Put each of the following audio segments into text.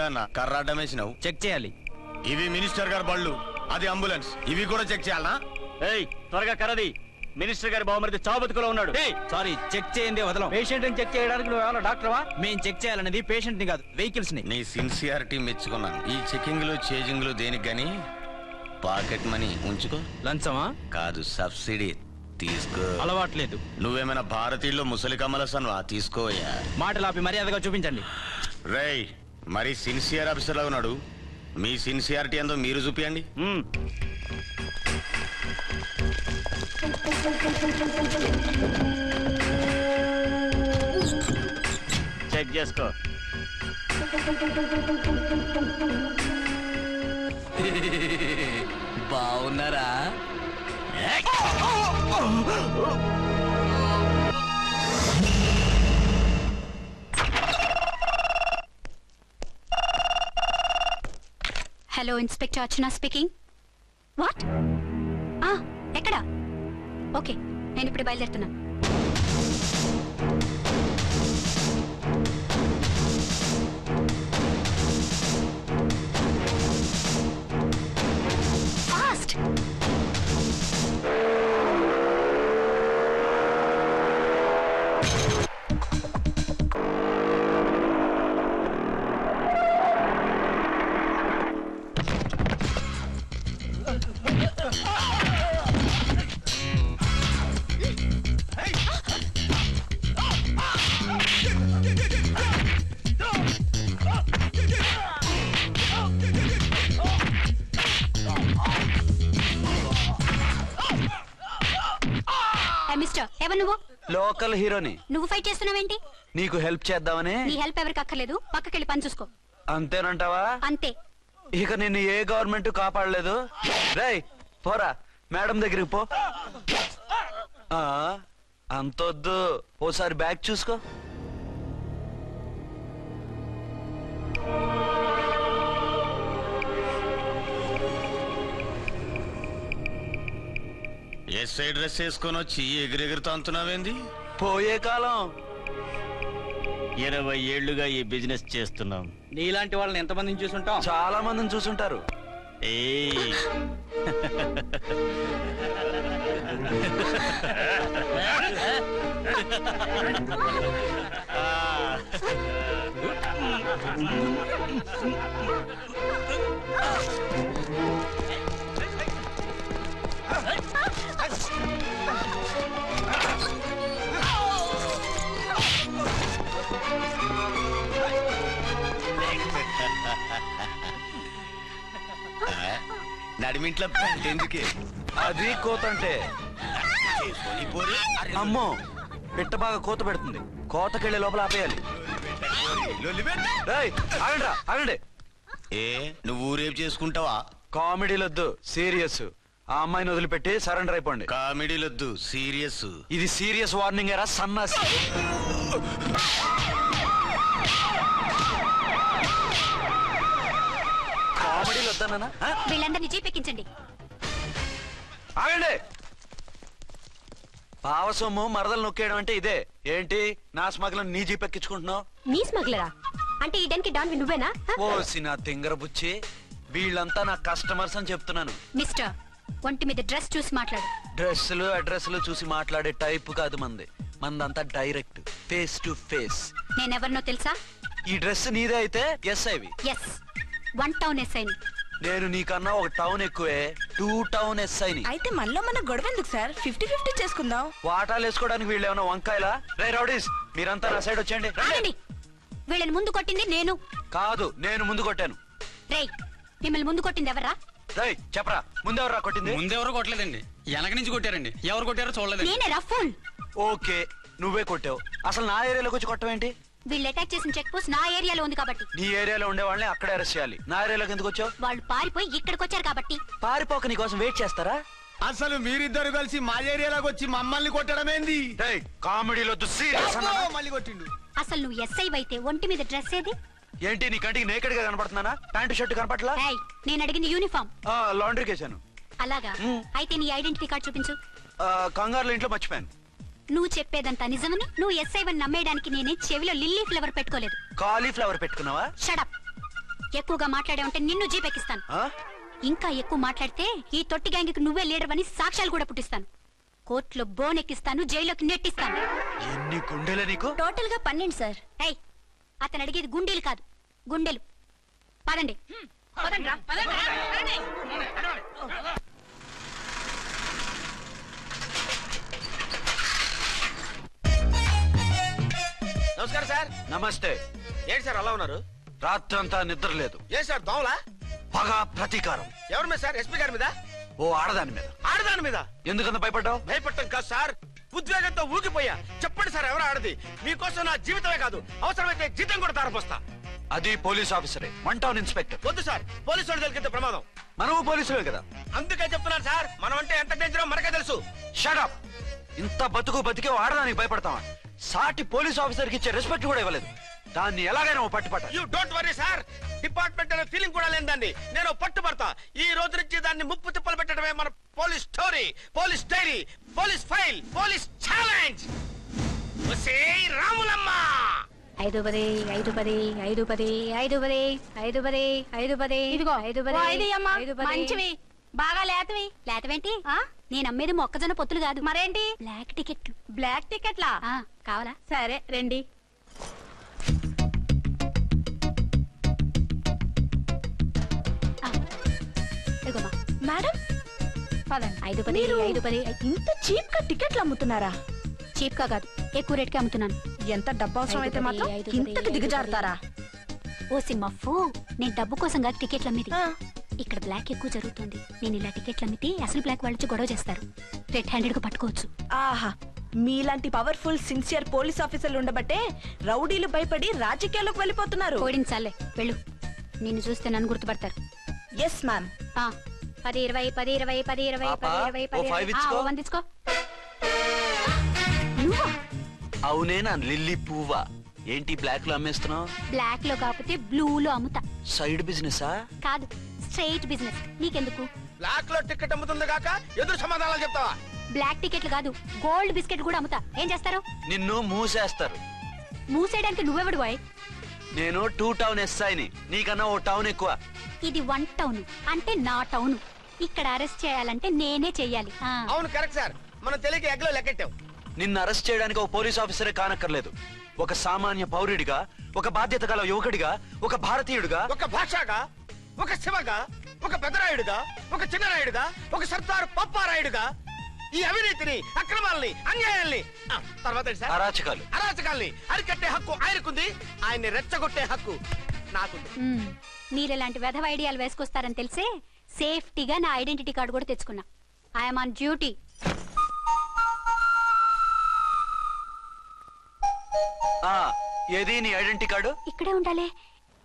ఏందన్నా కర్రాడ్డం వేసినావు? చెక్ చేయాలి. ఇవి మినిస్టర్ గారి బళ్ళు, అది అంబులెన్స్, ఇవి కూడా చెక్ చేయాలనా? ఏయ్ త్వరగా కర్రది, మినిస్టర్ గారి బావమరిది చావు బతుకులో ఉన్నాడు. సారీ, చెక్ చేయండి వదలం. పేషెంట్ ని చెక్ చేయడానికి నువ్వు ఏమన్నా డాక్టర్వా? మేము చెక్ చేయాలనేది పేషెంట్ ని కాదు, వెహికల్స్ ని. నీ సిన్సియారిటీ మెచ్చుకున్నాను. ఈ చెకింగ్లు చేజింగ్లు దేనికి గాని పాకెట్ మనీ ఉంచుకో. లంచమా? కాదు, సబ్సిడీ తీసుకో. అలవాట్లేదు. నువ్వేమైనా భారతీయుల్లో ముసలి కమలసన్వా? తీసుకోవయ్యా. మాటలు ఆపి మర్యాదగా చూపించండి. రేయ్, మరి సిన్సియర్ ఆఫీసర్లా ఉన్నాడు. మీ సిన్సియారిటీ ఏందో మీరు చూపియండి. చెక్ చేసుకో. బాగున్నారా? Hello, inspector Archana speaking. What? ఎక్కడా? ఓకే, నేను ఇప్పుడు బయలుదేరుతున్నాను. ఫాస్ట్! ఎవరు నువ్వు? లోకల్ హీరోని. నువ్వు ఫైట్ చేస్తున్నావేంటి? నీకు హెల్ప్ చేద్దామని. నీ హెల్ప్ ఎవరికి అక్కర్లేదు, పక్కకెళ్ళి పని చూసుకో. అంతేనంటావా? అంతే. ఇక నిన్ను ఏ గవర్నమెంట్ కాపాడలేదు. రేయ్ పోరా, మేడం దగ్గరికి పో. అంతొద్దు, ఓసారి బ్యాగ్ చూసుకో. ఎస్ఐ డ్రెస్ వేసుకొని వచ్చి ఎగిరెగురుతా అంటున్నావేంది? పోయే కాలం. 20 ఏళ్లుగా ఈ బిజినెస్ చేస్తున్నాం. నీలాంటి వాళ్ళని ఎంతమందిని చూసుంటాం? చాలా మందిని చూసుంటారు. నడిమింట్లో ఎందుకే? అది కోతంటే. అమ్మో, పిట్ట బాగా కోత పెడుతుంది. కోతకెళ్ళే లోపల ఆపేయాలి. ఆగండి. ఏ నువ్వు ఊరేపు చేసుకుంటావా? కామెడీలొద్దు, సీరియస్. ఆ అమ్మాయిని వదిలిపెట్టి సరెండర్ అయిపోండి. కామెడీలొద్దు, సీరియస్. ఇది సీరియస్ వార్నింగ్ ఎరా సన్నాసి. కామెడీలు వద్దన్నా? వీళ్ళందరినీ జీపెక్కించండి. ఆగండి. పావసొమ్ము మరదలు నొక్కేయడం అంటే ఇదే. ఏంటి నా స్మగ్లర్ నీ జీపెక్కించుకుంటున్నావు? నీ స్మగ్లరా? అంటే ఈ డన్కి డాన్ నువ్వేనా? ఓసి నా తింగర బుచ్చి, వీళ్ళంతా నా కస్టమర్స్ అని చెప్తున్నాను. మిస్టర్, ఒంటి మీద డ్రెస్ చూసి మాట్లాడు. డ్రెస్సులు అడ్రస్లు చూసి మాట్లాడే టైప్ కాదు మంది. మందంతా డైరెక్ట్, ఫేస్ టు ఫేస్. నేనెవరినో తెలుసా? ఈ డ్రెస్ నీదే అయితే ఎస్ఐవి. ఎస్, 1 టౌన్ ఎస్ఐని. నేను నీకన్నా ఒక టౌన్ ఎక్కువే, 2 టౌన్ ఎస్ఐని. అయితే మనలో మన గొడవ ఎందుకు సార్? 50-50 చేసుకుందాం. వాటాలు వేసుకోవడానికి వీళ్ళు ఏమన్నా వంకాయలా? రే రౌడీస్, మీరంతా నా సైడ్ వచ్చేయండి. వీళ్ళని ముందు కొట్టింది నేను కాదు, నేను ముందు కొట్టాను. రేయ్, మిమ్మల్ని ముందు కొట్టింది ఎవరా? రేయ్ చెప్పరా, ముందెవరా కొట్టింది? ముందెవరు కొట్టలేదండి, వెనక నుంచి కొట్టారండి. ఎవరు కొట్టారో చూడలేదు. నేనేరా ఫుల్. ఓకే, నువ్వే కొట్టావు. అసలు నా ఏరియాలోకి వచ్చి కొట్టవేంటి? వీళ్ళు అటాక్ చేసిన చెక్ పోస్ట్ నా ఏరియాలో ఉంది కాబట్టి. నీ ఏరియాలో ఉండే వాళ్ళని అక్కడే అరెస్ట్ చేయాలి. నా ఏరియాలోకి ఎందుకు వచ్చావు? వాళ్ళు పారిపోయి ఇక్కడికి వచ్చారు కాబట్టి. పారిపోక నీ కోసం వెయిట్ చేస్తారా? అసలు మీరిద్దరు కలిసి మా ఏరియాలోకి వచ్చి మమ్మల్ని కొట్టడం ఏంది? కామెడీలో మళ్ళీ కొట్టిండు. అసలు నువ్వు ఎస్ఐ అయితే ఒంటి మీద డ్రెస్ ఏది? ఏంటి నీ కంటికి నేకెడ్ గా కనపడుతున్నానా? Pant shirt కనపట్లా? నేను అడిగింది యూనిఫామ్. లాండ్రీకి వేసాను. అలాగా? అయితే నీ ఐడెంటిటీ కార్డ్ చూపించు. కంగారులో ఇంట్లో మర్చిపోయాను. నువ్వు చెప్పేదంతా నిజమని నువ్వు ఎస్ఐ వన్ నమ్మేయడానికి నేనే చెవిలో లిల్లీ ఫ్లవర్ పెట్టుకోలేదు. కాలీఫ్లవర్ పెట్టుకున్నావా? Shut up. ఎక్కువగా మాట్లాడే ఉంటే నిన్ను జీపెక్కిస్తాను. ఆ? ఇంకా ఎక్కువ మాట్లాడితే ఈ తొట్టి గ్యాంగ్కి నువ్వే లీడర్ అని సాక్ష్యాలు కూడా పుట్టిస్తాను. కోర్టులో బోన్ ఎక్కిస్తాను, జైల్లోకి నెట్టిస్తాను. ఎన్ని గుండెలే నీకు? టోటల్ గా 12 సార్. ఏయ్, అతను అడిగేది గుండెలు కాదు, గుండెలు. పదండి. నమస్కారం సార్. నమస్తే. ఏంటి సార్ అలా ఉన్నారు? రాత్రంతా నిద్ర లేదు. ఏ సార్ దోమలా? పగ ప్రతీకారం. ఎవరి మీద సార్? ఎస్పీ గారి మీద? ఓ ఆడదాని మీద. ఆడదాని మీద? ఎందుకంత భయపడ్డావు? భయపడటం కాదు సార్, ఉద్వేగంతో ఊగిపోయా. చెప్పండి సార్, ఎవరు ఆడది? మీకోసం నా జీవితమే కాదు, అవసరమైతే జీతం కూడా తారపోస్తా. అది పోలీస్ ఆఫీసరే, 1 టౌన్ ఇన్స్పెక్టర్. వద్దు సార్, పోలీసు వాళ్ళు తెలికితే ప్రమాదం. మనము పోలీసులే కదా. అందుకే చెప్తున్నాను సార్, మనం అంటే ఎంత డేంజరో మనకే తెలుసు. షడప్. ఇంత బతికే ఆడదానికి భయపడతావా? సాటి పోలీస్ ఆఫీసర్కి ఇచ్చే రెస్పెక్ట్ కూడా ఇవ్వలేదు. దాన్ని ఎలాగైనా ఓ పట్టుపట్టాలి. You don't worry sir, department అనే ఫీలింగ్ కూడా లేని దాన్ని నేను పట్టుబడతా. ఈ రోజు నుంచి దాన్ని ముప్పు తిప్పలు పెట్టడమే మన police story, police diary, police file, police challenge. Ramulamma 5 10 5 10 5 10 5 10 5 10 5 10 ఇదిగో 5 ఓ 5 అమ్మా, 10 మంచివి బాగా లేతవి. లేతవేంటి? నేను అమ్మేది మొక్కజొన్న పొత్తులు కాదు, మరేంటి? బ్లాక్ టికెట్లు. బ్లాక్ టికెట్లా? కావాలా? సరే రండి. ఇదిగోమా. మేడం పదండి. 5 10 మీరు 5 10 ఇంత చీప్ గా టికెట్లు అమ్ముతున్నారా? చీప్ గా కాదు, ఎక్కువ రేట్ కి అమ్ముతున్నాను. ఎంత డబ్బు అవసరం అయితే 5 మాత్రం 10 ఇంతకు దిగజారుతారా? ఓ సిమ్మఫు, నేను డబ్బు కోసం కాదు టికెట్లు అమ్మేది. ఆ. ఇక్కడ బ్లాక్ ఎక్కువ జరుగుతుంది. నేను ఇలా టికెట్లు అమ్మితే అసలు బ్లాక్ వాళ్ళు వచ్చి గొడవ చేస్తారు, రెడ్ హ్యాండెడ్ గా పట్టుకోవచ్చు. ఆహా, మీలాంటి పవర్ఫుల్ సిన్సియర్ పోలీస్ ఆఫీసర్లు ఉండబట్టే రౌడీలు భయపడి రాజకీయాల్లోకి వెళ్ళిపోతున్నారు. ఓడించాలే, వెళ్ళు. నిన్ను చూస్తే నన్ను గుర్తుపడతారు. Yes ma'am. 10 20 10 20 10 20 పాపా, 10 20 ఓ 5 ఇచ్చుకో. 1 తీసుకో. నువ్వా? అవునే, నా లిల్లీ పువ్వా. ఏంటి బ్లాక్ లో అమ్మేస్తున్నావు? బ్లాక్ లో కాకపోతే బ్లూ లో అమ్ముతా. సైడ్ బిజినెసా? కాదు, స్ట్రైట్ బిజినెస్. నీకెందుకు? బ్లాక్ లో టికెట్ అమ్ముతుంది కాక ఎదురు సమాధానాలు చెప్తావా? బ్లాక్ టికెట్లు కాదు, గోల్డ్ బిస్కెట్ కూడా అమ్ముతా. ఏం చేస్తారు? నిన్ను మూసేస్తారు. మూసేయడానికి నువ్వెవడు బాయ్? నేను 2 టౌన్ ఎస్ఐని, నీకన్నా ఓ టౌన్ ఎక్కువ. ఇది 1 టౌన్, అంటే నా టౌన్. ఇక్కడ అరెస్ట్ చేయాలంటే నేనే చెయ్యాలి. అవును కరెక్ట్ సార్, మనం తెలియక ఎగ్లో లెక్కెట్టాం. నిన్ను అరెస్ట్ చేయడానికి ఒక పోలీస్ ఆఫీసరే కానక్కర్లేదు. ఒక సామాన్య పౌరుడిగా, ఒక బాధ్యత గల యువకుడిగా, ఒక భారతీయుడిగా, ఒక భాషగా, ఒక శివగా, ఒక పెద్దరాయుడుగా, ఒక చిన్నరాయుడుగా, ఒక సర్దార్ పప్పారాయుడుగా ఈ అవినీతిని, అక్రమాలని, అన్యాయాల్ని, తర్వాత ఏంటి సార్? అరాచకాలు, అరాచకాల్ని అరికట్టే హక్కు ఆయనకుంది, ఆయన్ని రెచ్చగొట్టే హక్కు నాకుంది. మీరెలాంటి వెధవ ఐడియాలు వేసుకొస్తారని తెలిసే సేఫ్టీగా నా ఐడెంటిటీ కార్డు కూడా తెచ్చుకున్నా. I'm on duty. ఏది నీ ఐడెంటిటీ కార్డు? ఇక్కడే ఉండాలి,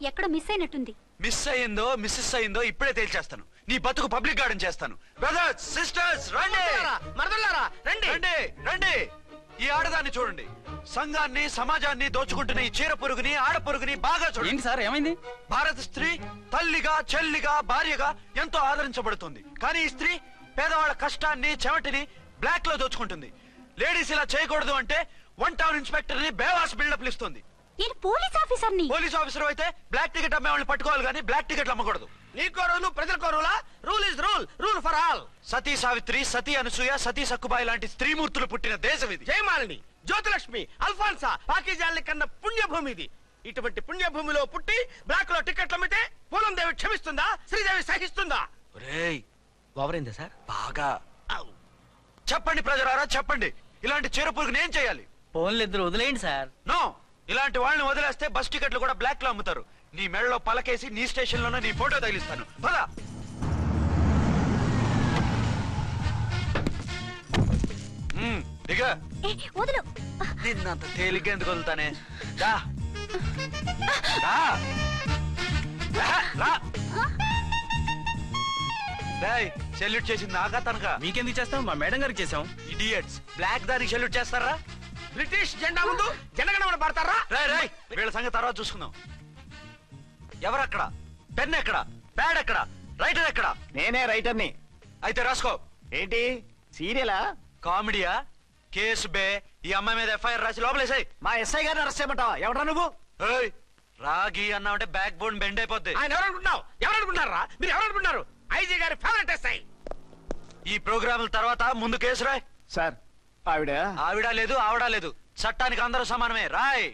ఎక్కడో మిస్ అయినట్టుంది. మిస్ అయిందో మిస్సెస్ అయిందో ఇప్పుడే తేల్చేస్తాను. నీ బతుకు పబ్లిక్ గార్డెన్ చేస్తాను. బ్రదర్స్ సిస్టర్స్ రండి, మరదలారా రండి, రండి రండి. ఈ ఆడదాన్ని చూడండి. సంఘాన్ని, సమాజాన్ని దోచుకుంటున్న ఈ చీర పురుగుని, ఆడ పురుగుని బాగా చూడండి. ఏంటి సార్, ఏమైంది? భారత స్త్రీ తల్లిగా, చెల్లిగా, భార్యగా ఎంతో ఆదరించబడుతుంది. కానీ ఈ స్త్రీ పేదవాళ్ళ కష్టాన్ని, చెమటిని బ్లాక్ లో దోచుకుంటుంది. లేడీస్ ఇలా చేయకూడదు అంటే 1 టౌన్ ఇన్స్పెక్టర్ ని బేవాస్ బిల్డప్ ఇస్తుంది. నేను పోలీస్ ఆఫీసర్ని. పోలీస్ ఆఫీసర్ అయితే బ్లాక్ టికెట్ అమ్మే వాళ్ళని పట్టుకోవాలి, కానీ బ్లాక్ టికెట్లు అమ్మకూడదు. నీకో రూలు, ప్రజలకో రూలా? Rule is rule, rule for all. Sati Savitri, Sati Anasuya, Sati Sakkubai లాంటి స్త్రీమూర్తులు పుట్టిన దేశం ఇది. జయమాలిని, జ్యోతిలక్ష్మి, అల్ఫాన్సా, పాకిజాల్ని కన్న పుణ్యభూమి ఇది. ఇటువంటి పుణ్యభూమిలో పుట్టి బ్లాక్ లో టికెట్లు అమ్మితే పూలందేవి క్షమిస్తుందా? శ్రీదేవి సహిస్తుందా? ఒరేయ్, ఓవరైందా సార్? బాగా చెప్పండి ప్రజలారా, చెప్పండి. ఇలాంటి చీర పురుగుని ఏం చేయాలి? ఫోన్లు ఇద్దరు వదిలేయండి సార్. నో, ఇలాంటి వాళ్ళని వదిలేస్తే బస్ టికెట్లు కూడా బ్లాక్ లో అమ్ముతారు. నీ మెడలో పలకేసి నీ స్టేషన్ లోనే నీ ఫోటో తగిలిస్తాను. పద. దిగా. వదులు. నిన్నంత తేలిగ్గా ఎందుకు వదులుతానే? రా. రా. రా. సెల్యూట్ చేసింది నాకా తనకా? మీకెందుకు చేస్తాం, మా మేడం గారికి చేసాం. ఇడియట్స్, బ్లాక్ దానికి సెల్యూట్ చేస్తారా? బ్రిటిష్ జెండా ముందు జనగణమన పడతారా? రాయ్ రాయ్, వీళ్ళ సంగతి తర్వాత చూసుకుందాం. ఎవరక్కడ? పెన్ ఎక్కడ? ప్యాడ్ ఎక్కడ? రైటర్ ఎక్కడ? నేనే రైటర్ని. అయితే రాసుకో. ఏంటి సీరియలా? కామెడీయా? కేసు బే. ఈ అమ్మాయి మీద ఎఫ్ఐఆర్ రాసి లోపలేసాయి. మా ఎస్ఐ గారిని అరెస్ట్ చేయమంటావా? ఎవడా నువ్వు? రాగి అన్నామంటే బ్యాక్ బోన్ బెండ్ అయిపోద్ది. ఆయన ఎవరనుకుంటున్నారా మీరు ఎవరనుకుంటున్నారు? ఐజీ గారి ఫేవరెట్ ఎస్ఐ. ఈ ప్రోగ్రాముల తర్వాత ముందు కేసు రాయ్. సార్ ఆవిడ లేదు ఆవిడ లేదు, చట్టానికి అందరూ సమానమే. రాయ్.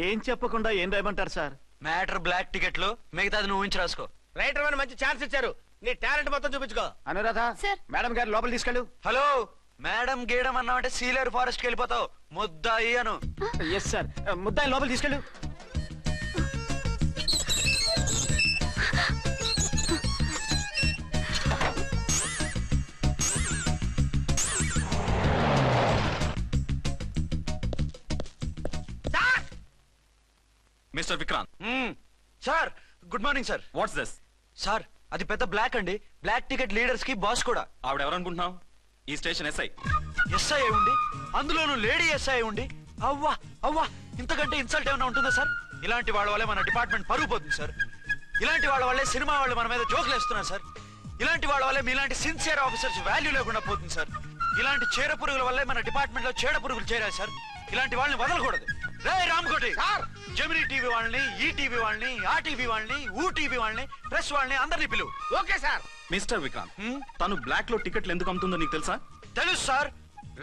ఏం చెప్పకుండా ఏం రాయమంటారు సార్? మ్యాటర్ బ్లాక్ టికెట్లు, మిగతాది నువ్వు ఊహించి రాసుకో. రైటర్ అని మంచి ఛాన్స్ ఇచ్చారు, నీ టాలెంట్ మొత్తం చూపించుకో. అనురాధ సార్. మేడం గారు లోపల తీసుకెళ్ళు. హలో, మేడం గీయడం అన్నామంటే సీలేరు ఫారెస్ట్ కి వెళ్ళిపోతావు. ముద్దాయి అను. ఎస్ సార్, ముద్దాయి లోపల తీసుకెళ్ళు. Mister Vikrant. Sir, good morning sir. What's this? Sir, అది పెద్ద బ్లాక్ అండి. బ్లాక్ టికెట్ లీడర్స్ కి బాస్ కూడా. ఆవిడ ఎవరనుకుంటున్నావు? ఈ స్టేషన్ ఎస్ఐ. ఎస్ఐ అయి ఉండి, అందులోనూ లేడీ ఎస్ఐ ఉండి, అవ్వా అవ్వా, ఇంతకంటే ఇన్సల్ట్ ఏమైనా ఉంటుందా సార్? ఇలాంటి వాళ్ళ వల్లే మన డిపార్ట్మెంట్ పరుగు పోతుంది సార్. ఇలాంటి వాళ్ళ వల్లే సినిమా వాళ్ళు మన మీద జోకులు వేస్తున్నారు సార్. ఇలాంటి వాళ్ళ వల్లే మీలాంటి సిన్సియర్ ఆఫీసర్స్ వాల్యూ లేకుండా పోతుంది సార్. ఇలాంటి చీడ పురుగుల వల్లే మన డిపార్ట్మెంట్ లో చీడ పురుగులు చేరాయి సార్. ఇలాంటి వాళ్ళని వదలకూడదు. రే రామకోటి, జమినీ టీవీ వాళ్ళని, ఈ టీవీ వాళ్ళని, ఆ టీవీ వాళ్ళని, ఊ టీవీ వాళ్ళని, ప్రెస్ వాళ్ళని అందరినీ పిలువు. Okay sir. మిస్టర్ విక్రాంత్, తను బ్లాక్ లో టికెట్లు ఎందుకు అమ్ముతుందో నీకు తెలుసా? తెలుసు సార్.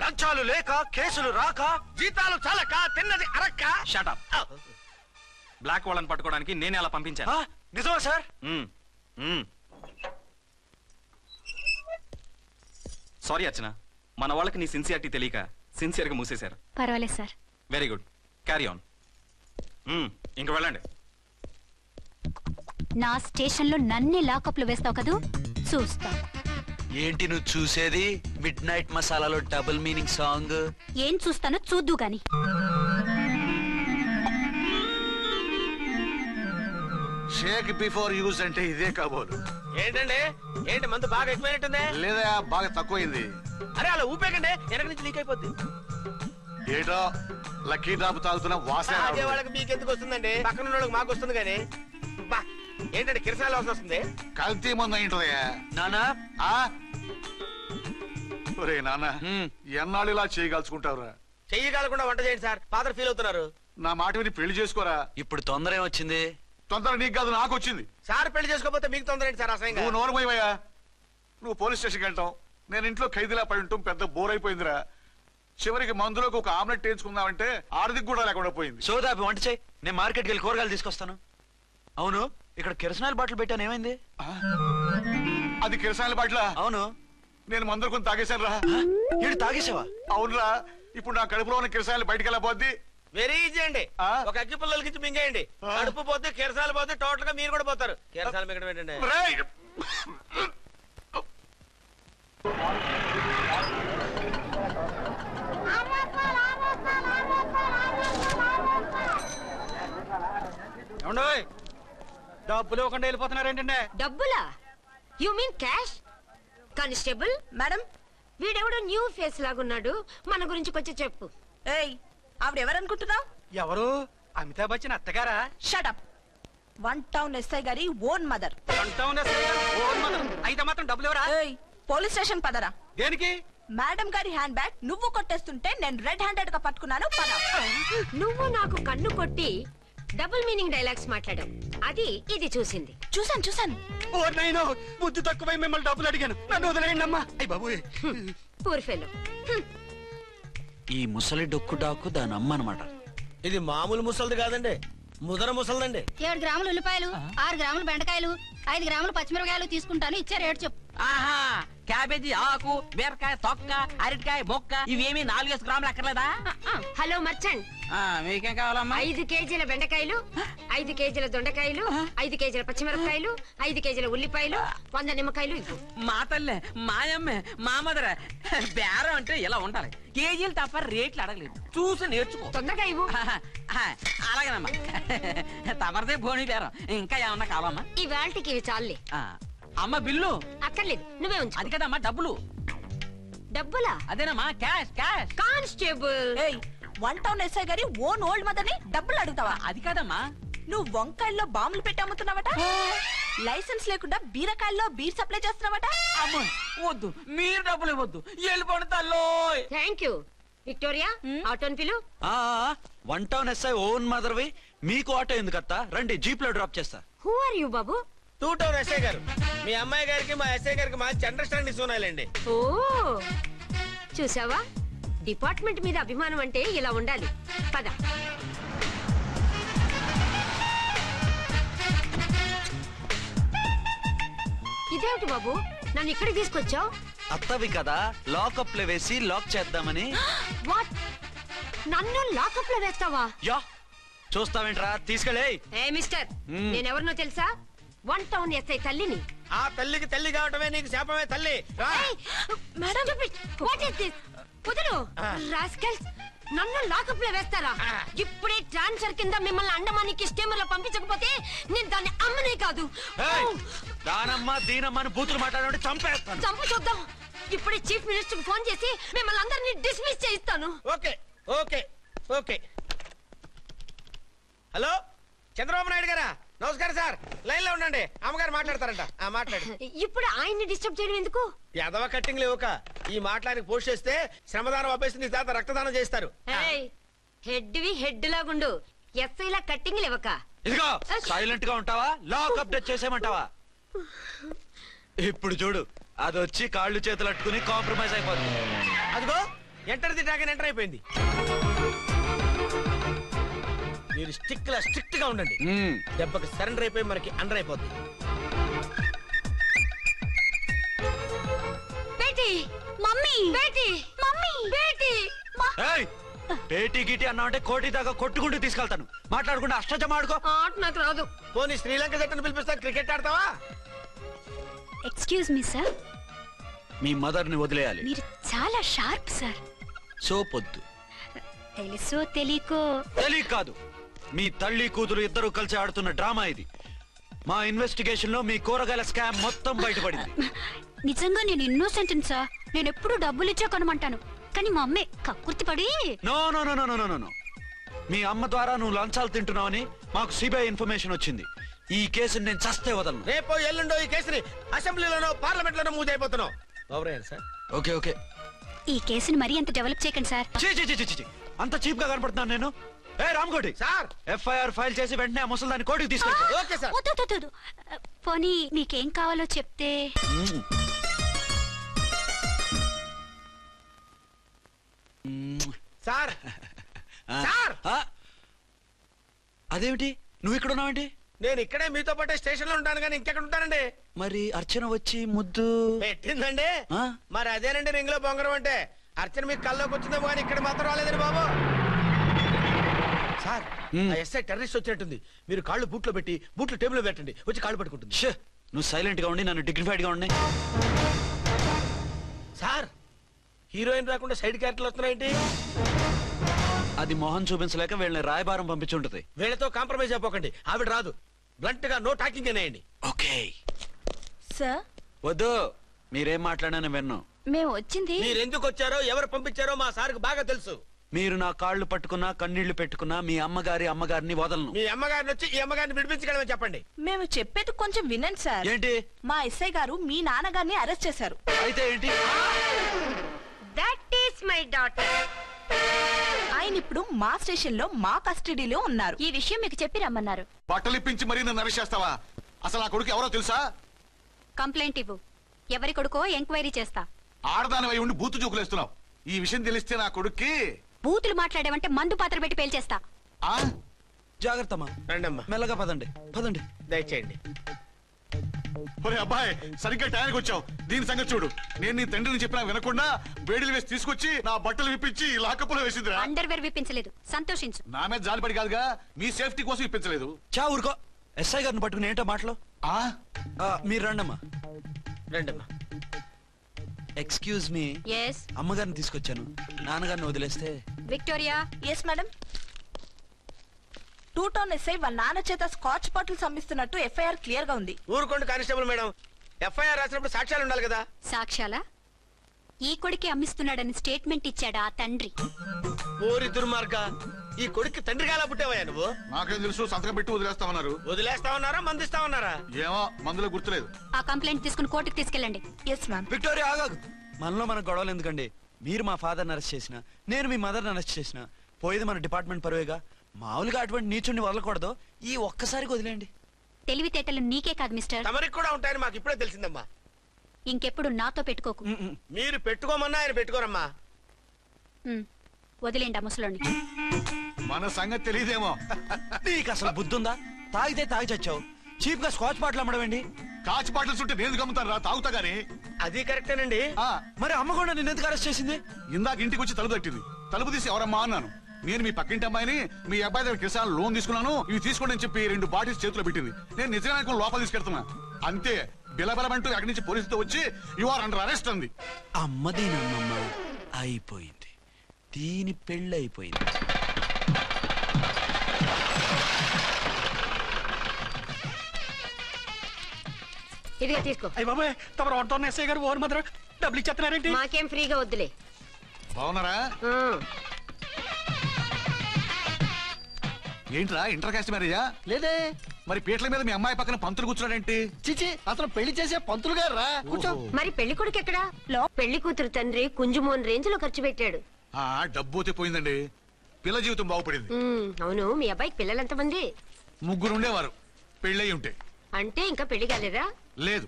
లంచాలు లేక, కేసులు రాక, జీతాలు చాలక, తిన్నది అరక్క. Shut up. బ్లాక్ వాళ్ళని పట్టుకోవడానికి నేనే అలా పంపించాను. నిజమా సార్? సారీ అర్చన, మన వాళ్ళకి నీ సిన్సియారిటీ తెలియక సిన్సియర్ గా మూసేశారు. పర్వాలేదు sir. Very good, carry on. ఇంక వెళ్ళండి. నా స్టేషన్ లో నన్నే లాకప్ లో వేస్తావు కదూ, చూస్తా. ఏంటి నువ్వు చూసేది? మిడ్ నైట్ మసాలాలో డబుల్ మీనింగ్ సాంగ్. ఏం చూస్తానో చూద్దు గాని. షేక్ బిఫోర్ యూజ్ అంటే ఇదే కాబోలు. ఏంటండి, ఏంటి మందు బాగా ఎక్కువైనట్టుంది? లేదా బాగా తక్కువైంది. అరే అలా ఊపేకండి, వెనక నుంచి లీక్ అయిపోద్ది. ఏటో లక్కీ డ్రాప్ తాగుతున్న వాసన అదే రావడం. వాళ్ళకి మీకు ఎందుకు వస్తుందండి, పక్కన ఉన్న వాళ్ళకి మాకు వస్తుంది కానీ. బా, ఏంటంటే కిరసాల వాసన వస్తుంది. కల్తీ మందు అయింటదయ్యా. నానా, ఒరే నాన్న, ఎన్నాళ్ళు ఇలా చేయగలుచుకుంటావురా? చెయ్యగలకుండా వంట చేయండి సార్, ఫాదర్ ఫీల్ అవుతున్నారు. నా మాట విని పెళ్లి చేసుకోరా. ఇప్పుడు తొందర ఏమొచ్చింది? తొందర నీకు కాదు, నాకు వచ్చింది. సార్ పెళ్లి చేసుకోకపోతే మీకు తొందర ఏంటి సార్? అసహ్యంగా. నువ్వు నోరుమోయవయ్యా. నువ్వు పోలీస్ స్టేషన్కి వెళ్తాం, నేను ఇంట్లో ఖైదీలా పడి ఉంటాం. పెద్ద బోర్ అయిపోయిందిరా. చివరికి మందులోకి ఒక ఆమ్లెట్ వేయించుకుందామంటే ఆర్థిక కూడా లేకుండా పోయింది. సోదాపి వంట చేయి, నేను మార్కెట్కి వెళ్ళి కూరగాయలు తీసుకొస్తాను. అవును, ఇక్కడ కిరసనాయిల్ బాటిల్ పెట్టాను, ఏమైంది? అది కిరసాయల బాట్ల. అవును, నేను మందులు కొని తాగేశాను రా. ఈడు తాగేసావా? అవునురా. ఇప్పుడు నా కడుపులో ఉన్న కిరసాయలు బయటికి వెళ్ళబోద్ది. వెరీ ఈజీ అండి. ఒక అగ్గి పుల్లలకి ఇచ్చి మింగేయండి. కడుపు పోతే కిరసాలు పోతే టోటల్ గా మీరు కూడా పోతారు. కిరసాలు మింగడం ఏంటండి? రేయ్! డబ్బులు ఇవ్వకుండా వెళ్ళిపోతున్నారేంటండి? డబ్బులా? You mean cash? Constable madam, వీడెవడో న్యూ ఫేస్ లాగున్నాడు, మన గురించి కొంచెం చెప్పు. ఏయ్, ఆవిడెవరనుకుంటున్నావు? ఎవరు? అమితాబ్ బచ్చన్ అత్తగారా? షటప్. వన్ టౌన్ ఎస్ఐ గారి ఓన్ మదర్. అయితే మాత్రం డబ్బులు ఎవరా? ఏయ్, పోలీస్ స్టేషన్ పదరా. దేనికి? మేడం గారి హ్యాండ్ బ్యాగ్ నువ్వు కొట్టేస్తుంటే నేను రెడ్ హ్యాండెడ్ గా పట్టుకున్నాను. పద. నువ్వు నాకు కన్ను కొట్టి డబుల్ మీనింగ్ డైలాగ్స్ మాట్లాడావు, అది ఇది చూసింది. చూసాను. ఓ నైనో, బుద్ధి తక్కువై మిమ్మల్ని డబ్బులు అడిగాను, నన్ను వదిలేయండి అమ్మా. అయ్య బాబు, పూర్ ఫెలో. ఈ ముసలి డొక్కు డాకు దాని అమ్మ అనమాట. ఇది మామూలు ముసలిది కాదండి, ముదర ముసలిదండి. 7 గ్రాములు ఉల్లిపాయలు, 6 గ్రాములు బెండకాయలు, 5 గ్రాములు పచ్చిమిరపకాయలు తీసుకుంటాను. ఇచ్చే రేటు చెప్పు. ఆహా, క్యాబేజీ ఆకు, బీరకాయ తొక్క, అరటికాయ బొక్క, ఇవేమి 4 గ్రాములు అక్కర్లేదా? హలో మర్చండ్, మీకేం కావాలమ్మా? 5 కేజీల బెండకాయలు, 5 కేజీల దొండకాయలు, 5 కేజీల పచ్చిమిరపకాయలు, 5 కేజీల ఉల్లిపాయలు, 100 నిమ్మకాయలు ఇవ్వు. మా తల్లే, మాయమ్మే, మా మదర బేరం అంటే ఇలా ఉండాలి. కేజీలు తప్ప రేట్లు అడగలేదు, చూసి నేర్చుకో. తొందరగా ఇవ్వు. అలాగేనమ్మా. తమరిదే భోని బేరం. ఇంకా ఏమన్నా కావాలమ్మా? ఈ వేల్టికి ఇవి చాలే. అమ్మ బిల్లు అక్కర్లేదు, నువ్వే ఉంచు. అది కదమ్మా డబ్బులు. డబ్బులా? అదేనమ్మా, క్యాష్ క్యాష్. కానిస్టేబుల్, ఏయ్, వన్ టౌన్ ఎస్ఐ గారి ఓన్ ఓల్డ్ మదర్ ని డబ్బులు అడుగుతావా? అది కాదమ్మా. నువ్వు వంకాయల్లో బాంబులు పెట్టి అమ్ముతున్నావట, లైసెన్స్ లేకుండా బీరకాయల్లో బీర్ సప్లై చేస్తున్నావట. అమ్మ వద్దు, మీరు డబ్బులు ఇవ్వద్దు, వెళ్ళిపోండి తల్లో. Thank you. విక్టోరియా ఆటోన్ పిలు. వన్ టౌన్ ఎస్ఐ ఓన్ మదర్వి, మీకు ఆటో ఎందుకు అత్త? రండి, జీప్ లో డ్రాప్ చేస్తా. హూ ఆర్ యు బాబు? 2 టౌన్ ఎస్ఐ గారు. మీ అమ్మాయి గారికి మా ఎస్ఐ గారికి మంచి అండర్స్టాండింగ్ ఉన్నాయండి. ఓ చూసావా, డిపార్ట్మెంట్ మీద అభిమానం అంటే ఇలా ఉండాలి. పద. ఇదేమిటి బాబు, నన్ను ఇక్కడికి తీసుకొచ్చావు? అత్తవి కదా, లాకప్ లో వేసి లాక్ చేద్దామని. వాట్, నన్ను లాకప్ లో వేస్తావా? యా, చూస్తావేంట్రా, తీసుకెళ్ళే. ఏ మిస్టర్, నేనెవరినో తెలుసా? 1 టౌన్ ఎస్ఐ తల్లిని. ఆ తల్లికి తల్లి కావటమే నీకు శాపమే తల్లి. Madam, what is this? వదలు రాస్కల్స్, నన్ను లాకప్ లో వేస్తారా? ఇప్పుడే ట్రాన్స్ఫర్ కింద మిమ్మల్ని అండమానికి స్టీమర్ లో పంపించకపోతే నేను దాన్ని అమ్మనే కాదు. దానమ్మ దీనమ్మ అని బూతులు మాట్లాడే చంపేస్తాను. చంపు చూద్దాం. ఇప్పుడే చీఫ్ మినిస్టర్ కి ఫోన్ చేసి మిమ్మల్ని అందరినీ డిస్మిస్ చేయిస్తాను. Okay okay okay. Hello, Chandrababu Naidu గారా? నమస్కారం సార్, లైన్ లో ఉండండి, అమ్మగారు మాట్లాడతారంట. మాట్లాడు. ఇప్పుడు ఆయన్ని డిస్టర్బ్ చేయడం ఎందుకు? ఎదవ కట్టింగ్ లేవుక. ఈ మాట్లాడికి పోస్ట్ చేస్తే శ్రమదానం అభ్యసించి తర్వాత రక్తదానం చేస్తారు. హెడ్ హెడ్ లాగుండు, ఎస్ఐ లా కట్టింగ్ లేవక. ఇదిగో సైలెంట్ గా ఉంటావా, లాక్ అప్డేట్ చేసేమంటావా? ఇప్పుడు చూడు, అది వచ్చి కాళ్ళు చేతులు అట్టుకుని కాంప్రమైజ్ అయిపోతుంది. అదిగో ఎంటర్ ది డ్రాగన్ ఎంటర్ అయిపోయింది. మీరు స్ట్రిక్ట్ గా ఉండండి, దెబ్బకి సరెండర్ అయిపోయి మనకి అండర్ అయిపోద్ది. బేటీ, మమ్మీ, బేటీ, మమ్మీ, బేటీ. పేటీ గిటి అన్నావంటే కోటి దాకా కొట్టుకుంటూ తీసుకెళ్తాను. మాట్లాడకుండా అష్టజమ ఆడుకో. ఆట నాకు రాదు. పోనీ శ్రీలంక జట్టును పిలిపిస్తా, క్రికెట్ ఆడతావా? ఎక్స్క్యూజ్ మీ సార్, మీ మదర్ ని వదిలేయాలి. మీరు చాలా షార్ప్ సార్. సోపొద్దు. తెలుసో తెలియకో. తెలియ కాదు, మీ తల్లి కూతురు ఇద్దరు కలిసి ఆడుతున్న డ్రామా ఇది. మా ఇన్వెస్టిగేషన్ లో మీ కూరగాయల స్కామ్ మొత్తం బయటపడింది. నిజంగా నేను ఇన్నోసెంట్ సార్. నేను ఎప్పుడు డబ్బులు ఇచ్చా కొనమంటాను, కానీ మా అమ్మే కక్కుర్తి పడి. No no no no no no, మీ అమ్మ ద్వారా నువ్వు లంచాలు తింటున్నావని మాకు సిబిఐ ఇన్ఫర్మేషన్ వచ్చింది. ఈ కేసుని నేను చస్తే వదలను. రేపో ఎల్లుండో ఈ కేసుని అసెంబ్లీలోనో పార్లమెంట్ లోనో మూవ్ అయిపోతున్నావు. సార్ ఓకే ఓకే, ఈ కేసుని మరీ అంత డెవలప్ చేయకండి సార్. అంత చీప్ గా కనపడుతున్నాను నేను? ఏ రామ్కోటి సార్, ఎఫ్ఐఆర్ ఫైల్ చేసి వెంటనే ఆ ముసలిదాన్ని కోర్టుకి తీసుకెళ్ళి. Okay sir. వద్దు. పోనీ మీకేం కావాలో చెప్తే. సార్ సార్, అదేమిటి నువ్వు ఇక్కడ ఉన్నావేంటి? నేను ఇక్కడే మీతో పాటే స్టేషన్ లో ఉంటాను, కానీ ఇంకెక్కడ ఉంటానండి? మరి అర్చన వచ్చి ముద్దు పెట్టిందండి. మరి అదేనండి రింగ్ లో బొంగరం అంటే. అర్చన మీకు కల్లోకి వచ్చిందేమో కానీ ఇక్కడ మాత్రం రాలేదండి బాబు. సార్, ఆ ఎస్ఐ టెర్రరిస్ట్ వచ్చినట్టుంది. మీరు కాళ్ళు బూట్లో పెట్టి బూట్లు టేబుల్ లో పెట్టండి, వచ్చి కాళ్ళు పట్టుకుంటుంది. నువ్వు సైలెంట్ గా ఉండి నన్ను డిగ్నిఫైడ్ గా ఉండి. సార్, హీరోయిన్ రాకుండా సైడ్ క్యారెక్టర్లు వస్తున్నాయేంటి? అది మొహం చూపించలేక వీళ్ళని రాయబారం పంపించుంటది. వీళ్ళతో కాంప్రమైజ్ అయిపోకండి, ఆవిడ రాదు. బ్లంట్ గా నో టాకింగ్ అనేయండి. Okay sir. వద్దు, మీరేం మాట్లాడానని విన్ను. మేము వచ్చింది. మీరు ఎందుకు వచ్చారో ఎవరు పంపించారో మా సార్కు బాగా తెలుసు. మీరు నా కాళ్ళు పట్టుకున్నా కన్నీళ్లు పెట్టుకున్నా మీ అమ్మగారిని వదలను. మీ అమ్మగారిని వచ్చి ఈ అమ్మగారిని విడిపించగలమని చెప్పండి. మేము చెప్పేది కొంచెం వినండి సార్. ఏంటి? మా ఎస్ఐ గారు మీ నాన్నగారిని అరెస్ట్ చేశారు. అయితే ఏంటి? That is my daughter. ఆయన ఇప్పుడు మా స్టేషన్ లో మా కస్టడీలో ఉన్నారు. ఈ విషయం మీకు చెప్పి రమ్మన్నారు. బట్టలు ఇప్పించి మరీ నన్ను అరెస్ట్ చేస్తావా? అసలు ఆ కొడుకు ఎవరో తెలుసా? కంప్లైంట్ ఇవ్వు, ఎవరి కొడుకో ఎంక్వైరీ చేస్తా. ఆడదానివై ఉండి బూతు చూకులేస్తున్నావు. ఈ విషయం తెలిస్తే నా కొడుక్కి. బూతులు మాట్లాడేవంటే మందు పాత్ర పెట్టి పేల్చేస్తా. జాగ్రత్తమ్మా, రండమ్మా. మెల్లగా పదండి. దయచేయండి. ఒరే అబ్బాయి, సరిగ్గా టయానికి వచ్చావు. దీని సంగతి చూడు. నేను నీ తండ్రిని చెప్పినా వినకుండా వేడిలు వేసి తీసుకొచ్చి నా బట్టలు విప్పించి లాకప్పులో వేసిందిరా. అండర్వేర్ విప్పించలేదు, సంతోషించు. నా మీద జాలిపడి కాదుగా, మీ సేఫ్టీ కోసం ఇప్పించలేదు. చా ఊరుకో. ఎస్ఐ గారిని పట్టుకుని ఏంటో మాటలు. మీరు రండమ్మా. Excuse me. ఎస్. అమ్మగారిని తీసుకొచ్చాను, నాన్నగారిని వదిలేస్తే. Victoria. Yes madam. 2 town SI వాళ్ళ నాన్న చేత స్కాచ్ బాటిల్స్ అమ్మిస్తున్నట్టు ఎఫ్ఐఆర్ క్లియర్ గా ఉంది. ఊరుకోండి కానిస్టేబుల్ మేడం, ఎఫ్ఐఆర్ రాసినప్పుడు సాక్ష్యాలు ఉండాలి కదా. సాక్ష్యాలా? ఈ కొడుకే అమ్మిస్తున్నాడని స్టేట్మెంట్ ఇచ్చాడా ఆ తండ్రి? ఓరి దుర్మార్గ, ఈ కొడుక్కి తండ్రిగా ఎలా పుట్టావయ్యా నువ్వు? నాకేం తెలుసు, సంతకం పెట్టి వదిలేస్తామన్నారు. వదిలేస్తామన్నారా మందిస్తామన్నారా? ఏమో, మందులో గుర్తులేదు. ఆ కంప్లైంట్ తీసుకుని కోర్టుకు తీసుకెళ్ళండి. Yes ma'am. విక్టోరియా ఆగాగు. మనలో మన గొడవలు ఎందుకండి? మీరు మా ఫాదర్ని అరెస్ట్ చేసిన, నేను మీ మదర్ని అరెస్ట్ చేసిన, పోయేది మన డిపార్ట్మెంట్ పరువేగా. మామూలుగా అటువంటి నీచుని వదలకూడదు. ఈ ఒక్కసారికి వదిలేండి. తెలివితేటలు నీకే కాదు మిస్టర్, తమరికి కూడా ఉంటాయని మాకు ఇప్పుడే తెలిసిందమ్మా. ఇంకెప్పుడు నాతో పెట్టుకోకు. మీరు పెట్టుకోమన్నా ఆయన పెట్టుకోరమ్మా. వదిలేండి ఆ ముసలోని. మన సంగతి తెలియదేమో. నీకు అసలు బుద్ధి ఉందా? తాగితే తాగి చచ్చావు, చీప్ గా స్కాచ్ బాటిల్ అమ్మడమేండి? కాచి బాటలు చుట్టూ నేను గమ్ముతాను రా, తాగుతా గానీ. అది కరెక్టేనండి. మరి అమ్మ కూడా నిన్ను ఎందుకు అరెస్ట్ చేసింది? ఇందాక ఇంటికి వచ్చి తలుపు తట్టింది. తలుపు తీసి ఎవరమ్మా అన్నాను. నేను మీ పక్కింటి అమ్మాయిని, మీ అబ్బాయి దగ్గర కిసాన్ లోన్ తీసుకున్నాను, ఇవి తీసుకోండి అని చెప్పి 2 బాటిల్స్ చేతిలో పెట్టింది. నేను నిజంగా లోపల తీసుకెళ్తున్నా. అంతే, బిలబిలమంటూ అక్కడి నుంచి పోలీసుతో వచ్చి యు ఆర్ అండర్ అరెస్ట్ అంది. అమ్మదేనమ్మమ్మ అయిపోయింది, దీని పెళ్ళి అయిపోయింది. ఇదిగా తీసుకో. అయ్య బాబాయ్, తమరు ఆటోన్ ఎస్ఐ గారు ఓవర్ మాత్రం డబ్బులు ఇచ్చేస్తున్నారేంటి? మాకేం ఫ్రీగా వద్దులే. బాగున్నారా? ఏంట్రా ఇంటర్ కాస్ట్ మ్యారేజా? లేదే. మరి పీటల మీద మీ అమ్మాయి పక్కన పంతులు కూర్చున్నాడేంటి? చిచి, అతను పెళ్లి చేసే పంతులు గారు రా. కూర్చో. మరి పెళ్లి కొడుకు ఎక్కడా? పెళ్లి కూతురు తండ్రి కుంజుమోన్ రేంజ్ లో ఖర్చు పెట్టాడు. డబ్బు అయితే పోయిందండి, పిల్ల జీవితం బాగుపడింది. అవును, మీ అబ్బాయికి పిల్లలు ఎంతమంది? 3 ఉండేవారు, పెళ్ళయి ఉంటే. అంటే ఇంకా పెళ్లి కాలేదా? లేదు.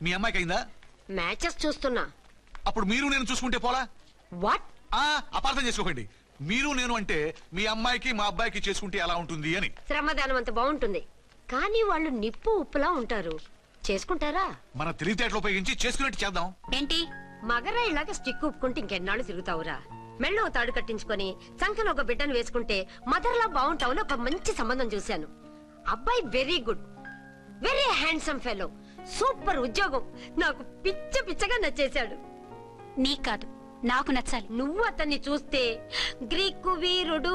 మీ అమ్మాయికి అయిందా? మ్యాచెస్ చూస్తున్నా. అప్పుడు మీరు నేను చూసుకుంటే పోలా? వాట్? అపార్థం చేసుకోకండి. మీరు నేను అంటే మీ అమ్మాయికి మా అబ్బాయికి చేసుకుంటే ఎలా ఉంటుంది అని. శ్రమదానం అంత బాగుంటుంది, కానీ వాళ్ళు నిప్పు ఉప్పులా ఉంటారు. చేసుకుంటారా? మన తెలివితేటలు ఉపయోగించి చేసుకున్నట్టు చేద్దాం. ఏంటి మగరా ఇలాగ స్టిక్ ఉప్పుకుంటే ఇంకెన్నాళ్ళు తిరుగుతావురా? మెళ్ళో తాడు కట్టించుకొని చంకలో ఒక బిడ్డను వేసుకుంటే మదర్లా బాగుంటావుని ఒక మంచి సంబంధం చూశాను. అబ్బాయి very good, very handsome fellow, super ఉద్యోగం. నాకు పిచ్చగా నచ్చేశాడు. నీకు కాదు, నాకు నచ్చాలి. నువ్వు అతన్ని చూస్తే గ్రీకు వీరుడు,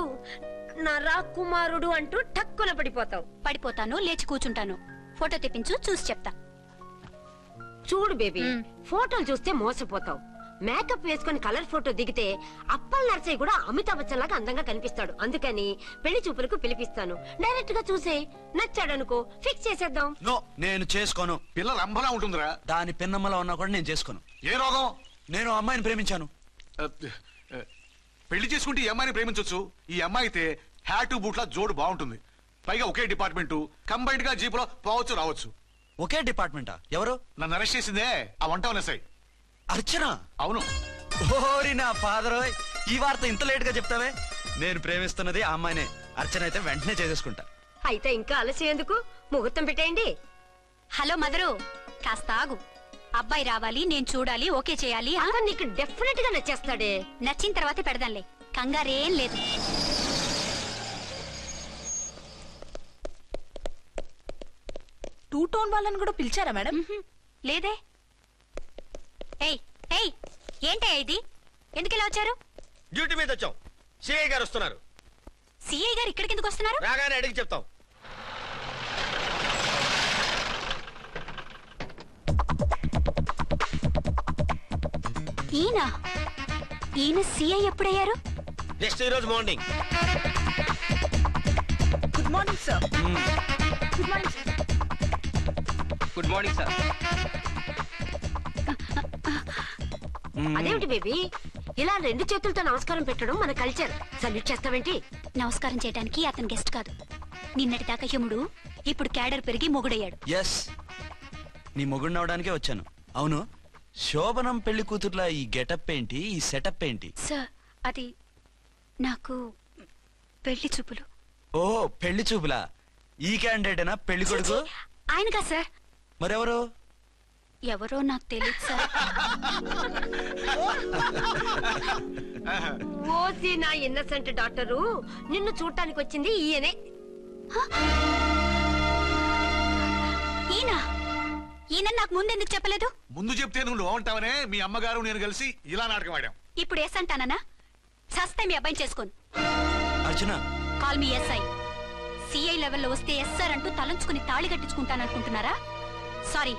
నా రాకుమారుడు అంటూ టక్కున పడిపోతావు. పడిపోతాను, లేచి కూర్చుంటాను. ఫోటో తెప్పించు, చూసి చెప్తా. చూడు బేబీ, ఫోటోలు చూస్తే మోసపోతావు. మేకప్ వేసుకుని కలర్ ఫోటో దిగితే అప్పల్ నర్సయ్య కూడా అమితాబ్ బచ్చన్ లాగా అందంగా కనిపిస్తాడు. అందుకని పెళ్లి చూపులకు పిలిపిస్తాను. డైరెక్ట్ గా చూసే నచ్చాడనుకో, ఫిక్స్ చేసేద్దాం. నో, నేను చేసుకోను. పిల్ల రంభలా ఉంటుందిరా. దాని పిన్నమ్మలా ఉన్నా కూడా నేను చేసుకోను. ఏ రోగం? నేను అమ్మాయిని ప్రేమించాను. పెళ్లి చేసుకుంటే ఈ అమ్మాయిని ప్రేమించొచ్చు. ఈ అమ్మాయి అయితే హ్యాటు బూట్ల జోడు బాగుంటుంది. పైగా ఒకే డిపార్ట్మెంట్, కంబైన్డ్ గా జీపులో పోవచ్చు రావచ్చు. ఒకే డిపార్ట్మెంటా? ఎవరు? నన్ను అరెస్ట్ చేసిందే ఆ వంట ఎస్ఐ అర్చన. అవును. ఓరి నా ఫాదర్, ఈ వార్త ఇంత లేట్ గా చెప్తావే? నేను ప్రేమిస్తున్నది ఆ అమ్మాయినే. అర్చన అయితే వెంటనే చేసేసుకుంటా. అయితే ఇంకా ఆలస్యం ఎందుకు? ముహూర్తం పెట్టేయండి. హలో మదరు, కాస్త ఆగు. అబ్బాయి రావాలి, నేను చూడాలి, ఓకే చేయాలి. అతను నీకు డెఫినెట్ గా నచ్చేస్తాడే. నచ్చిన తర్వాతే పెడదాంలే, కంగారేం లేదు. టూ టోన్ వాళ్ళని కూడా పిలిచారా మేడం? లేదే. ఏయ్ ఏయ్, ఏంటే ఇది? ఎందుకు ఇలా వచ్చారు? డ్యూటీ మీద వచ్చాం. సిఐ గారు వస్తున్నారు. సిఐ గారు ఇక్కడికి ఎందుకు వస్తున్నారు? రాగానే అడిగి చెప్తాం. ఈయన సిఐ ఎప్పుడయ్యారు? నెక్స్ట్ ఈ రోజు morning. Good morning sir. Good morning sir. Good morning sir. అదేమిటి బేబీ, ఇలా 2 చేతులతో నమస్కారం పెట్టడం మన కల్చర్. సల్యూట్ చేస్తావేంటి? నమస్కారం చేయడానికి అతను గెస్ట్ కాదు. నిన్నటి దాకా యముడు, ఇప్పుడు క్యాడర్ పెరిగి మొగుడయ్యాడు. ఎస్, నీ మొగుడిని అవడానికే వచ్చాను. అవును, శోభనం పెళ్లి కూతుర్లా ఈ గెటప్ ఏంటి, ఈ సెటప్ ఏంటి? సార్, అది నాకు పెళ్లి చూపులు. ఓ, పెళ్లి చూపులా? ఈ క్యాండిడేటేనా పెళ్లి కొడుకు? ఆయనగా సార్. మరెవరు? ఎవరో నాకు తెలియదు సార్. ఓసి నా ఇన్నసెంట్ డాక్టరు, నిన్ను చూడటానికి వచ్చింది ఈయనే. ఈయన నాకు ముందెందుకు చెప్పలేదు? ముందు చెప్తే నువ్వు బాగుంటావనే మీ అమ్మగారు నేను కలిసి ఇలా నాటకం ఆడాం. ఇప్పుడు ఎస్ అంటానా? సస్తే మీ అబ్బాయిని చేసుకోను. అర్చన, కాల్ మీ ఎస్ఐ. సిఐ లెవెల్లో వస్తే ఎస్ఆర్ అంటూ తలంచుకుని తాళి కట్టించుకుంటాననుకుంటున్నారా? సారీ.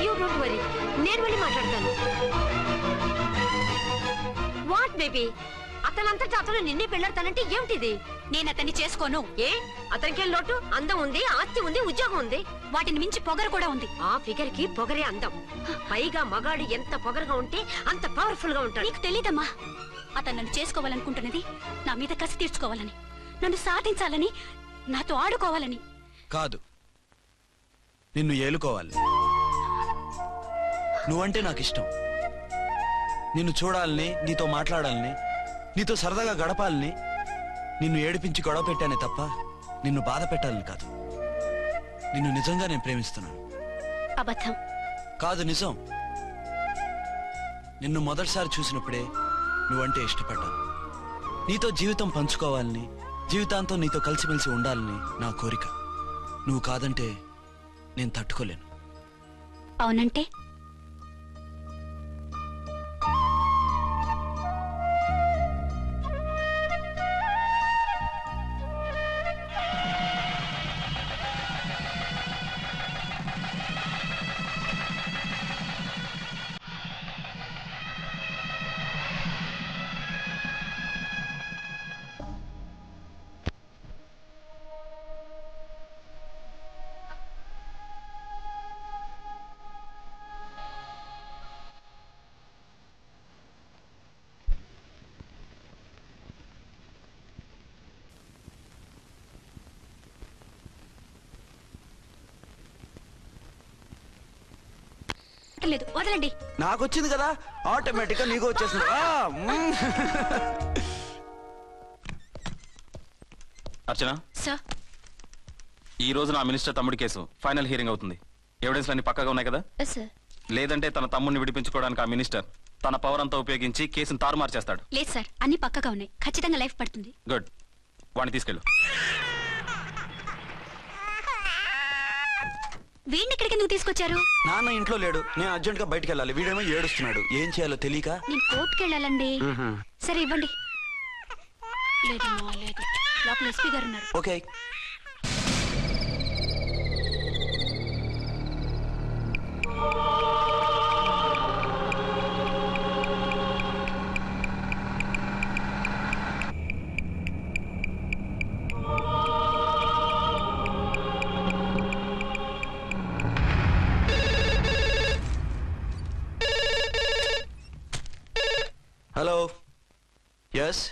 యూ డోంట్ వరీ, నేను వెళ్ళి మాట్లాడతాను. వాట్ బేబీ, అతనంతటా అతను నిన్నే పెళ్ళాడతానంటే ఏమిటిది? నేను అతన్ని చేసుకోను. ఏ అతనికేం లోటు? అందం ఉంది, ఆస్తి ఉంది, ఉద్యోగం ఉంది. వాటిని మించి పొగరు కూడా ఉంది. ఆ ఫిగర్ కి పొగరే అందం. పైగా మగాడు ఎంత పొగరుగా ఉంటే అంత పవర్ఫుల్ గా ఉంటాడు. నీకు తెలీదమ్మా, అతను నన్ను చేసుకోవాలనుకుంటున్నది నా మీద కసి తీర్చుకోవాలని, నన్ను సాధించాలని, నాతో ఆడుకోవాలని కాదు, నిన్ను ఏలుకోవాలి. నువ్వంటే నాకు ఇష్టం. నిన్ను చూడాలని, నీతో మాట్లాడాలని, నీతో సరదాగా గడపాలని, నిన్ను ఏడిపించి గొడవ పెట్టానే తప్ప నిన్ను బాధ పెట్టాలని కాదు. నిన్ను నిజంగా నేను ప్రేమిస్తున్నాను. అబద్ధం కాదు, నిజం. నిన్ను మొదటిసారి చూసినప్పుడే నువ్వంటే ఇష్టపడ్డాను. నీతో జీవితం పంచుకోవాలని, జీవితాంతం నీతో కలిసిమెలిసి ఉండాలని నా కోరిక. నువ్వు కాదంటే నేను తట్టుకోలేను. అవునంటే లేదు, వదలండి. నాకు వచ్చింది కదా, ఆటోమేటిక్ గా నీకు వచ్చేసింది. అర్చన, సార్, ఈ రోజు నా మినిస్టర్ తమ్ముడి కేసు ఫైనల్ హియరింగ్ అవుతుంది. ఎవిడెన్స్ అన్ని పక్కగా ఉన్నాయి కదా? సార్. లేదంటే తన తమ్ముడిని విడిపించుకోవడానికి ఆ మినిస్టర్ తన పవర్ అంతా ఉపయోగించి కేసును తారుమారు చేస్తాడు. లేదు సార్, అన్ని పక్కగా ఉన్నాయి. ఖచ్చితంగా లైఫ్ పడుతుంది. గుడ్, వాడిని తీసుకెళ్ళు. వీడిని ఇక్కడికి ఎందుకు తీసుకొచ్చారు? నాన్న ఇంట్లో లేడు, నేను అర్జెంట్ గా బయటికి వెళ్ళాలి. వీడేమో ఏడుస్తున్నాడు, ఏం చేయాలో తెలియక. నేను కోర్టుకి వెళ్ళాలండి. సరే ఇవ్వండి. లేదమ్మా, లేదు, లోపల ఎస్పీ గారు ఉన్నారు. ఓకే. Hello, yes.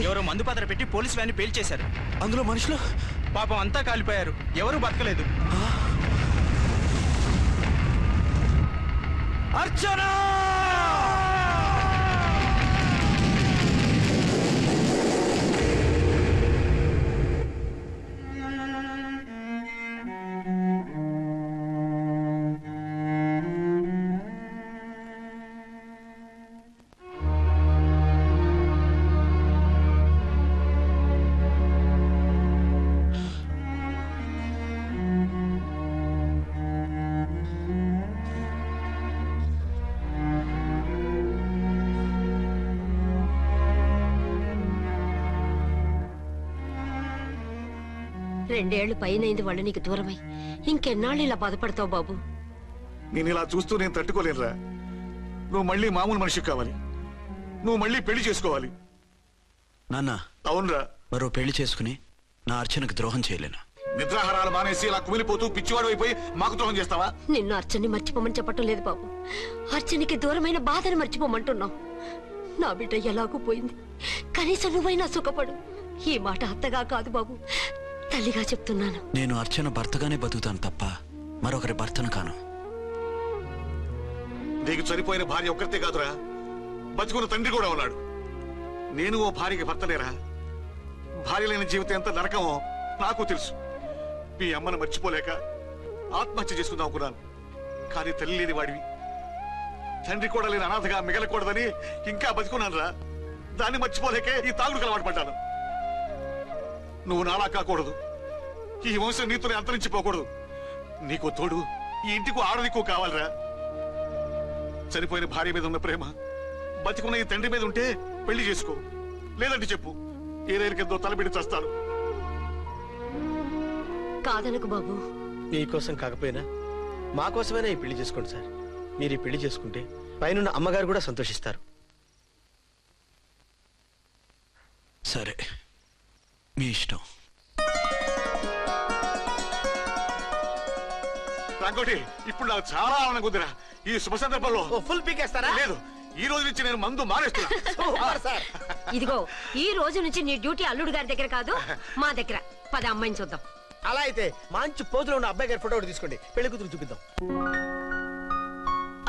ఎవరో మందు పాత్ర పెట్టి పోలీస్ వ్యాన్ పేల్చేశారు. అందులో మనుషులు పాపం అంతా కాలిపోయారు, ఎవరు బతకలేదు. అర్చనా! రెండేళ్లు పైనైంది వాళ్ళు నీకు దూరమై. ఇంకెన్నాళ్ళు ఇలా బాధపడతావు బాబు? నేను ఇలా చూస్తూ నేను తట్టుకోలేనురా. నువ్వు మళ్ళీ మామూలు మనిషి కావాలి, నువ్వు మళ్ళీ పెళ్లి చేసుకోవాలి. నాన్న, అవునరా. మరో పెళ్లి చేసుకుని నా అర్చనకు ద్రోహం చేయలేను. నిద్రాహారాలు మానేసి ఇలా కుమిలిపోతూ పిచ్చివాడు అయిపోయి మాకు ద్రోహం చేస్తావా? నిన్ను అర్చని మర్చిపోమని చెప్పటం లేదు బాబు. అర్చనికి దూరమైన బాధను మర్చిపోమంటున్నావు. నా బిడ్డ ఎలాగూ పోయింది, కనీసం నువ్వైనా సుఖపడు. ఈ మాట అత్తగా కాదు బాబు, తల్లిగా చెప్తున్నాను. నేను అర్చన భర్తగానే బతుకుతాను తప్ప మరొకరి భర్తను కాను. నీకు చనిపోయిన భార్య ఒక్కరితే కాదురా, బతుకున్న తండ్రి కూడా ఉన్నాడు. నేను ఓ భార్యకి భర్తలేరా? భార్య లేని జీవితం ఎంత నరకమో నాకు తెలుసు. మీ అమ్మను మర్చిపోలేక ఆత్మహత్య చేసుకుందాం అనుకున్నాను. కానీ తల్లి లేని వాడివి, తండ్రి కూడా లేని అనాథగా మిగలకూడదని ఇంకా బతుకున్నాను రా. దాన్ని మర్చిపోలేకే ఈ తాగుడుకు అలవాటు పడ్డాను. నువ్వు నాలా కాకూడదు, ఈ వంశం నీతోనే అంతరించిపోకూడదు. నీకు తోడు ఈ ఇంటికి ఆడదికు కావాలిరా. చనిపోయిన భార్య మీద ఉన్న ప్రేమ బతికున్న ఈ తండ్రి మీద ఉంటే పెళ్లి చేసుకో, లేదంటే చెప్పు, ఏ రైలు కిందో తలబిడి చేస్తాను. కాదనకు బాబు. మీకోసం కాకపోయినా మా కోసమైనా ఈ పెళ్లి చేసుకోండి సార్. మీరు ఈ పెళ్లి చేసుకుంటే పైన అమ్మగారు కూడా సంతోషిస్తారు. సరే, మీ ఇష్టం. రంగోటి, ఇప్పుడు నాకు చాలా ఆనందంగా ఉందిరా. ఈ శుభ సందర్భంలో ఫుల్ పీకేస్తారా? లేదు, ఈ రోజు నుంచి నేను మందు మానేస్తున్నా. సార్ ఇదిగో, ఈ రోజు నుంచి నీ డ్యూటీ అల్లుడు గారి దగ్గర కాదు, మా దగ్గర. పద అమ్మాయిని చూద్దాం. అలా అయితే మంచి పోజులో ఉన్న అబ్బాయి గారి ఫోటో ఒకటి తీసుకోండి, పెళ్లి కూతురు చూపిద్దాం.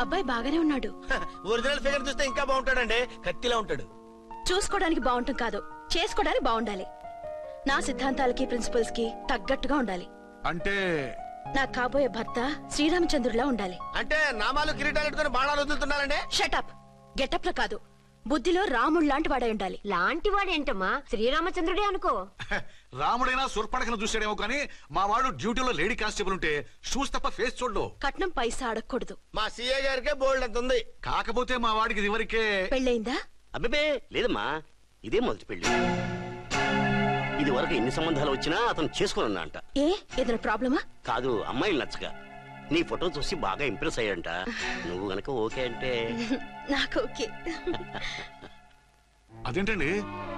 అబ్బాయి బాగానే ఉన్నాడు. ఒరిజినల్ ఫిగర్ చూస్తే ఇంకా బాగుంటాడండి, కత్తిలా ఉంటాడు. చూసుకోవడానికి బాగుంటాం కాదు, చేసుకోవడానికి బాగుండాలి. నా సిద్ధాంతాలకి ప్రిన్సిపల్స్ కి తగ్గట్టుగా ఉండాలి. అంటే నా కాబోయే భర్త శ్రీరామచంద్రుడిలా ఉండాలి. అంటే నామాలు కిరీటాలు పెట్టుకుని బాణాలు వదులుతున్నారండి. షటప్. గెటప్ లో కాదు, బుద్ధిలో రాముడు లాంటి వాడై ఉండాలి. లాంటి వాడేంటమ్మా, శ్రీరామచంద్రుడే అనుకో. రాముడైనా సుర్పడకను చూసాడేమో కానీ మా వాడు డ్యూటీలో లేడీ కానిస్టేబుల్ ఉంటే షూస్ తప్ప ఫేస్ చూడడు. కట్నం పైసా అడగకూడదు. మా సీఏ గారికే బోల్డ్ అంత ఉంది. కాకపోతే మా వాడికి ఇదివరకే పెళ్ళయిందా? అబ్బే లేదమ్మా, ఇదే మొదటి పెళ్లి. ఇది వరకు ఎన్ని సంబంధాలు వచ్చినా అతను చేసుకున్నా అంట. ఏ ఏదైనా ప్రాబ్లమా? కాదు, అమ్మాయిలు నచ్చగా నీ ఫోటో చూసి బాగా ఇంప్రెస్ అయ్యంట. నువ్వు గనక ఓకే అంటే నాకు ఓకే. అదేంటండి,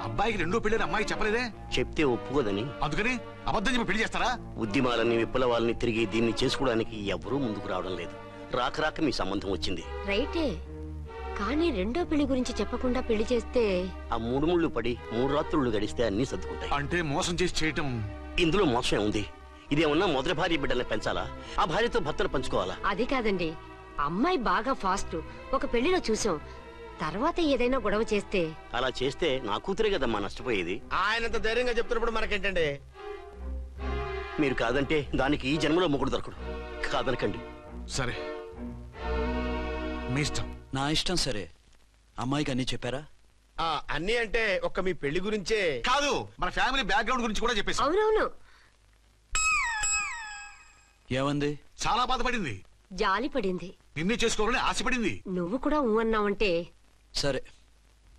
అబ్బాయికి రెండో పెళ్లి అమ్మాయి చెప్పలేదే? చెప్తే ఒప్పుకోదని. అందుకని అబద్ధం చెప్పి పెళ్లి చేస్తారా? ఉద్యమాలని విప్లవాలని తిరిగి దీన్ని చేసుకోవడానికి ఎవరూ ముందుకు రావడం లేదు. రాక రాక మీ సంబంధం వచ్చింది. రైటే, కానీ రెండో పెళ్లి గురించి చెప్పకుండా పెళ్లి చేస్తే ఆ 3 ముళ్ళు పడి 3 రాత్రులు గడిస్తే అన్ని సర్దుకుంటాయి. అంటే మోసం చేసి చేయటం. ఇందులో మోసం ఉంది. ఇదేమన్నా మొదటి భార్య బిడ్డల్ని పెంచాలా, ఆ భార్యతో భర్తను పంచుకోవాలా? అది కాదండి, అమ్మాయి బాగా ఫాస్ట్. ఒక పెళ్లిలో చూసాం, తర్వాత ఏదైనా గొడవ చేస్తే. అలా చేస్తే నా కూతురే కదమ్మా నష్టపోయేది. ఆయనంత ధైర్యంగా చెప్తున్నప్పుడు మనకేంటండి? మీరు కాదంటే దానికి ఈ జన్మలో మొగుడు దొరకడు. కాదనకండి. సరే, మీ ఇష్టం. నా ఇష్టం. సరే, అమ్మాయికి అన్ని చెప్పారా? అన్ని అంటే ఒక్క మీ పెళ్లి గురించే కాదు, మన ఫ్యామిలీ బ్యాక్గ్రౌండ్ గురించి కూడా చెప్పేసి. అవునవును. ఏమంది? చాలా బాధపడింది, జాలి పడింది, నిన్నే చేసుకోవాలని ఆశపడింది. నువ్వు కూడా ఊ అన్నావంటే. సరే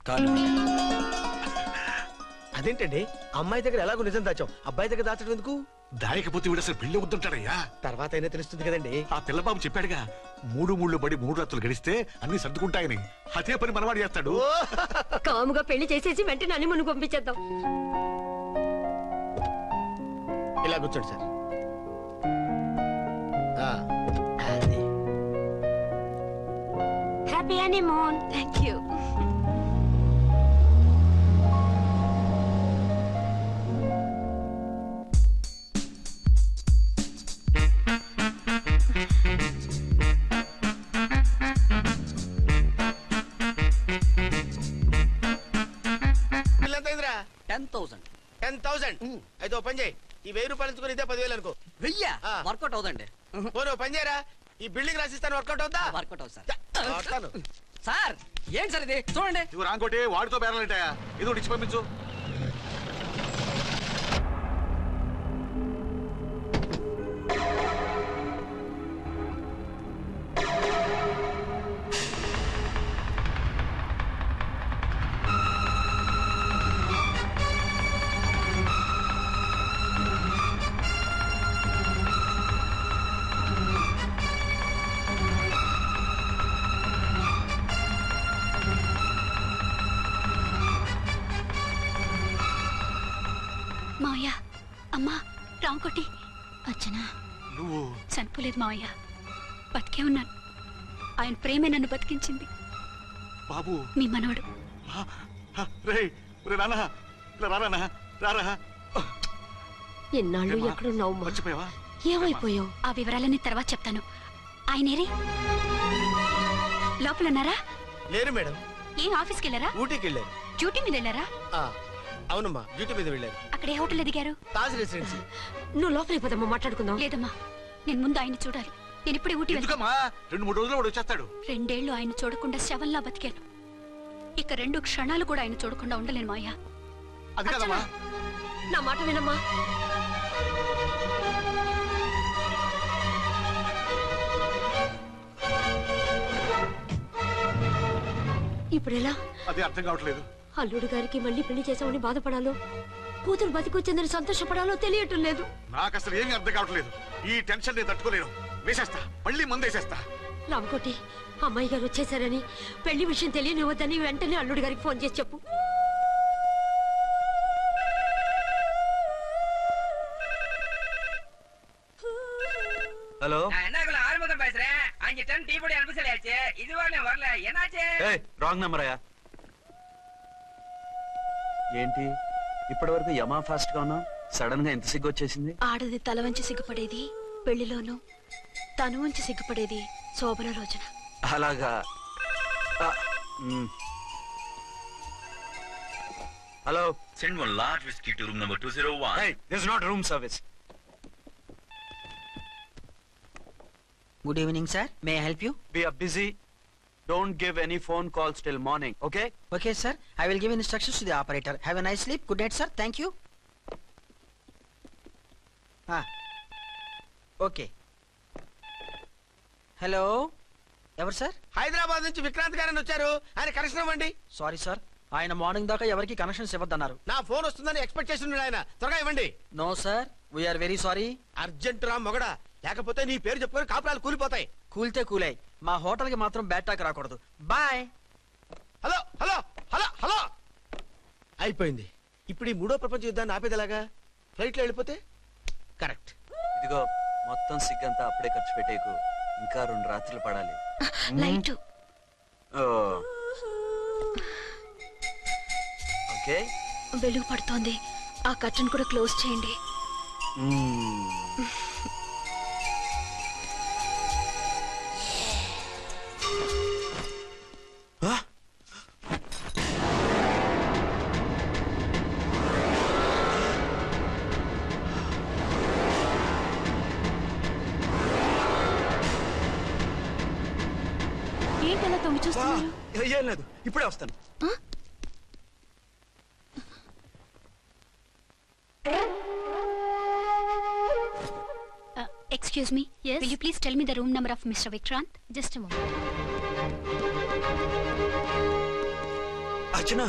కాదు. అదేంటండి, అమ్మాయి దగ్గర ఎలాగో నిజం దాచాం, అబ్బాయి దగ్గర దాచడం ఎందుకు? దాయకపోతే వీడు అసలు పెళ్లి వద్దంటాడయ్యా. తర్వాత అయినా తెలుస్తుంది కదండి. ఆ పిల్లబాబు చెప్పాడుగా, 3 ముళ్ళు పడి 3 రాత్రులు గడిస్తే అన్ని సర్దుకుంటాయని. అదే పని మనవాడు చేస్తాడు. కాముగా పెళ్లి చేసేసి వెంటనే అన్ని మును పంపించేద్దాం. ఇలా కూర్చోండి sir. Happy honeymoon. Thank you. Bill ఎంత అయిందిరా? 10,000. 10,000. అయితే ఓ పని చేయి, ఈ 1000 రూపాయలు ఎంచుకుని ఇదే 10,000 అనుకో. 1000 వర్కౌట్ అవుదండి. పోను పని చేయరా, ఈ బిల్డింగ్ రాసిస్తాను, వర్కౌట్ అవుతా? వర్కౌట్ అవుతుంది సార్. వస్తాను. సార్ ఏంటి సార్ ఇది? చూడండి. ఇవి రాంకోటి వాడితో బేరాలంటాయా? ఇది ఒకటి ఇచ్చి పంపించు. మావయ్య, అమ్మా, రాంకోటి అర్చనా నువ్వు చనిపోలేదు మావయ్య, బతికే ఉన్నాను. ఆయన ప్రేమే నన్ను బతికించింది. బాబు మీ మనవడు. రే రానా రానా రారా ఎన్నాళ్ళు ఎక్కడున్నావు మా? మర్చిపోయావా? ఏమైపోయావు? ఆ వివరాలన్నీ తర్వాత చెప్తాను. ఆయనేరి లోపల ఉన్నారా? లేరు మేడం. ఏం ఆఫీస్కి వెళ్ళారా? ఊటీకి వెళ్ళారు. డ్యూటీ మీద వెళ్ళారా? అవునమ్మా, డ్యూటీ మీద వెళ్ళారు. అక్కడ ఏ హోటల్ ఎదిగారు? తాజ్ రెసిడెన్సీ. నువ్వు లోపలికి పోదమ్మా, మాట్లాడుకుందాం. లేదమ్మా, నేను ముందు ఆయన చూడాలి. నేను ఇప్పుడే ఊటీ వెళ్తాను. ఎందుకమ్మా 2-3 రోజుల్లో వాడు వచ్చేస్తాడు. 2 ఏళ్లు ఆయన చూడకుండా శవంలా బతికాను. ఇక 2 క్షణాలు కూడా ఆయన చూడకుండా ఉండలేను మాయా. అది కదమ్మా. నా మాట వినమ్మా. ఇప్పుడు ఎలా? అది అర్థం కావట్లేదు. అల్లుడు గారికి మళ్ళీ పెళ్లి చేసామని బాధపడాలో, కూతురు బతికొచ్చిందని సంతోషపడాలో తెలియటం లేదు. నాకు అసలు ఏమీ అర్థం కావట్లేదు. ఈ టెన్షన్ నేను తట్టుకోలేను. వేసేస్తా, మళ్ళీ మందేసేస్తా. రామకోటి, అమ్మాయి గారు వచ్చేసారని, పెళ్లి విషయం తెలియనివ్వద్దని వెంటనే అల్లుడు గారికి ఫోన్ చేసి చెప్పు. ஹலோ என்னக்குள்ள ஆரம்பம் பேசுறேன். 5 டன் டீ பொடி அனுப்பி சொல்லியாச்சு. இது வரல என்னாச்சு? రాంగ్ నెంబర్ అయ్యా. ఏంటి ఇప్పటి వరకు యమా ఫాస్ట్ గా ఉన్నావు, సడన్ గా ఎంత సిగ్గు వచ్చేసింది? ఆడది తల వంచి సిగ్గుపడేది పెళ్లిలోనూ, తను వంచి సిగ్గుపడేది శోభన రోజున. అలాగా. Hello, Send one large whiskey to room number 201. hey, this is not room service. Good evening, sir. May I help you? We are busy. Don't give any phone calls till morning, okay? Okay, sir. I will give instructions to the operator. Have a nice sleep. Good night, sir. Thank you. Okay. Hello. ఎవరు sir? Hyderabad నుంచి విక్రాంత్ గారని వచ్చారు. ఆయన connection ఇవ్వండి. Sorry sir, ఆయన morning దాకా ఎవరికి connections ఇవ్వద్దన్నారు. నా ఫోన్ వస్తుందని ఎక్స్పెక్ట్ చేసి ఉన్నాడు ఆయన. త్వరగా ఇవ్వండి. No sir, we are very. Urgent రా మొగడా, లేకపోతే నీ పేరు చెప్పుకొని కాపురాలు కూలిపోతాయి. కూల్తే కూలాయి, మా హోటల్ కి మాత్రం బ్యాడ్ టాక్ రాకూడదు. Bye. Hello hello hello hello. అయిపోయింది. ఇప్పుడు ఈ 3వ ప్రపంచ యుద్ధాన్ని ఆపేదలాగా? ఫ్లైట్ లో వెళ్ళిపోతే కరెక్ట్. ఇదిగో మొత్తం సిగ్గంతా అప్పుడే ఖర్చు పెట్టేకు, ఇంకా 2 రాత్రులు పడాలి. లైట్ ఓకే, వెలుగు పడుతోంది. ఆ కర్టన్ కూడా క్లోజ్ చేయండి. ఏంటలా తొంగి చూస్తున్నారు? ఏం లేదు, ఇప్పుడే వస్తాను. Excuse me. Yes. Will you please tell me the room number of Mr. Vikrant? Just a moment. అర్చన,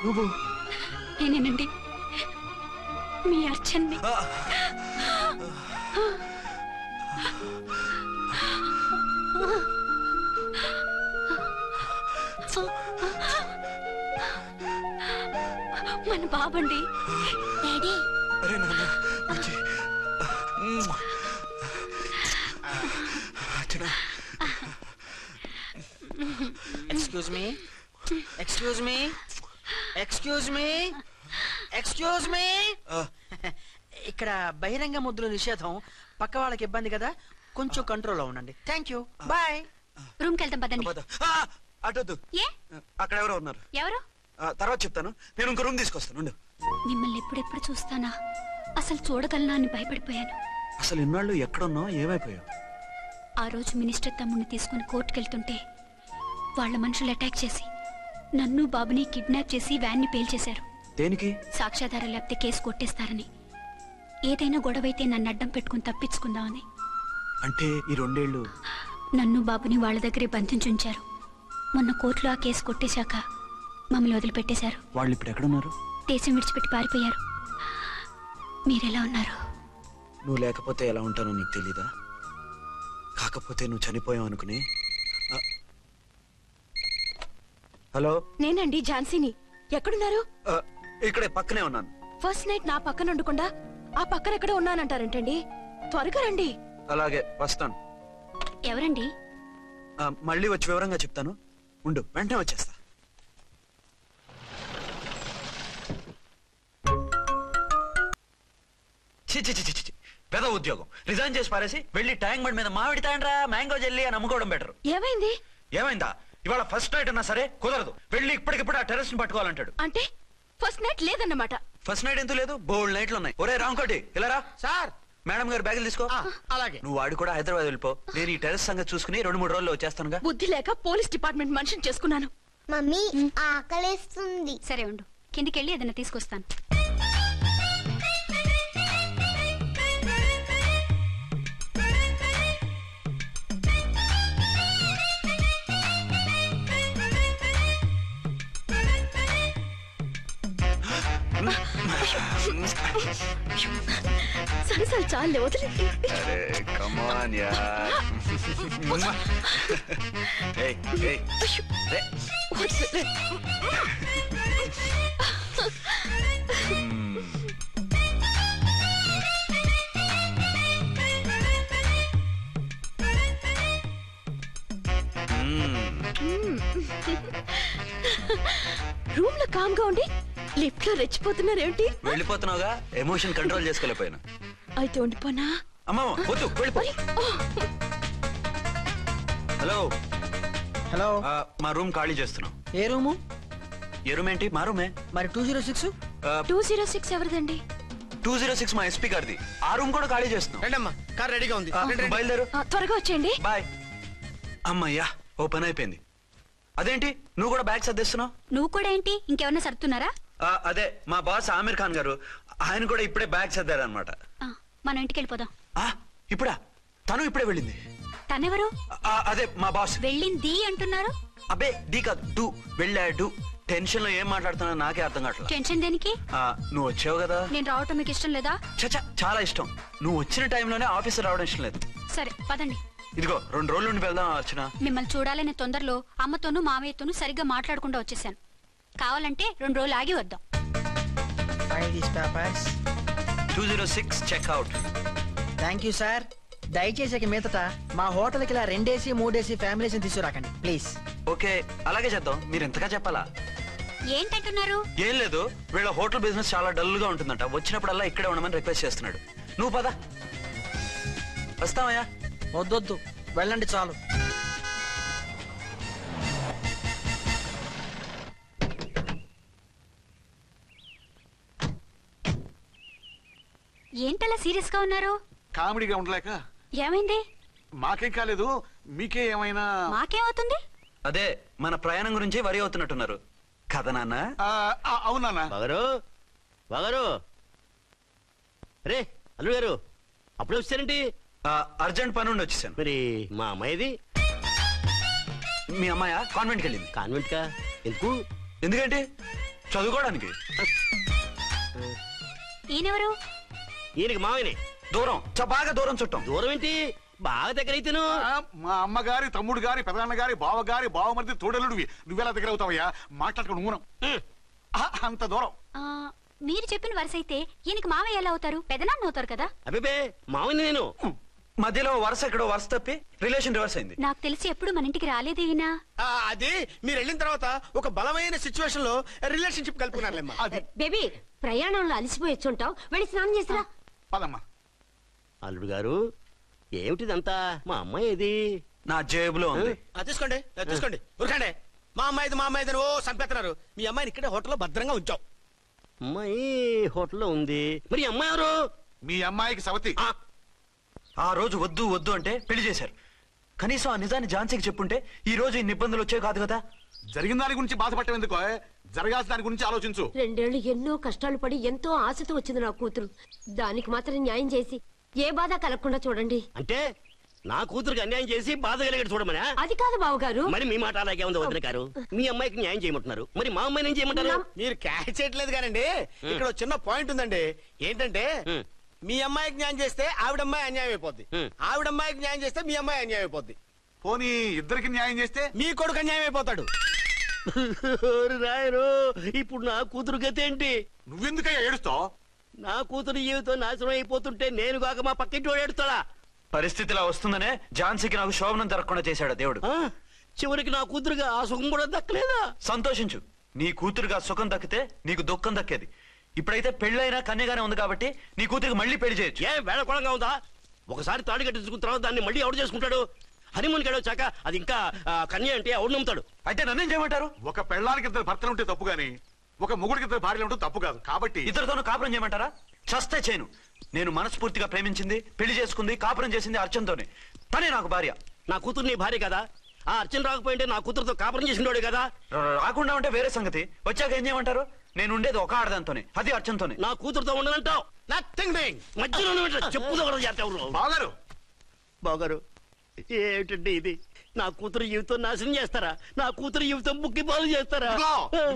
నువ్వు? నేనేనండి, మీ అర్చన్ని. మన బాబండి. డాడీ. అరే నాన్న, excuse me, excuse me, excuse me, excuse me. ఇక్కడ బహిరంగ ముద్దుల నిషేధం, పక్క వాళ్ళకి ఇబ్బంది కదా, కొంచెం కంట్రోల్లో ఉండండి. Thank you. బాయ్. రూమ్ కి వెళ్తాం పదండి. అటొద్దు, ఏ? అక్కడ ఎవరో ఉన్నారు. ఎవరు? తర్వాత చెప్తాను. నేను ఇంకో రూమ్ తీసుకొస్తాను. మిమ్మల్ని ఎప్పుడెప్పుడు చూస్తానా, అసలు చూడగలనా అని భయపడిపోయాను. అసలు ఇన్నాళ్ళు ఎక్కడున్నావు, ఏమైపోయావు? ఆ రోజు మినిస్టర్ తమ్ముడిని తీసుకుని కోర్టుకెళ్తుంటే వాళ్ళ మనుషులు అటాక్ చేసి నన్ను బాబుని కిడ్నాప్ చేసి వ్యాన్ ని పేల్చేశారు. దేనికి? సాక్ష్యాధారాలు లేకపోతే కేసు కొట్టేస్తారని. ఏదైనా గొడవైతే నన్ను అడ్డం పెట్టుకుని తప్పించుకుందామని. అంటే ఈ 2 ఏళ్ళు నన్ను బాబుని వాళ్ళ దగ్గరే బంధించుంచారు. మొన్న కోర్టులో ఆ కేసు కొట్టేశాక మమ్మల్ని వదిలిపెట్టేశారు. వాళ్ళు ఇప్పుడు ఎక్కడున్నారు? దేశం విడిచిపెట్టి పారిపోయారు. మీరెలా ఉన్నారు? నువ్వు లేకపోతే ఎలా ఉంటానో నీకు తెలీదా? కాకపోతే నువ్వు చనిపోయావు అనుకుని. హలో, నేనండి ఝాన్సీని. ఎక్కడున్నారు? ఇక్కడే పక్కనే ఉన్నాను. ఫస్ట్ నైట్ నా పక్కన ఉండకుండా ఆ పక్కన ఎక్కడ ఉన్నానంటారంటండి. త్వరగా రండి. అలాగే వస్తాను. ఎవరండి? మళ్ళీ వచ్చి వివరంగా చెప్తాను. ఉండు, వెంటనే వచ్చేస్తా. పెద్ద ఉద్యోగం రిజైన్ చేసి పారేసి వెళ్ళి ట్యాంక్ బండ్ మీద మామిడి తాండ్రా మ్యాంగో జెల్లీ అని అమ్ముకోవడం బెటర్. ఏమైంది? ఏమైందా? ఇవాళ ఫస్ట్ నైట్ అన్నా సరే కుదరదు. వెళ్ళి ఇప్పటికిప్పుడు ఆ టెర్రస్ ని పట్టుకోవాలంటాడు. అంటే ఫస్ట్ నైట్ లేదన్నమాట. ఫస్ట్ నైట్ ఎందుకు లేదు? బోల్డ్ నైట్లు ఉన్నాయి. ఒరే రాంకోటి ఇలా రా. సార్. మేడం గారు బ్యాగులు తీసుకో. అలాగే. నువ్వు వాడు కూడా హైదరాబాద్ వెళ్ళిపో. నేను ఈ టెర్రస్ సంగతి చూసుకుని 2-3 రోజుల్లో వచ్చేస్తానుగా. బుద్ధి లేక పోలీస్ డిపార్ట్మెంట్ మనిషిని చేసుకున్నాను. మమ్మీ ఆకలేస్తుంది. సరే ఉండు, కిందికెళ్ళి ఏదైనా తీసుకొస్తాను. సరే సరే చాలే వదిలే. కమాన్ యార్. ఏయ్ ఏయ్ రే. రూమ్ లో కామ్ గా ఉండి లిఫ్ట్ లో రెచ్చిపోతున్నారేంటి? వెళ్ళిపోతున్నావుగా, ఎమోషన్ కంట్రోల్ చేసుకోలేకపోయినా. అయితే ఉండిపోనా? అమ్మా వద్దు, వెళ్ళిపో. హలో హలో, మా రూమ్ ఖాళీ చేస్తున్నాం. ఏ రూము? ఏ రూమ్ ఏంటి? మా రూమే. మరి 206? 206 ఎవరిదండి? 206 మా ఎస్పీ గారిది. ఆ రూమ్ కూడా ఖాళీ చేస్తున్నాం. రండమ్మా, కార్ రెడీగా ఉంది. బయలుదేరు. త్వరగా వచ్చేయండి. బాయ్. అమ్మయ్యా, ఓ పని అయిపోయింది. అదేంటి నువ్వు కూడా బ్యాగ్ సర్దేస్తున్నావు? నువ్వు కూడా ఏంటి, ఇంకెవరన్నా సర్దుతున్నారా? అదే మా బాస్ ఆమీర్ ఖాన్ గారు, ఆయన కూడా ఇప్పుడే బ్యాగ్ సర్దారనమాట. మనం ఇంటికి వెళ్ళిపోదాం. ఇప్పుడా? తను ఇప్పుడే వెళ్ళింది. తనెవరు? అదే మా బాస్. వెళ్ళింది అంటున్నారు. అబ్బే డీ కాదు, డూ. వెళ్ళాడు. టెన్షన్ లో ఏం మాట్లాడుతున్నా నాకే అర్థం కావట్లేదు. టెన్షన్ దేనికి? నువ్వు వచ్చావు కదా. నేను రావటం మీకు ఇష్టం లేదా? చచ్చా, చాలా ఇష్టం. నువ్వు వచ్చిన టైంలోనే ఆఫీసర్ రావడం ఇష్టం లేదు. సరే పదండి. ఇదిగో 2 రోజుల నుండి వెళ్దాం అర్చన. మిమ్మల్ని చూడాలనే తొందరలో అమ్మతోనూ మామయ్యతోనూ సరిగ్గా మాట్లాడకుండా వచ్చేసాను. కావాలంటే 2 రోజులు ఆగి వద్దాం. 206 చెక్అవుట్. Thank you sir. దయచేసి ఇక మీదట మా హోటల్కి ఇలా 2 AC 3 AC ఫ్యామిలీస్ తీసుకురాకండి ప్లీజ్. ఓకే, అలాగే చేద్దాం. మీరు ఎంతగా చెప్పాలా? ఏంటంటున్నారు? ఏం లేదు, వీళ్ళ హోటల్ బిజినెస్ చాలా డల్ గా ఉంటుందంట. వచ్చినప్పుడల్లా ఇక్కడే ఉండమని రిక్వెస్ట్ చేస్తున్నాడు. నువ్వు పద. వస్తావయ్యా? వద్దొద్దు, వెళ్ళండి చాలు. ఏంటలా సీరియస్ గా ఉన్నారు? కామెడీగా ఉండలేక. ఏమైంది? మాకేం కాలేదు, మీకే ఏమైనా? మాకేమవుతుంది? అదే మన ప్రయాణం గురించి వరి అవుతున్నట్టున్నారు కదా నాన్న? అవునా బాగారు? బాగారు రే అల్లు గారు, అప్పుడే వచ్చారేంటి? అర్జెంట్ పని ఉండి వచ్చేసాను. మరి మా అమ్మాయిది? మీ అమ్మాయ కాన్వెంట్కి వెళ్ళింది. కాన్వెంట్ కా? ఎందుకు? ఎందుకంటే చదువుకోవడానికి. ఈయనెవరు? ఈయనకి మావయ్యనే. దూరం, బాగా దూరం చుట్టాం. దూరం ఏంటి, బాగా దగ్గర అయితేను. మా అమ్మగారి, తమ్ముడు గారి, పెదనాన్న గారి, బావగారి, బావమరిది, తోడలుడివి. నువ్వెలా దగ్గర అవుతావయ్యా? మాట్లాడుకుని ఊనం. అంత దూరం. మీరు చెప్పిన వరుస అయితే ఈయనకి మామయ్య ఎలా అవుతారు? పెదనాన్న అవుతారు కదా. అబ్బే మావయ్య నేను. మధ్యలో వరుస ఎక్కడో వరుస తప్పి రిలేషన్ రివర్స్ అయింది. నాకు తెలిసి ఎప్పుడు మన ఇంటికి రాలేదు ఈయన. అది మీరు వెళ్ళిన తర్వాత ఒక బలమైన సిచ్యువేషన్ లో రిలేషన్షిప్ కలుపుకున్నారులేమ్మా. బేబీ, ప్రయాణంలో అలసిపోయి వచ్చుంటావు, వెళ్ళి స్నానం చేసిరా. పదమ్మా. అల్లుడు గారు, ఏమిటిదంతా? మా అమ్మాయి ఏది? నా జేబులో ఉంది. తీసుకోండి తీసుకోండి, ఉరకండి. మా అమ్మాయిది ఓ సంపెత్తనారు. మీ అమ్మాయిని ఇక్కడే హోటల్లో భద్రంగా ఉంచాం. అమ్మాయి హోటల్లో ఉంది. మరి అమ్మాయి ఎవరు? మీ అమ్మాయికి సవతి. ఆ రోజు వద్దు వద్దు అంటే పెళ్లి చేశారు. కనీసం ఆ నిజాన్ని ఝాన్సీకి చెప్పుంటే ఈ రోజు ఇన్ని ఇబ్బందులు వచ్చే కాదు కదా. జరిగిన దాని గురించి బాధపడటం ఎందుకో, జరగాల్సిన దాని గురించి ఆలోచించు. 2 ఏళ్లు ఎన్నో కష్టాలు పడి ఎంతో ఆశతో వచ్చింది నా కూతురు. దానికి మాత్రం న్యాయం చేసి ఏ బాధ కలగకుండా చూడండి. అంటే నా కూతురికి అన్యాయం చేసి బాధ కలిగేది చూడమనా? అది కాదు బావగారు. మరి మీ మాట అలాగే ఉంది వదిన గారు. మీ అమ్మాయికి న్యాయం చేయమంటున్నారు, మరి మా అమ్మాయిని ఏం చేయమంటారు? మీరు క్యాచ్ చేయట్లేదు కానండి. ఇక్కడ ఒక చిన్న పాయింట్ ఉందండి. ఏంటంటే మీ అమ్మాయికి న్యాయం చేస్తే ఆవిడమ్మాయి అన్యాయం అయిపోద్ది, ఆవిడమ్మాయికి న్యాయం చేస్తే మీ అమ్మాయి అన్యాయం అయిపోద్ది. పోనీ ఇద్దరికి న్యాయం చేస్తే మీ కొడుకు అన్యాయం అయిపోతాడు. రాయరు, ఇప్పుడు నా కూతురు గతి ఏంటి? నువ్వెందుకయ్యా ఏడుస్తావు? నా కూతురు జీవితం నాశనం అయిపోతుంటే నేను కాక మా పక్కింటి వాడు ఏడుస్తాడా? పరిస్థితిలా వస్తుందనే ఝాన్సీకి నాకు శోభనం జరగకుండా చేశాడు దేవుడు. చివరికి నా కూతురుగా ఆ సుఖం కూడా దక్కలేదా? సంతోషించు, నీ కూతురుగా సుఖం దక్కితే నీకు దుఃఖం దక్కేది. ఇప్పుడైతే పెళ్ళైనా కన్యగానే ఉంది కాబట్టి నీ కూతురికి మళ్ళీ పెళ్లి చేయొచ్చు. ఏం వేళకోళంగా ఉందా? ఒకసారి తాడు కట్టించుకున్న తర్వాత దాన్ని మళ్ళీ ఎవడు చేసుకుంటాడు? హనీమూన్ గడవచ్చాక అది ఇంకా కన్య అంటే ఎవడు నమ్ముతాడు? అయితే నన్నేం చేయమంటారు? ఒక పెళ్ళానికి ఇద్దరు భర్తలు ఉంటే తప్పు గాని ఒక మొగుడికి ఇద్దరు భార్యలు ఉంటే తప్పు కాదు. కాబట్టి ఇద్దరితోనూ కాపురం చేయమంటారా? చస్తే చేయను. నేను మనస్ఫూర్తిగా ప్రేమించింది, పెళ్లి చేసుకుంది, కాపురం చేసింది అర్చనతోనే. తనే నాకు భార్య. నా కూతురు నీ భార్య కదా? ఆ అర్చన రాకపోయింటే నా కూతురుతో కాపురం చేసినోడే కదా? రాకుండా ఉంటే వేరే సంగతి. వచ్చాక ఏం చేయమంటారు? నేను ఉండేది ఒక ఆడదాంతోనే, అది అర్చనతోనే. నా కూతురుతో ఉండనంటావు? మధ్యలో చెప్పుదో కూడా చేస్తావు. బాగారు బాగారు ఏమిటండి ఇది? నా కూతురు జీవితం నాశనం చేస్తారా? నా కూతురు జీవితం బుక్కి పాలు చేస్తారా?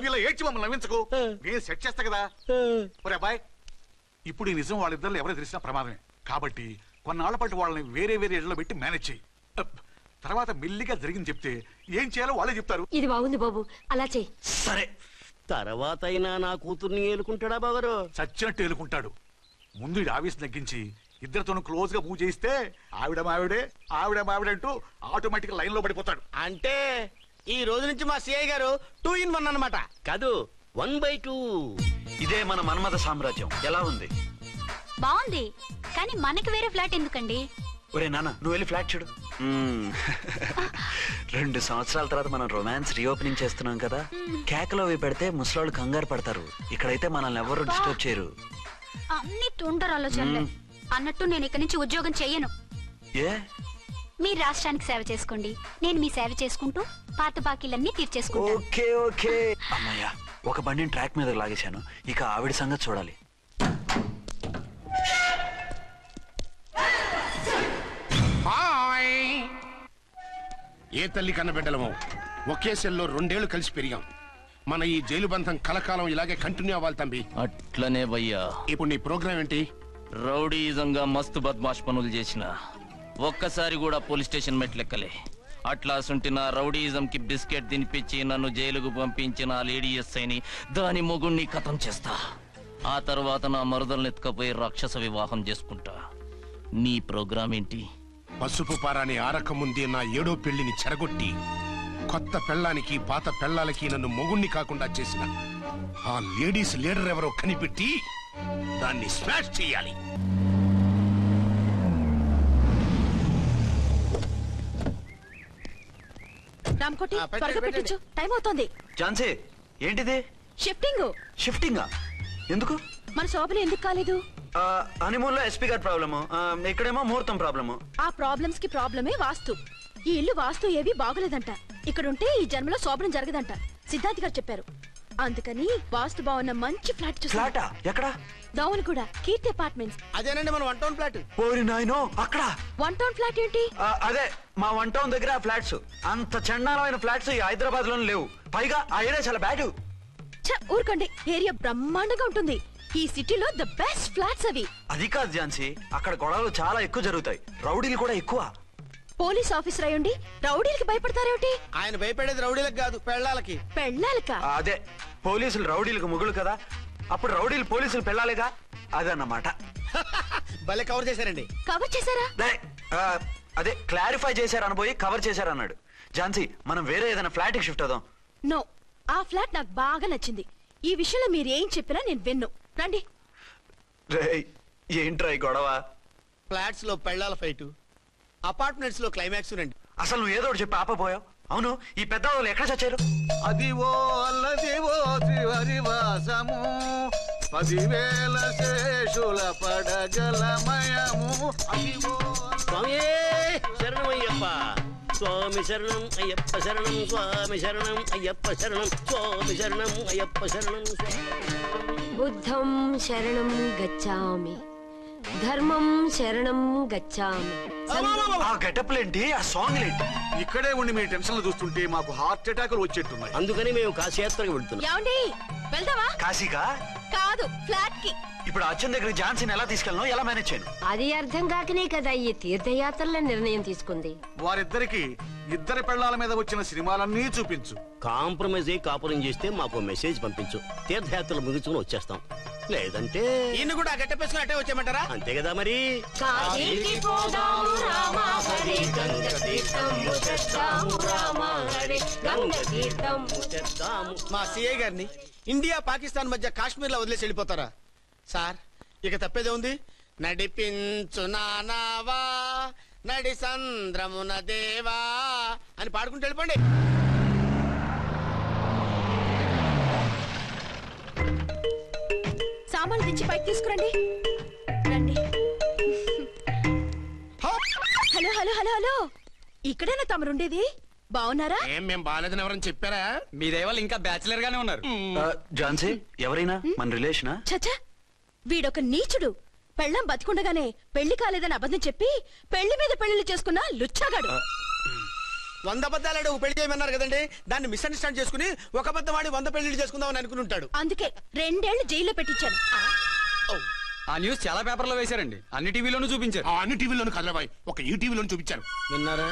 ఇలా ఏడ్చి మమ్మల్ని నవ్వించకు, నేను సెట్ చేస్తా కదా. ఒరే అబ్బాయి, ఇప్పుడు ఈ నిజం వాళ్ళిద్దరు ఎవరో తెలిసినా ప్రమాదమే. కాబట్టి కొన్నాళ్ల పాటు వాళ్ళని వేరే వేరే ఇళ్లలో పెట్టి మేనేజ్ చేయి. తర్వాత మెల్లిగా జరిగింది చెప్తే ఏం చేయాలో వాళ్ళే చెప్తారు. ఇది బాగుంది బాబు, అలా చెయ్యి. సరే, తర్వాత అయినా నా కూతుర్ని ఏలుకుంటాడా బాగారు? చచ్చినట్టు ఏలుకుంటాడు. ముందు ఈ ఆవేశం తగ్గించి ఇద్దరితోనూ క్లోజ్ గా మూవ్ చేయిస్తే ఆవిడ మావిడంటూ ఆటోమేటిక్ లైన్ లో పడిపోతాడు. అంటే ఈ రోజు నుంచి మా సిఐ గారు 2 in 1 అన్నమాట. కాదు, 1/2. ఇదే మన మన్మథ సామ్రాజ్యం. ఎలా ఉంది? బాగుంది, కానీ మనకి వేరే ఫ్లాట్ ఎందుకండి? ఒరే నాన్న, నువ్వు వెళ్ళి ఫ్లాట్ చూడు. 2 సంవత్సరాల తర్వాత మనం రొమాన్స్ రీఓపెనింగ్ చేస్తున్నాం కదా. కేకలో అవి పెడితే ముసలాళ్ళు కంగారు పడతారు. ఇక్కడైతే మనల్ని ఎవరు డిస్టర్బ్ చేయరు. అన్ని తొందర ఆలోచనలే. అన్నట్టు నేను ఇక్కడి నుంచి ఉద్యోగం చెయ్యను. ఏ? మీరు రాష్ట్రానికి సేవ చేసుకోండి, నేను మీ సేవ చేసుకుంటూ పాత బాకీలన్నీ తీర్చేసుకుంటాను. Okay okay. అమ్మయ్య, ఒక బండిని ట్రాక్ మీద లాగేశాను. ఇక ఆవిడ సంగతి చూడాలి. ఏ తల్లి కన్న బిడ్డలమో ఒకే సెల్లో 2 ఏళ్లు కలిసి పెరిగాం. మన ఈ జైలు బంధం కలకాలం ఇలాగే కంటిన్యూ అవ్వాలి తంబి. అట్లనే భయ్యా. ఇప్పుడు నీ ప్రోగ్రామ్ ఏంటి? రౌడీజంగా మస్తు బద్మాష్ పనులు చేసిన ఒక్కసారి కూడా పోలీస్ స్టేషన్ మెట్లెక్కలే. అట్లా సుంటి నా రౌడీజం కి బిస్కెట్ తినిపించి నన్ను జైలుకు పంపించిన లేడీ ఎస్ఐని దాని మొగుణ్ణి ఖతం చేస్తా. ఆ తర్వాత నా మరుదల్ని ఎత్తుకపోయి రాక్షస వివాహం చేసుకుంటా. నీ ప్రోగ్రామ్ ఏంటి? పసుపు పారాని ఆరక ముందే నా 7వ పెళ్లిని చెరగొట్టి కొత్త పెళ్ళానికి పాత పెళ్ళాలకి నన్ను మొగుణ్ణి కాకుండా చేసిన ఆ లేడీస్ లీడర్ ఎవరో కనిపెట్టి దాన్ని స్మాష్ చేయాలి. రామ్కోటి, త్వరగా పెట్టించు, టైం అవుతోంది. ఝాన్సీ, ఏంటిది? షిఫ్టింగ్. షిఫ్టింగా? ఎందుకు? మన శోభలు ఎందుకు కాలేదు? హనీమూన్ లో ఎస్పీ గారి ప్రాబ్లము, ఇక్కడేమో ముహూర్తం ప్రాబ్లము. ఆ ప్రాబ్లమ్స్ కి ప్రాబ్లమే వాస్తు. ఈ ఇల్లు వాస్తు ఏవి బాగోలేదంట. ఇక్కడుంటే ఈ జన్మలో శోభనం జరగదంట సిద్ధార్థ్ గారు చెప్పారు. అందుకని వాస్తు బాగున్న మంచి ఫ్లాట్ చూసి. ఫ్లాటా? ఎక్కడ? డౌన్ కూడా కీర్తి అపార్ట్మెంట్స్. అదేనండి మన 1 టౌన్ ఫ్లాట్. ఓరి నాయనో, అక్కడ 1 టౌన్ ఫ్లాట్ ఏంటి? అదే మా 1 టౌన్ దగ్గర ఫ్లాట్స్. అంత చండాలమైన ఫ్లాట్స్ ఈ హైదరాబాద్ లో లేవు. పైగా ఆ ఏరియా చాలా బ్యాడ్. ఊరుకోండి, ఏరియా బ్రహ్మాండంగా ఉంటుంది. ఈ సిటీలో ద బెస్ట్ ఫ్లాట్స్ అవి. అది కాదు ఝాన్సీ, అక్కడ గొడవలు చాలా ఎక్కువ జరుగుతాయి, రౌడీలు కూడా ఎక్కువ. పోలీస్ ఆఫీసర్ అయ్యుండి రౌడీలకి భయపడతారేమిటి? ఆయన భయపడేది రౌడీలకు కాదు, పెళ్ళాలకి. పెళ్ళాలకా? అదే, పోలీసులు రౌడీలకు మొగులు కదా, అప్పుడు రౌడీలు పోలీసులు పెళ్ళాలిగా, అదన్నమాట. భలే కవర్ చేశారండి. కవర్ చేశారా? అదే క్లారిఫై చేశారనబోయి కవర్ చేశారన్నాడు. ఝాన్సీ, మనం వేరే ఏదైనా ఫ్లాట్ కి షిఫ్ట్ అవుదాం. నో, ఆ ఫ్లాట్ నాకు బాగా నచ్చింది. ఈ విషయంలో మీరు ఏం చెప్పినా నేను విన్ను. రండి. ఏంట్రా ఈ గొడవ? ఫ్లాట్స్ లో పెళ్ళాల ఫైట్, అపార్ట్మెంట్స్ లో క్లైమాక్స్ రండి. అసలు నువ్వు ఏదో చెప్పి ఆపపోయావు. అవును, ఈ పెద్ద వాళ్ళు ఎక్కడ చచ్చారు? అదివో అల్లదివో శ్రీహరివాసము 10,000 శేషుల పడగలమయము. అదివో స్వామి శరణమయ్యప్ప, స్వామి శరణం అయ్యప్ప శరణం, స్వామి శరణం అయ్యప్ప శరణం, స్వామి శరణం అయ్యప్ప శరణం. బుద్ధం శరణం గచ్చామి, ధర్మం శరణం గచ్చామి. ఆ గెటప్లేంటి, ఆ సాంగ్ ఏంటి? ఇక్కడే ఉండి మీ టెన్షన్లు చూస్తుంటే మాకు హార్ట్ అటాకులు వచ్చేట్టున్నాయి. అందుకని మేము కాశీయాత్రకు వెళ్తున్నాం. ఏమండి వెళ్దామా? కాశీకా? కాదు, ఫ్లాట్ కి. ఇప్పుడు అచ్చన్ దగ్గర ఝాన్సీని ఎలా తీసుకెళ్ళను, ఎలా మేనేజ్ చేయను? అది అర్థం కాకనే కదా ఈ తీర్థయాత్రల నిర్ణయం తీసుకుంది. వారిద్దరికి ఇద్దరి పెళ్లాల మీద వచ్చిన సినిమాలన్నీ చూపించు. కాంప్రమైజ్ అయ్యి కాపురం చేస్తే మాకు మెసేజ్ పంపించు. తీర్థయాత్రలు ముగించుకుని వచ్చేస్తాం. లేదంటే ఈయన కూడా గట్టెప్పేసుకుని అట్టే వచ్చేయమంటారా? అంతే కదా మరి. కాశీకి పోదాము రామా హరి, గంగ తీర్థము తెద్దాము రామా హరి, గంగ తీర్థము తెద్దాము. మా సిఐ గారిని ఇండియా పాకిస్తాన్ మధ్య కాశ్మీర్ లో వదిలేసి వెళ్ళిపోతారా సార్? ఇక తప్పేదే ఉంది. నడిపించు నానావా నడి సంద్రమున దేవా అని పాడుకుంటూ వెళ్ళిపోండి. సామాన్లు దించి పైకి తీసుకురండి. రండి. హలో హలో హలో హలో, ఇక్కడేనా తమరుండేది? బాగున్నారా? ఏం మేము బాగాలేదని ఎవరని చెప్పారా? మీ దయవల్ల ఇంకా బ్యాచిలర్ గానే ఉన్నారు. ఝాన్సీ ఎవరైనా మన రిలేషనా? చచ్చా, వీడొక నీచుడు. పెళ్ళం బతికుండగానే పెళ్లి కాలేదని అబద్ధం చెప్పి పెళ్లి మీద పెళ్లిళ్ళు చేసుకున్న లుచ్చాగాడు. 100 అబద్ధాలు పెళ్లి చేయమన్నారు కదండి, దాన్ని మిస్అండర్స్టాండ్ చేసుకుని ఒక అబద్ధం వాడి 100 పెళ్లిళ్ళు చేసుకుందామని అనుకుని ఉంటాడు. అందుకే 2 ఏళ్లు జైల్లో పెట్టించాను. ఆ న్యూస్ చాలా పేపర్లో వేశారండి, అన్ని టీవీలోనూ చూపించారు. అన్ని టీవీలోను కదలబాయ్, ఒక ఈ టీవీలోను చూపించారు. విన్నారా?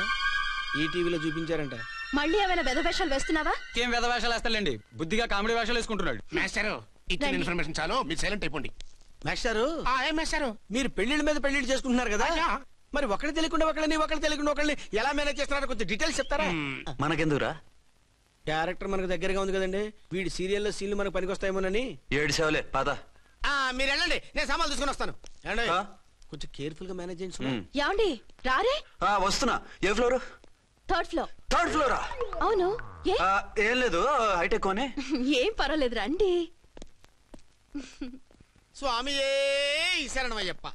ఈ టీవీలో చూపించారంట. మళ్ళీ ఏమైనా వెధవేషాలు వేస్తున్నావా? ఏం వెధ వేషాలు వేస్తాడండి, బుద్ధిగా కామెడీ వేషాలు వేసుకుంటున్నాడు. మాస్టారు ఇచ్చిన ఇన్ఫర్మేషన్ చాలు, మీరు సైలెంట్ అయిపోండి. మాస్టారు మీరు పెళ్లిళ్ళ మీద పెళ్లిళ్ళు చేసుకుంటున్నారు కదా, మరి ఒకళ్ళు తెలియకుండా ఒకళ్ళని ఎలా మేనేజ్ చేస్తున్నారో కొంచెం డీటెయిల్స్ చెప్తారా? మనకెందుకురా? క్యారెక్టర్ మనకు దగ్గరగా ఉంది కదండి, వీడి సీరియల్లో సీన్లు మనకు పనికొస్తాయేమోనని. 7 సేవలే పద. మీరు వెళ్ళండి, నేను సామాన్లు తీసుకుని వస్తాను. కొంచెం కేర్ఫుల్ గా మేనేజ్ చేయండి. ఏమండి రారే? వస్తున్నా. ఏ ఫ్లోర్? 3rd floor. 3rd ఫ్లోరా? అవును. ఏం లేదు, హైటెక్ కోనే. ఏం పర్వాలేదు, రండి. స్వామి శరణమయ్యప్ప.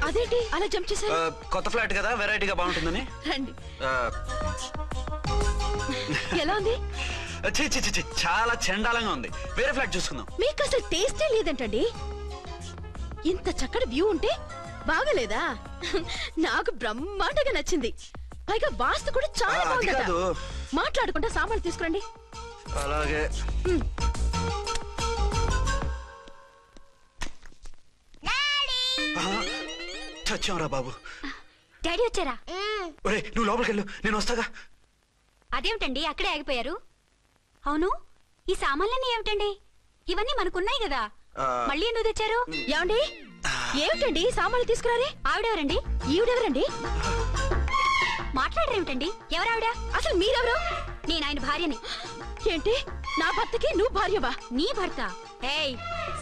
అదేంటి అలా జంప్ చేశారు? కొత్త ఫ్లాట్ కదా, వెరైటీగా బాగుంటుందని. రండి. ఎలా ఉంది? చాలా చండాలంగా ఉంది. వేరే ఫ్లాట్ చూసుకుందాం. మీకు అసలు టేస్టే లేదంటండి. ఇంత చక్కటి వ్యూ ఉంటే బాగలేదా? నాకు బ్రహ్మాండంగా నచ్చింది. పైగా వాస్తు కూడా చాలా బాగుంది. మాట్లాడుకుంటా సామాన్లు తీసుకురండి. అలాగే. చచ్చాంరా బాబు. డాడీ వచ్చారా? ఒరే నువ్వు లోపలికి వెళ్ళు, నేను వస్తాగా. అదేమిటండి అక్కడే ఆగిపోయారు? అవును, ఈ సామాన్లన్నీ ఏమిటండి? ఇవన్నీ మనకున్నాయి కదా, మళ్ళీ ఎందుకు తెచ్చారు? ఏమండి ఏమిటండి సామాన్లు తీసుకురారే? ఆవిడెవరండి? ఈవిడెవరండి? మాట్లాడరేమిటండి? ఎవరావిడ? అసలు మీరెవరు? నేను ఆయన భార్యని. ఏంటి నా భర్తకి నువ్వు భార్యవా? నీ భర్త? ఏయ్,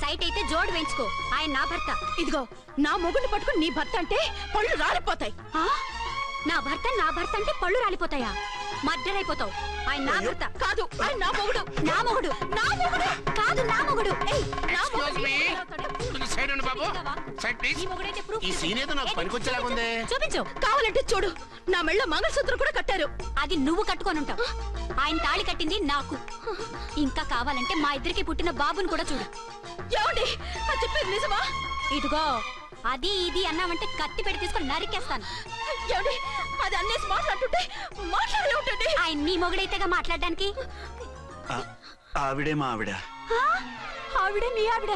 సైట్ అయితే జోడు వేయించుకో, ఆయన నా భర్త. ఇదిగో నా మొగుడిని పట్టుకుని నీ భర్త అంటే పళ్ళు రాలిపోతాయి. నా భర్త అంటే పళ్ళు రాలిపోతాయా? మర్డర్ అయిపోతావు. ఆయన నా భర్త కాదు, ఆయన నా మొగుడు. నా మొగుడు కాదు, నా మొగుడు. చూపించు. కావాలంటే చూడు, నా మెళ్ళ మంగళసూత్రం కూడా కట్టారు. అది నువ్వు కట్టుకొని ఉంటావు. ఆయన తాళి కట్టింది నాకు. ఇంకా కావాలంటే మా ఇద్దరికి పుట్టిన బాబుని కూడా చూడు. ఏమండి చెప్పేది నిజమా? ఇదిగో అది ఇది అన్నామంటే కత్తి పెట్టి తీసుకొని నరికేస్తాను. ఏమండి అది అన్నేసి మాట్లాడుతుంటే మాట్లాడే ఉంటుంది. ఆయన నీ మొగుడైతేగా మాట్లాడడానికి. ఆవిడే మా ఆవిడ. ఆవిడే మీ ఆవిడ?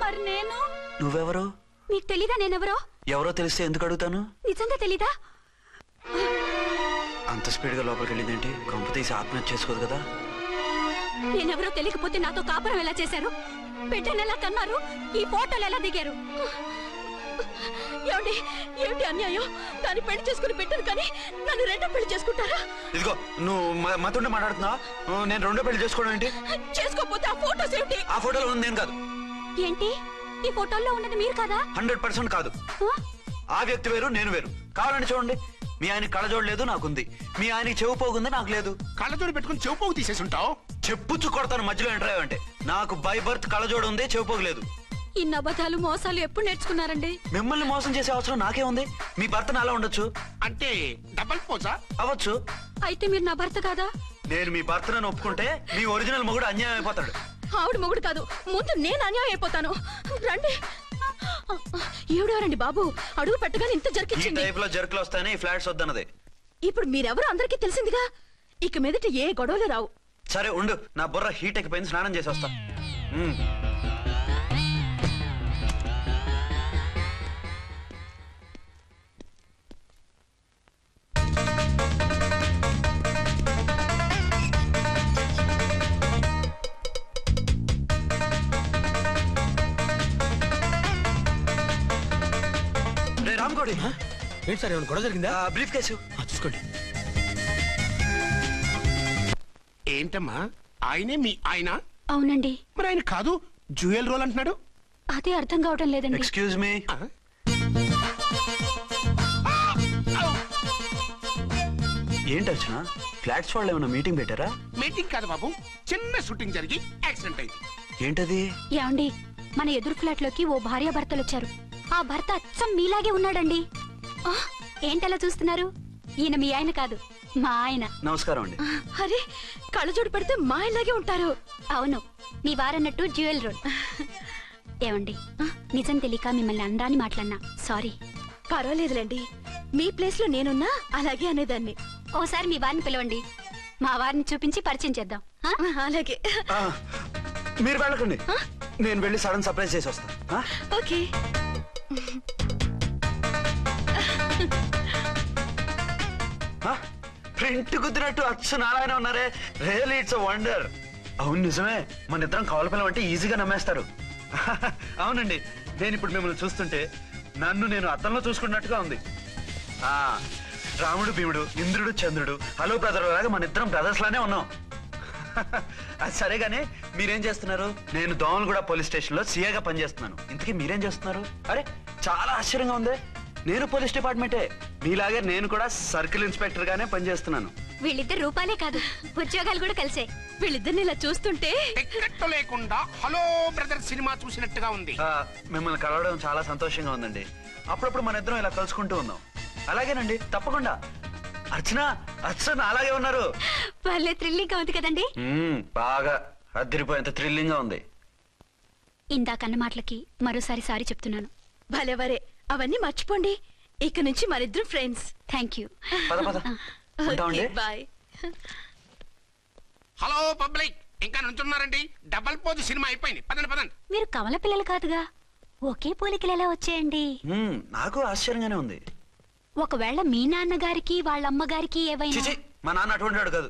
మరి నేను? నువ్వెవరు? మీకు తెలీదా నేనెవరో? ఎవరో తెలిస్తే ఎందుకు అడుగుతాను? నిజంగా తెలీదా? అంత స్పీడ్ గా లోపలికి వెళ్ళిందేంటి? కొంప తీసి ఆత్మహత్య చేసుకోదు కదా? నేనెవరో తెలియకపోతే నాతో కాపురం ఎలా చేశారు? బిడ్డను ఎలా కన్నారు? ఈ ఫోటోలు ఎలా దిగారు? ఏమండి ఏమిటి అన్యాయం? దాన్ని పెళ్లి చేసుకుని బిడ్డను కానీ నన్ను రెండో పెళ్లి చేసుకుంటారా? ఇదిగో నువ్వు మాతో మాట్లాడుతున్నా. నేను రెండో పెళ్లి చేసుకోవడం ఏంటి? చేసుకోకపోతే ఆ ఫోటోస్ ఏమిటి? ఆ ఫోటోలో ఉంది నేను కాదు. ఏంటి ఈ ఫోటోల్లో ఉన్నది మీరు కాదా? 100% కాదు. ఆ వ్యక్తి వేరు, నేను వేరు. కావాలంటే చూడండి, మీ ఆయన కళ్ళజోడు లేదు, నాకుంది. మీ ఆయనకి చెవు పోగుంది, నాకు లేదు. కళ్ళజోడు పెట్టుకుని చెవు పోగు తీసేసి ఉంటావు. చెప్పుచ్చు కొడతాను మధ్యలో ఎంటర్ అంటే. నాకు బై బర్త్ కళ్ళజోడు ఉంది, చెవు పోగలేదు. ఇన్ని అబద్ధాలు మోసాలు ఎప్పుడు నేర్చుకున్నారండి? మిమ్మల్ని మోసం చేసే అవసరం నాకే ఉంది? మీ భర్త నాలా ఉండొచ్చు అంటే డబల్ పోజా అవ్వచ్చు. అయితే మీరు నా భర్త కాదా? నేను మీ భర్తను ఒప్పుకుంటే మీ ఒరిజినల్ మొగుడు అన్యాయం అయిపోతాడు. ఆవిడ మొగుడు కాదు, ముందు నేను అన్యాయం అయిపోతాను. రండి. ఈవిడెవరండి బాబు? అడుగు పెట్టగానే ఇంత ఈ జరికిచ్చింది. టైప్ లో జర్కులు వస్తాయని ఈ ఫ్లాట్స్ వద్దన్నది. ఇప్పుడు మీరెవరు అందరికీ తెలిసిందిగా, ఇక మీదట ఏ గొడవలు రావు. సరే ఉండు, నా బుర్ర హీట్ ఎక్కిపోయింది, స్నానం చేసి వస్తా. రామ్కోడి ఏంటి సార్, ఏమైనా గొడవ జరిగిందా? బ్రీఫ్ కేసు చూసుకోండి. ఏంటమ్మా ఆయనే మీ ఆయన? అవునండి. మరి ఆయన కాదు జ్యువెల్ రోల్ అంటున్నాడు. అదే అర్థం కావటం లేదండి. Excuse me. ఏంటి వచ్చిన ఫ్లాట్స్ వాళ్ళు ఏమైనా మీటింగ్ పెట్టారా? మీటింగ్ కాదు బాబు, చిన్న షూటింగ్ జరిగి యాక్సిడెంట్ అయింది. ఏంటది? ఏమండి, మన ఎదురు ఫ్లాట్ లోకి ఓ భార్యాభర్తలు వచ్చారు. ఆ భర్త అచ్చం మీలాగే ఉన్నాడండి. ఏంటలా చూస్తున్నారు? ఈయన మీ ఆయన కాదు, మా ఆయన. నమస్కారం అండి. అరే, కళ్ళజోడు పెడితే మా ఇలాగే ఉంటారు. అవును, మీ వారన్నట్టు జ్యువెల్ రోల్. ఏమండి, నిజం తెలియక మిమ్మల్ని అందాన్ని మాట్లాడినా సారీ. పర్వాలేదులేండి, మీ ప్లేస్ లో నేనున్నా అలాగే అనేదాన్ని. ఓసారి మీ వారిని పిలవండి, మా వారిని చూపించి పరిచయం చేద్దాం. అలాగే. మీరు వెళ్ళకండి, నేను వెళ్ళి సడన్ సర్ప్రైజ్ చేసి వస్తాను. ఓకే. ప్రింట్ కుదిరినట్టు అచ్చు నారాయణ ఉన్నారే, రియల్లీ ఇట్స్ వండర్. అవును నిజమే, మన ఇద్దరం కవల పిల్లం అంటే ఈజీగా నమ్మేస్తారు. అవునండి, నేను ఇప్పుడు మిమ్మల్ని చూస్తుంటే నన్ను నేను అద్దంలో చూసుకున్నట్టుగా ఉంది. రాముడు భీముడు, ఇంద్రుడు చంద్రుడు, హలో బ్రదర్ లాగా మన ఇద్దరం బ్రదర్స్ లానే ఉన్నాం. అది సరేగానే మీరేం చేస్తున్నారు? నేను దోమలగూడ పోలీస్ స్టేషన్ లో సీఏగా పనిచేస్తున్నాను. ఇంతకీ మీరేం చేస్తున్నారు? అరే చాలా ఆశ్చర్యంగా ఉంది, నేను పోలీస్ డిపార్ట్మెంటే, మీలాగే నేను కూడా సర్కిల్ ఇన్స్పెక్టర్ గానే పనిచేస్తున్నాను. వీళ్ళిద్దరు రూపాలే కాదు, ఉద్యోగాలు కూడా కలిసే. వీళ్ళిద్దరిని ఇలా చూస్తుంటే టికెట్ లేకుండా హలో బ్రదర్ సినిమా చూసినట్టుగా ఉంది. మిమ్మల్ని కలవడం చాలా సంతోషంగా ఉందండి. అప్పుడప్పుడు మన ఇద్దరం ఇలా కలుసుకుంటూ ఉందాం. అలాగేనండి, తప్పకుండా. అర్చన, అర్చన అలాగే ఉన్నారు. వాళ్ళే థ్రిల్లింగ్ గా ఉంది కదండి. బాగా అదిరిపోయేంత థ్రిల్లింగ్ గా ఉంది. ఇందాకన్న మాటలకి మరోసారి సారీ చెప్తున్నాను. భలేవరే, అవన్నీ మర్చిపోండి. ఇక నుంచి మరిద్దరం friends. Thank you. Bye. Hello public, ఇంకా నుంచున్నారండి? డబల్ పోజ్ సినిమా అయిపోయింది, పదండి పదండి. మీరు కమల పిల్లలు కాదుగా, ఒకే పోలికలు ఎలా వచ్చాయండి? నాకు ఆశ్చర్యంగానే ఉంది. ఒకవేళ మీ నాన్నగారికి వాళ్ళ అమ్మగారికి ఏవైనా? మా నాన్న అటువంటి వాడు కాదు.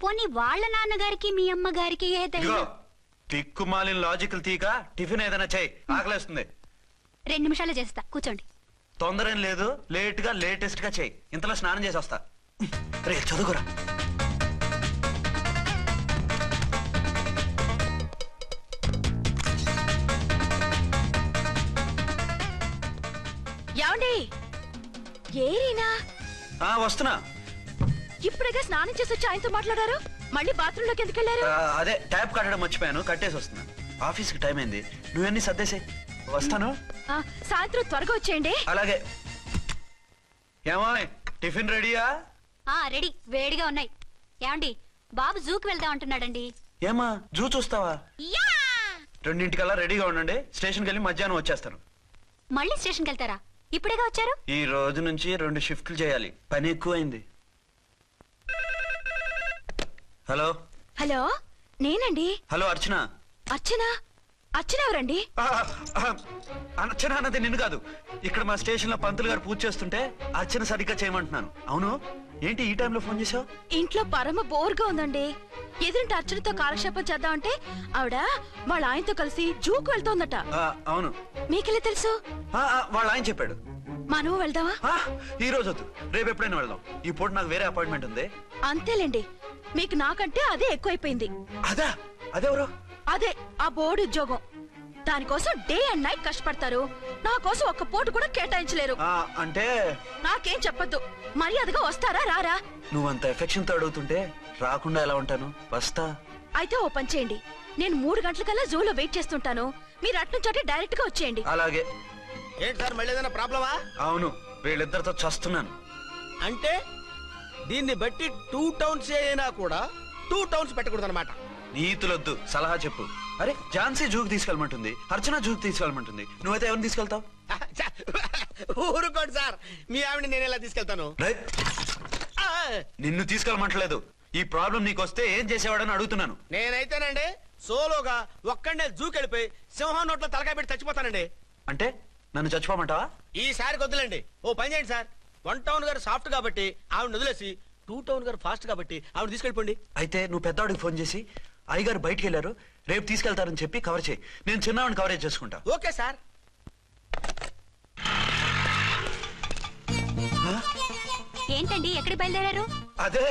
పోనీ వాళ్ళ నాన్నగారికి మీ అమ్మగారికి ఏదైనా? తిక్కుమాలిన లాజికల్ తీక టిఫిన్ ఏదైనా చేయి, ఆకలేస్తుంది. 2 నిమిషాలు చేస్తా, కూర్చోండి. తొందర ఏం లేదు, లేట్ గా లేటెస్ట్ గా చేయి. ఇంతలో స్నానం చేసి వస్తా. రే చదువుకురా. ఏమండి, ఏరీనా? వస్తున్నా. ఇప్పుడేగా స్నానం చేసి వచ్చి ఆయనతో మాట్లాడారు, మళ్ళీ బాత్రూమ్ లోకి ఎందుకు వెళ్ళారు? అదే ట్యాప్ కట్టడం మర్చిపోయాను, కట్టేసి వస్తున్నా. ఆఫీస్ కి టైం అయింది, నువ్వన్నీ సర్దేసే. వస్తాను. సాయంత్రం త్వరగా వచ్చేయండి. అలాగే. ఏమో టిఫిన్ రెడీయా? రెడీ, వేడిగా ఉన్నాయి. ఏమండి, బాబు జూకి వెళ్దాం అంటున్నాడండి. ఏమా జూ చూస్తావా? 2:00కల్లా రెడీగా ఉండండి, స్టేషన్కి వెళ్ళి మధ్యాహ్నం వచ్చేస్తాను. మళ్ళీ స్టేషన్కి వెళ్తారా? ఇప్పుడేగా వచ్చారు. ఈ రోజు నుంచి 2 షిఫ్ట్లు చేయాలి, పని ఎక్కువైంది. హలో. హలో, నేనండి. హలో అర్చన. అర్చన? అర్చన ఎవరండి? అర్చన అన్నది నిన్ను కాదు. ఇక్కడ మా స్టేషన్ లో పంతులు గారు పూజ చేస్తుంటే అర్చన సరిగ్గా చేయమంటున్నాను. అవును, ఏంటి ఈ టైంలో ఫోన్ చేసావు? ఇంట్లో పరమ బోర్గా ఉందండి. ఎదురింటి అర్చనతో కాలక్షేపం చేద్దామంటే ఆవిడ వాళ్ళ ఆయనతో కలిసి జూకు వెళ్తోందట. అవును. మీకెళ్ళి తెలుసు? వాళ్ళ ఆయన చెప్పాడు. మనం వెళ్దామా? ఈ రోజు వద్దు, రేపు ఎప్పుడైనా వెళ్దాం. ఈ పూట నాకు వేరే అపాయింట్మెంట్ ఉంది. అంతేలేండి, మీకు నాకంటే అదే ఎక్కువైపోయింది. అదెవరు? అదే ఆ బోర్డు ఉద్యోగం. దానికోసం డే అండ్ నైట్ కష్టపడతారు, నా కోసం ఒక్క పోటు కూడా కేటాయించలేరు. అంటే నాకేం చెప్పొద్దు, మర్యాదగా వస్తారా రారా? నువ్వంత ఎఫెక్షన్ తో అడుగుతుంటే రాకుండా ఎలా ఉంటాను, వస్తా. అయితే ఓ పని చేయండి, నేను 3 గంటలకల్లా జూలో వెయిట్ చేస్తుంటాను, మీరు అట్నుంచి డైరెక్ట్ గా వచ్చేయండి. అలాగే. ఏంటి సార్, మళ్ళీ ఏదైనా ప్రాబ్లమా? అవును, వీళ్ళిద్దరితో చస్తున్నాను. అంటే దీన్ని బట్టి 2 టౌన్స్ అయినా కూడా 2 టౌన్స్ పెట్టకూడదు అనమాట. నీతులొద్దు, సలహా చెప్పు. అరే ఝాన్సీ జూకి తీసుకెళ్ళమంటుంది, అర్చన జూకి తీసుకెళ్ళమంటుంది, నువ్వైతే ఎవరిని తీసుకెళ్తావు? ఊరుకోండి సార్, మీ ఆవిడ నేను ఎలా తీసుకెళ్తాను? నిన్ను తీసుకెళ్ళమంటలేదు. ఈ ప్రాబ్లం నీకు వస్తే ఏం చేసేవాడని అడుగుతున్నాను. నేనైతేనండి సోలోగా ఒక్కడే జూకి వెళ్ళిపోయి సింహం నోట్లో తలకాయ పెట్టి చచ్చిపోతానండి. అంటే నన్ను చచ్చిపోమంటావా? ఈసారి వద్దులండి. ఓ పని చేయండి సార్, 1 టౌన్ గారు సాఫ్ట్ కాబట్టి ఆవిడ వదిలేసి 2 టౌన్ గారు ఫాస్ట్ కాబట్టి ఆవిడ తీసుకెళ్ళిపోండి. అయితే నువ్వు పెద్దవాడికి ఫోన్ చేసి అయ్యగారు బయటికి వెళ్ళారు, రేపు తీసుకెళ్తారని చెప్పి కవర్ చేయి. నేను చిన్నవాడిని కవరేజ్ చేసుకుంటా. Okay sir. ఏంటండి ఎక్కడికి బయలుదేరారు? అదే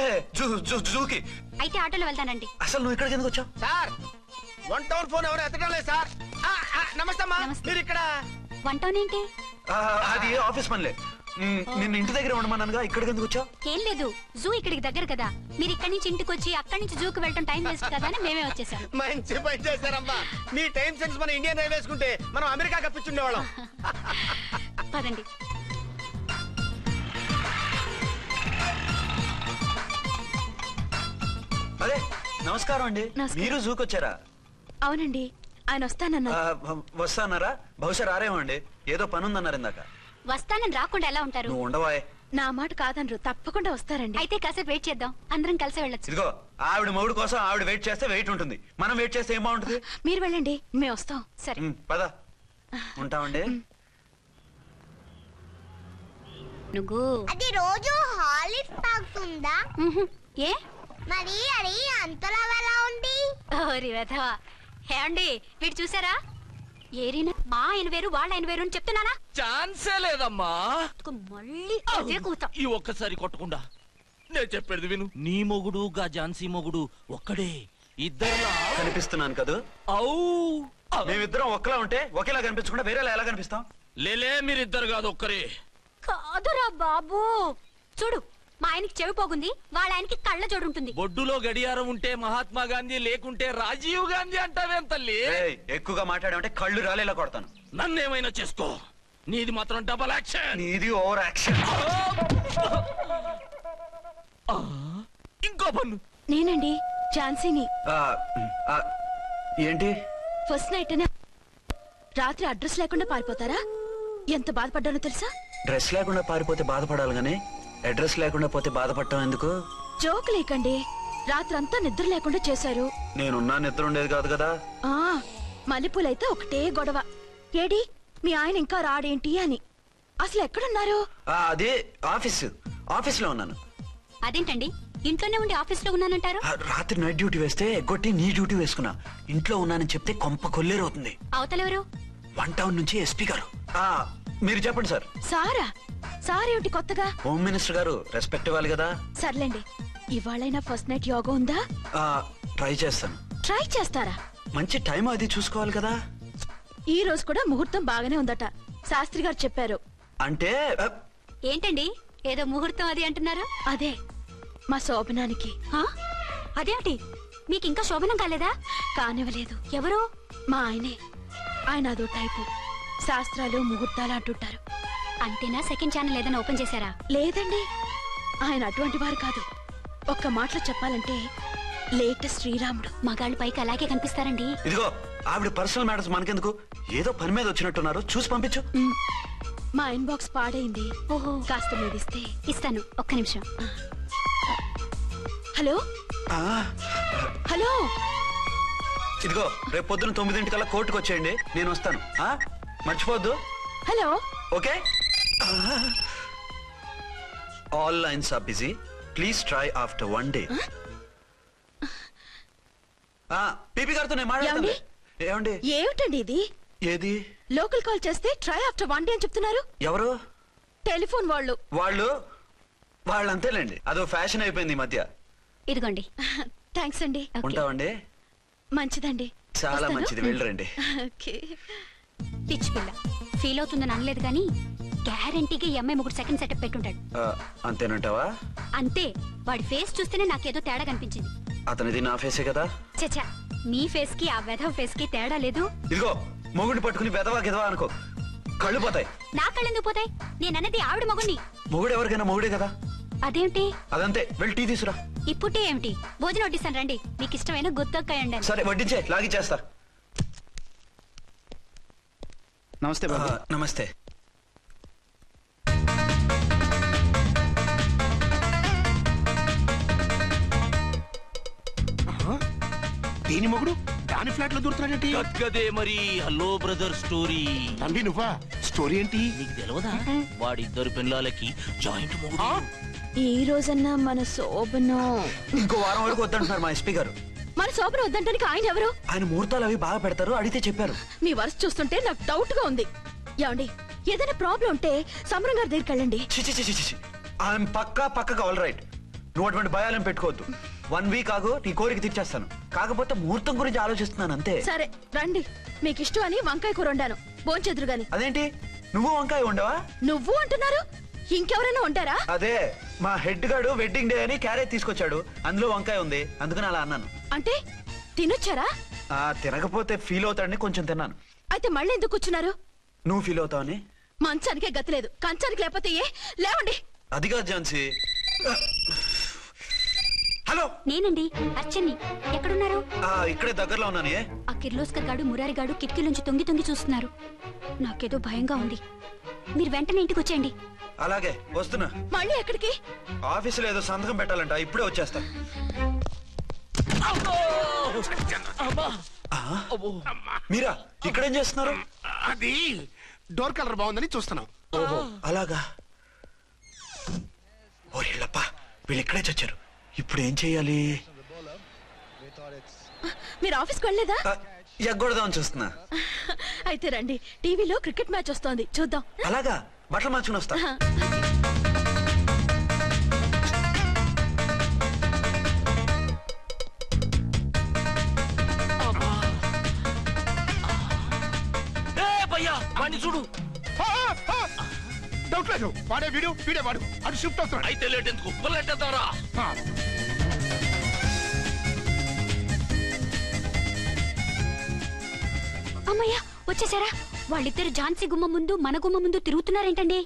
జూకి. అయితే ఆటోలో వెళ్తానండి. అసలు నువ్వు ఇక్కడికి ఎందుకు వచ్చావు? సార్ 1 టౌన్ ఫోన్ ఎవరు ఎత్తడం లేదు సార్. నమస్తే అమ్మా, మీరు ఇక్కడ? 1 టౌన్ ఏంటి? అది ఆఫీస్ పనిలే. నిన్ను ఇంటి దగ్గర ఉండమన్నానుగా, ఇక్కడికి ఎందుకు వచ్చావు? ఏం లేదు, జూ ఇక్కడికి దగ్గర కదా, మీరు ఇక్కడి నుంచి ఇంటికి వచ్చి అక్కడి నుంచి జూకి వెళ్ళడం టైం వేస్ట్ కదా అని మేమే వచ్చేసాం. మంచి పని చేశారమ్మా. మీ టైం సెన్స్ మన ఇండియన్ రైల్వేస్ కుంటే మనం అమెరికా కప్పించుండేవాళ్ళం. పదండి. అదే నమస్కారం అండి. మీరు జూకి వచ్చారా? అవునండి, ఆయన వస్తానన్నారు. వస్తానారా? బహుశా రారేమో అండి, ఏదో పని ఉందన్నారు ఇందాక. వస్తానని రాకుండా ఎలా ఉంటారు? నువ్వు ఉండవా? నా మాట కాదనరు, తప్పకుండా వస్తారండి. అయితే కాసేపు వెయిట్ చేద్దాం, అందరం కలిసి వెళ్ళొచ్చు. ఇదిగో ఆవిడ మొగుడు కోసం ఆవిడ వెయిట్ చేస్తే వెయిట్ ఉంటుంది, మనం వెయిట్ చేస్తే ఏం బాగుంటుంది? మీరు వెళ్ళండి, మేము వస్తాం. సరే పద, ఉంటామండి. నువ్వు అది రోజు హాలిక్స్ తాగుతుందా? ఏ మరి అది అంతలా ఎలా ఉంది? ఓరి వెధవా. ఏమండి వీడు చూసారా? ఏరినా మా ఆయన వేరు వాళ్ళ ఆయన వేరు అని చెప్తున్నానా? ఛాన్సే లేదమ్మా. మళ్ళీ అదే కూత. ఈ ఒక్కసారి కొట్టకుండా నేను చెప్పేది విను. నీ మొగుడు గా ఝాన్సీ మొగుడు ఒక్కడే, ఇద్దరులా కనిపిస్తున్నాను కదా? మేమిద్దరం ఒక్కలా ఉంటే ఒకేలా కనిపించకుండా వేరేలా ఎలా కనిపిస్తాం? లేలే, మీరిద్దరు కాదు ఒక్కరే. కాదురా బాబు, చూడు మా ఆయనకి చెవి పోగుంది, వాళ్ళ ఆయనకి కళ్ళ జోడు ఉంటుంది. బొడ్డులో గడియారం ఉంటే మహాత్మా గాంధీ, లేకుంటే రాజీవ్ గాంధీ అంటావేం తల్లి? ఎక్కువగా మాట్లాడామంటే కళ్ళు రాలేలా కొడతాను. నన్నేమైనా చేసుకో, నీది మాత్రం డబల్ యాక్షన్. నీది ఓవర్ యాక్షన్. ఇంకో పన్ను. నేనండి ఝాన్సీని. ఏంటి ఫస్ట్ నైట్ రాత్రి అడ్రస్ లేకుండా పారిపోతారా? ఎంత బాధపడ్డానో తెలుసా? డ్రెస్ లేకుండా పారిపోతే బాధపడాలి గానీ అడ్రస్ లేకుండా పోతే బాధపడటం ఎందుకు? జోక్ లేకండి, రాత్రంతా నిద్ర లేకుండా చేశారు. నేనున్నా నిద్ర ఉండేది కాదు కదా. మల్లెపూలైతే ఒకటే గొడవ, ఏడి మీ ఆయన ఇంకా రాడేంటి అని. అసలు ఎక్కడున్నారు? అదే ఆఫీస్ లో ఉన్నాను. అదేంటండి ఇంట్లోనే ఉండి ఆఫీస్ లో ఉన్నానంటారు? రాత్రి నైట్ డ్యూటీ వేస్తే ఎగ్గొట్టి నీ డ్యూటీ వేసుకున్నా. ఇంట్లో ఉన్నానని చెప్తే కొంప కొల్లేరవుతుంది. అవతలెవరు? 1 టౌన్ నుంచి ఎస్పీ గారు. మీరు చెప్పండి సార్. సారా? సారేమిటి కొత్తగా? హోమ్ మినిస్టర్ గారు, రెస్పెక్ట్ ఇవ్వాలి కదా. సర్లేండి, ఇవాళైనా ఫస్ట్ నైట్ యోగా ఉందా? ట్రై చేస్తాను. ట్రై చేస్తారా? మంచి టైం అది చూసుకోవాలి కదా. ఈ రోజు కూడా ముహూర్తం బాగానే ఉందట, శాస్త్రి గారు చెప్పారు. అంటే ఏంటండి ఏదో ముహూర్తం అది అంటున్నారు? అదే మా శోభనానికి. అదేంటి మీకు ఇంకా శోభనం కాలేదా? కానివ్వలేదు. ఎవరు? మా ఆయనే. ఆయన అదో టైపు, శాస్త్రాలు ముహూర్తాలు అంటుంటారు. అంతేనా? సెకండ్ ఛానల్ ఏదైనా ఓపెన్ చేశారా? లేదండి, ఆయన అటువంటి వారు కాదు. ఒక్క మాటలో చెప్పాలంటే లేటెస్ట్ శ్రీరాముడు. మగాళ్ళు పైకి అలాగే కనిపిస్తారండి. ఇదిగో ఆవిడ పర్సనల్ మ్యాటర్స్ మనకెందుకు, ఏదో పని మీద వచ్చినట్టున్నారు, చూసి పంపించు. మా ఇన్బాక్స్ పాడైంది. ఓహో, కాస్త మీదిస్తే ఇస్తాను, ఒక్క నిమిషం. హలో హలో, ఇదిగో రేపు పొద్దున 9 కోర్టుకు వచ్చేయండి, నేను వస్తాను. మర్చిపోద్దు. Hello. Okay. All lines are busy, please try after 1 day. PP గారితో నేను మాట్లాడుతాను. ఏమండి? ఏమిటండి ఇది? ఏది? లోకల్ కాల్ చేస్తే ట్రై ఆఫ్టర్ 1 day అని చెప్తున్నారు. ఎవరు? టెలిఫోన్ వాళ్ళు. వాళ్ళు అంతేలేండి, అదో ఫ్యాషన్ అయిపోయింది ఈ మధ్య. ఇదిగోండి. థ్యాంక్స్ అండి. ఉంటామండి. మంచిదండి. చాలా మంచిది, వెళ్ళరండి. పిచ్చి పిల్ల ఫీల్ అవుతుందని అనలేదు కానీ గ్యారంటీగా ఈ అమ్మాయి 3 సెకండ్ సెటప్ పెట్టుంటాడు. అంతేనంటావా? అంతే. వాడి ఫేస్ చూస్తేనే నాకేదో తేడా కనిపించింది. అతనిది నా ఫేసే కదా. చచ్చా, మీ ఫేస్ కి ఆ వెధవ ఫేస్ కి తేడా లేదు. ఇదిగో మొగుడిని పట్టుకుని వెధవా గిదవా అనుకో, కళ్ళు పోతాయి. నా కళ్ళు ఎందుకు పోతాయి? నేనన్నది ఆవిడ మొగుడిని. మొగుడు ఎవరికైనా మొగుడే కదా. అదేంటి? అదంతే, వెళ్ళి టీ తీసురా. ఇప్పుడు టీ ఏమిటి? భోజనం వడ్డిస్తాను రండి. మీకు ఇష్టమైన గుత్తొక్కాయ ఉండండి. సరే వడ్డించే, లాగిచ్చేస్తా. నమస్తే బాబు. నమస్తే. దేని మొగుడు దాని ఫ్లాట్ లో దూరుతున్నాడేంటి? గదే మరి. Hello brother story. తంబి నువ్వా? స్టోరీ ఏంటి? నీకు తెలియదా? వాడిద్దరు పిల్లలకి జాయింట్ మొగుడు. ఈ రోజన్నా మన శోభను ఇంకో వారం వరకు వద్దంటున్నారు మా ఎస్పీ గారు. మన శోభను వద్దంటానికి ఆయన ఎవరు? ఆయన ముహూర్తాలు అవి బాగా పెడతారు, అడిగితే చెప్పారు. మీ వరుస చూస్తుంటే నాకు డౌట్ గా ఉంది. ఏమండి, ఏదైనా ప్రాబ్లం ఉంటే సమరం గారి దగ్గరికి వెళ్ళండి. ఆయన పక్కగా ఆల్ రైట్. నువ్వు అటువంటి భయాలను పెట్టుకోవద్దు. 1 వీక్ ఆగు, నీ కోరిక తీర్చేస్తాను. కాకపోతే ముహూర్తం గురించి ఆలోచిస్తున్నాను అంతే. సరే రండి. మీకు ఇష్టం అని వంకాయ కూర వండాను, భోంచెదురు గాని. అదేంటి నువ్వు వంకాయ ఉండవా? నువ్వు అంటున్నారు, ఇంకెవరైనా ఉంటారా? అదే మా హెడ్ గాడు వెడ్డింగ్ డే అని క్యారేజ్ తీసుకొచ్చాడు, అందులో వంకాయ ఉంది, అందుకని అలా అన్నాను. అంటే తినొచ్చారా? తినకపోతే ఫీల్ అవుతాడని కొంచెం తిన్నాను. అయితే మళ్ళీ ఎందుకు కూర్చున్నారు? నువ్వు ఫీల్ అవుతావని. మంచానికే గతి లేదు, కంచానికి లేకపోతే ఏ? లేవండి. అది కాదు ఝాన్సీ. హలో, నేనండి అర్చన్ని. ఎక్కడున్నారు? ఇక్కడే దగ్గరలో ఉన్నాను. ఆ కిర్లోస్కర్ గాడు మురారి గాడు కిటికీ నుంచి తొంగి తొంగి చూస్తున్నారు. నాకేదో భయంగా ఉంది. మీరు వెంటనే ఇంటికి వచ్చేయండి. అలాగే వస్తున్నా. మళ్ళీ ఎక్కడికి? ఆఫీసులో ఏదో సంతకం పెట్టాలంట, ఇప్పుడే వచ్చేస్తా. మీరా ఇక్కడేం చేస్తున్నారు? అది డోర్ కలర్ బాగుందని చూస్తున్నాం. ఓహో అలాగా. ఓరేళ్ళప్ప, వీళ్ళు ఇక్కడే చచ్చారు. ఇప్పుడు ఏం చెయ్యాలి? మీరు ఆఫీస్కి వెళ్ళలేదా? ఎగ్గొడదామని చూస్తున్నా. అయితే రండి, టీవీలో క్రికెట్ మ్యాచ్ వస్తోంది, చూద్దాం. అలాగా, బట్టలు మార్చుకుని వస్తా. చూడు. డౌట్ లేదు, వాడే వీడే వాడు. అటు షిఫ్ట్ అవుతున్నాడు. అయితే లేట్ ఎందుకు, బుల్లెట్టేద్దాంరా. అమ్మయ్యా, వచ్చేసారా? వాళ్ళిద్దరు ఝాన్సీ గుమ్మ ముందు మన గుమ్మ ముందు తిరుగుతున్నారేంటండి?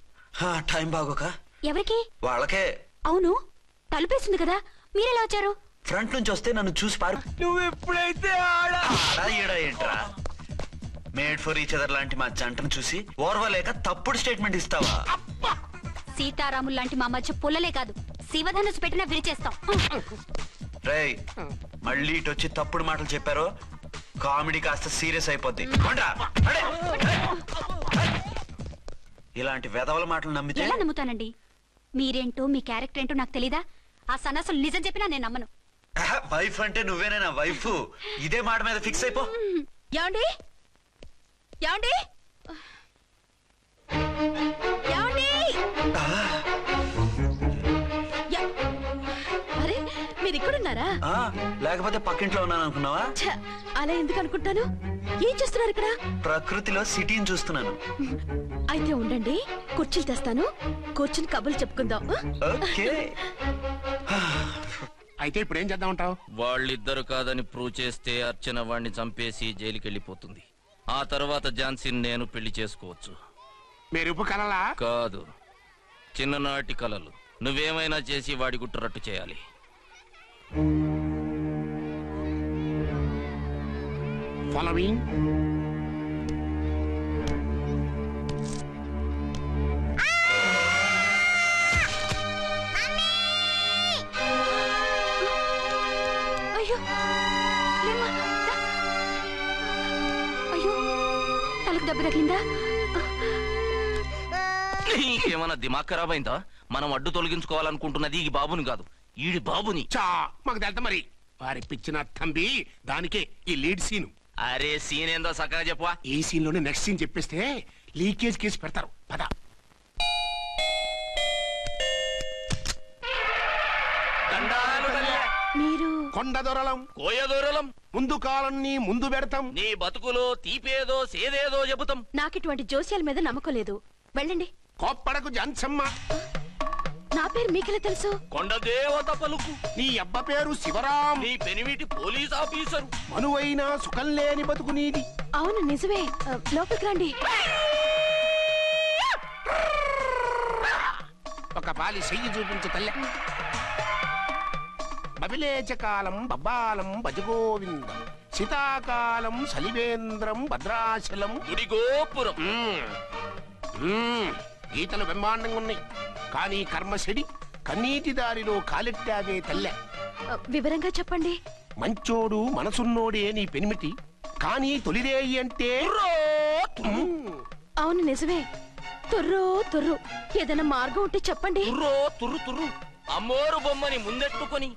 టైం బాగోక. ఎవరికి? వాళ్ళకే. అవును, తలుపేసింది కదా, మీరెలా వచ్చారు? ఫ్రంట్ నుంచి వస్తే నన్ను చూసి పారు. నువ్వు ఎప్పుడైతే ఏంట్రా, మేడ్ ఫర్ ఈచ్ అదర్ లాంటి మా జంటను చూసి ఓర్వలేక తప్పుడు స్టేట్మెంట్ ఇస్తావా? సీతారాములు లాంటి మా మధ్య పుల్లలే కాదు, శివధనుసు పెట్టినా విరిచేస్తాం. రేయ్, మళ్ళీ ఇటు వచ్చి తప్పుడు మాటలు చెప్పారో కామెడీ కాస్త సీరియస్ అయిపోద్ది. ఇలాంటి వెధవల మాటలు నమ్మితే ఎలా నమ్ముతానండి? మీరేంటో మీ క్యారెక్టర్ ఏంటో నాకు తెలీదా? ఆ సన్నాసులు నిజం చెప్పినా నేను నమ్మను. వైఫ్ అంటే నువ్వేనా నా వైఫ్? ఇదే మాట మీద ఫిక్స్ అయిపో. ఏమండి ఏమండి ఏమండి? అరే, మీరు ఇక్కడున్నారా? లేకపోతే పక్కింట్లో ఉన్నాను అనుకున్నావా? అలా ఎందుకు అనుకుంటాను? ఏం చేస్తున్నారు ఇక్కడ? ప్రకృతిలో సిటీని చూస్తున్నాను. అయితే ఉండండి, కుర్చీలు తెస్తాను, కూర్చుని కబుర్లు చెప్పుకుందాం. అయితే ఇప్పుడు ఏం చేద్దామంటావు? వాళ్ళిద్దరు కాదని ప్రూవ్ చేస్తే అర్చన వాడిని చంపేసి జైలుకి వెళ్ళిపోతుంది. ఆ తర్వాత ఝాన్సీని నేను పెళ్లి చేసుకోవచ్చు. మెరుపు కలలా? కాదు, చిన్ననాటి కలలు. నువ్వేమైనా చేసి వాడి గుట్టురట్టు చేయాలి. ఫాలోయింగ్. అయ్యో, అయ్యో, తలకు దెబ్బ తగిలిందా? ఏమన్నా దిమాగ్ ఖరాబ్ అయిందా? మనం అడ్డు తొలగించుకోవాలనుకుంటున్నది ఈ బాబుని కాదు, ఈడి బాబుని. మాకు తెలుత మరి. వారి పిచ్చిన తంబి, దానికే ఈ లీడ్ సీన్. అరే సీన్ ఏందో సక్కగా చెప్పవా? ఈ సీన్ లోనే నెక్స్ట్ సీన్ చెప్పేస్తే లీకేజ్ కేసు పెడతారు. పద. మీరు కొండ దొరలం, కోయ దొరలం, ముందు కాలన్నీ ముందు పెడతాం. నీ బతుకులో తీపేదో సేదేదో చెబుతాం. నాకు ఇటువంటి జోస్యాల మీద నమ్మకం లేదు, వెళ్ళండి. కోప్పడకు ఝాన్సమ్మ. నా పేరు మీకెలా తెలుసు? కొండ దేవత పలుకు. నీ అబ్బ పేరు శివరాం. నీ పెనిమిటి పోలీస్ ఆఫీసరు. మనువైనా సుఖం లేని బతుకు నీది. అవును నిజమే, లోపలికి రండి. ఒక పాలి చెయ్యి చూపించు తల్లె. బబిలేచకాలం బబ్బాలం భజగోవిందం శీతాకాలం సలివేంద్రం భద్రాచలం గుడిగోపురం. గీతలు బ్రహ్మాండంగా ఉన్నాయి, కానీ కర్మశడి కన్నీటి దారిలో కాలెట్టావే తల్లె. వివరంగా చెప్పండి. మంచోడు మనసున్నోడే నీ పెనిమిటి, కానీ తొలిరేయి అంటే అవును నిజమే. తుర్రో తుర్రు. ఏదైనా మార్గం ఉంటే చెప్పండి. తుర్రు తుర్రు అమ్మోరు బొమ్మని ముందెట్టుకొని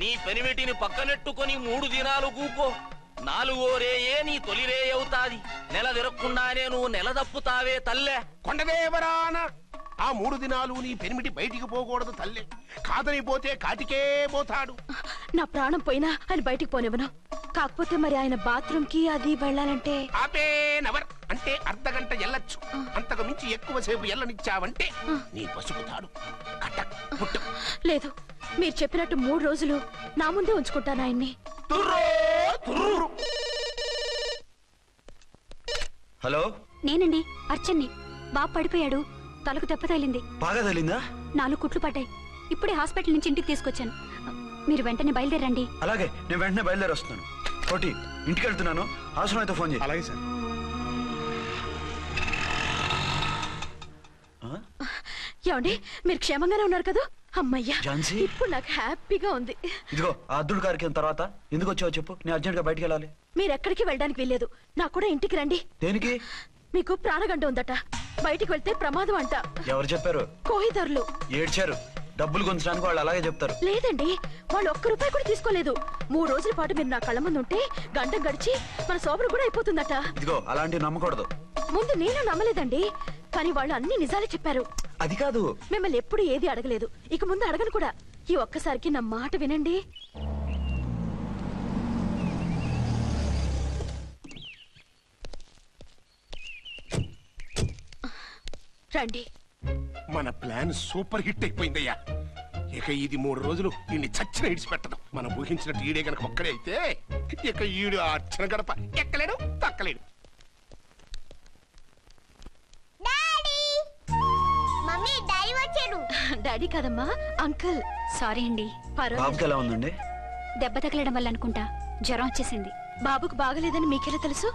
నీ పెనిమిటిని పక్కనెట్టుకొని 3 దినాలు కూకో. 4వ రేయే నీ తొలి రే అవుతాది. నెల తిరగకుండానే నువ్వు నెల తప్పుతావే తల్లే. కొండదేవరాన ఆ 3 దినాలు నీ పెనిమిటి బయటికి పోకూడదు తల్లే. కాదని పోతే కాటికే పోతాడు. నా ప్రాణం పోయినా ఆయన బయటికి పోనివ్వను. కాకపోతే మరి ఆయన బాత్రూమ్ కి అది వెళ్ళాలంటే ఆపేనవర్ అంటే అర్ధగంట ఎల్లొచ్చు. అంతకు మించి ఎక్కువసేపు ఎల్లనిచ్చావంటే నీ పసుపుతాడు. లేదు, మీరు చెప్పినట్టు 3 రోజులు నా ముందే ఉంచుకుంటాను ఆయన్ని. హలో, నేనండి అర్చన్ని. బాబు పడిపోయాడు, తలకు దెబ్బ తగిలింది. బాగా తగిలిందా? 4 కుట్లు పడ్డాయి. ఇప్పుడే హాస్పిటల్ నుంచి ఇంటికి తీసుకొచ్చాను. మీరు వెంటనే బయలుదేరండి. అలాగే, నేను వెంటనే బయలుదేరి వస్తున్నాను. కోటి, ఇంటికి వెళ్తున్నాను. అవసరం అయితే ఫోన్ చేయి. అలాగే సార్. ఏమండి, మీరు క్షేమంగానే ఉన్నారు కదా? అమ్మయ్యా, ఝాన్సీ? ఇప్పుడు నాకు హ్యాపీగా ఉంది. ఇదిగో ఆ అద్దుడు కార్యక్రమం తర్వాత ఎందుకు వచ్చావో చెప్పు. నేను అర్జెంట్ గా బయటికి వెళ్ళాలి. మీరు ఎక్కడికి వెళ్ళడానికి వీల్లేదు. నాకు కూడా ఇంటికి రండి. దేనికి? మీకు ప్రాణగంట ఉందట. బయటికి వెళ్తే ప్రమాదం అంట. ఎవరు చెప్పారు? కోహిదర్లు ఏడ్చారు. డబ్బులు గుంచడానికి వాళ్ళు అలాగే చెప్తారు. లేదండి, వాళ్ళు ₹1 కూడా తీసుకోలేదు. 3 రోజుల పాటు మీరు నా కళ్ళ ముందు ఉంటే గంట గడిచి మన సోబరు కూడా అయిపోతుందట. ఇదిగో అలాంటివి నమ్మకూడదు. ముందు నేను నమ్మలేదండి, కానీ వాళ్ళు అన్ని నిజాలే చెప్పారు. అది కాదు, మిమ్మల్ని ఎప్పుడు ఏది అడగలేదు, ఇక ముందు అడగను కూడా. ఈ ఒక్కసారికి నా మాట వినండి. రండి. మన ప్లాన్ సూపర్ హిట్ అయిపోయిందయ్యా. ఇక ఇది 3 రోజులు ఈయన్ని చచ్చిన ఇడిచిపెట్టడం. మనం ఊహించినట్టు ఈడే గనక ఒక్కడే అయితే ఇక ఈడు ఆ అర్చన గడప ఎక్కలేడు, తక్కలేడు. డాడీ కదమ్మా, అంకుల్. సారీ అండి. బాబుకి ఎలా ఉందండి? దెబ్బ తగలడం వల్ల అనుకుంటా జ్వరం వచ్చేసింది. బాబుకు బాగలేదని మీకెలా తెలుసు?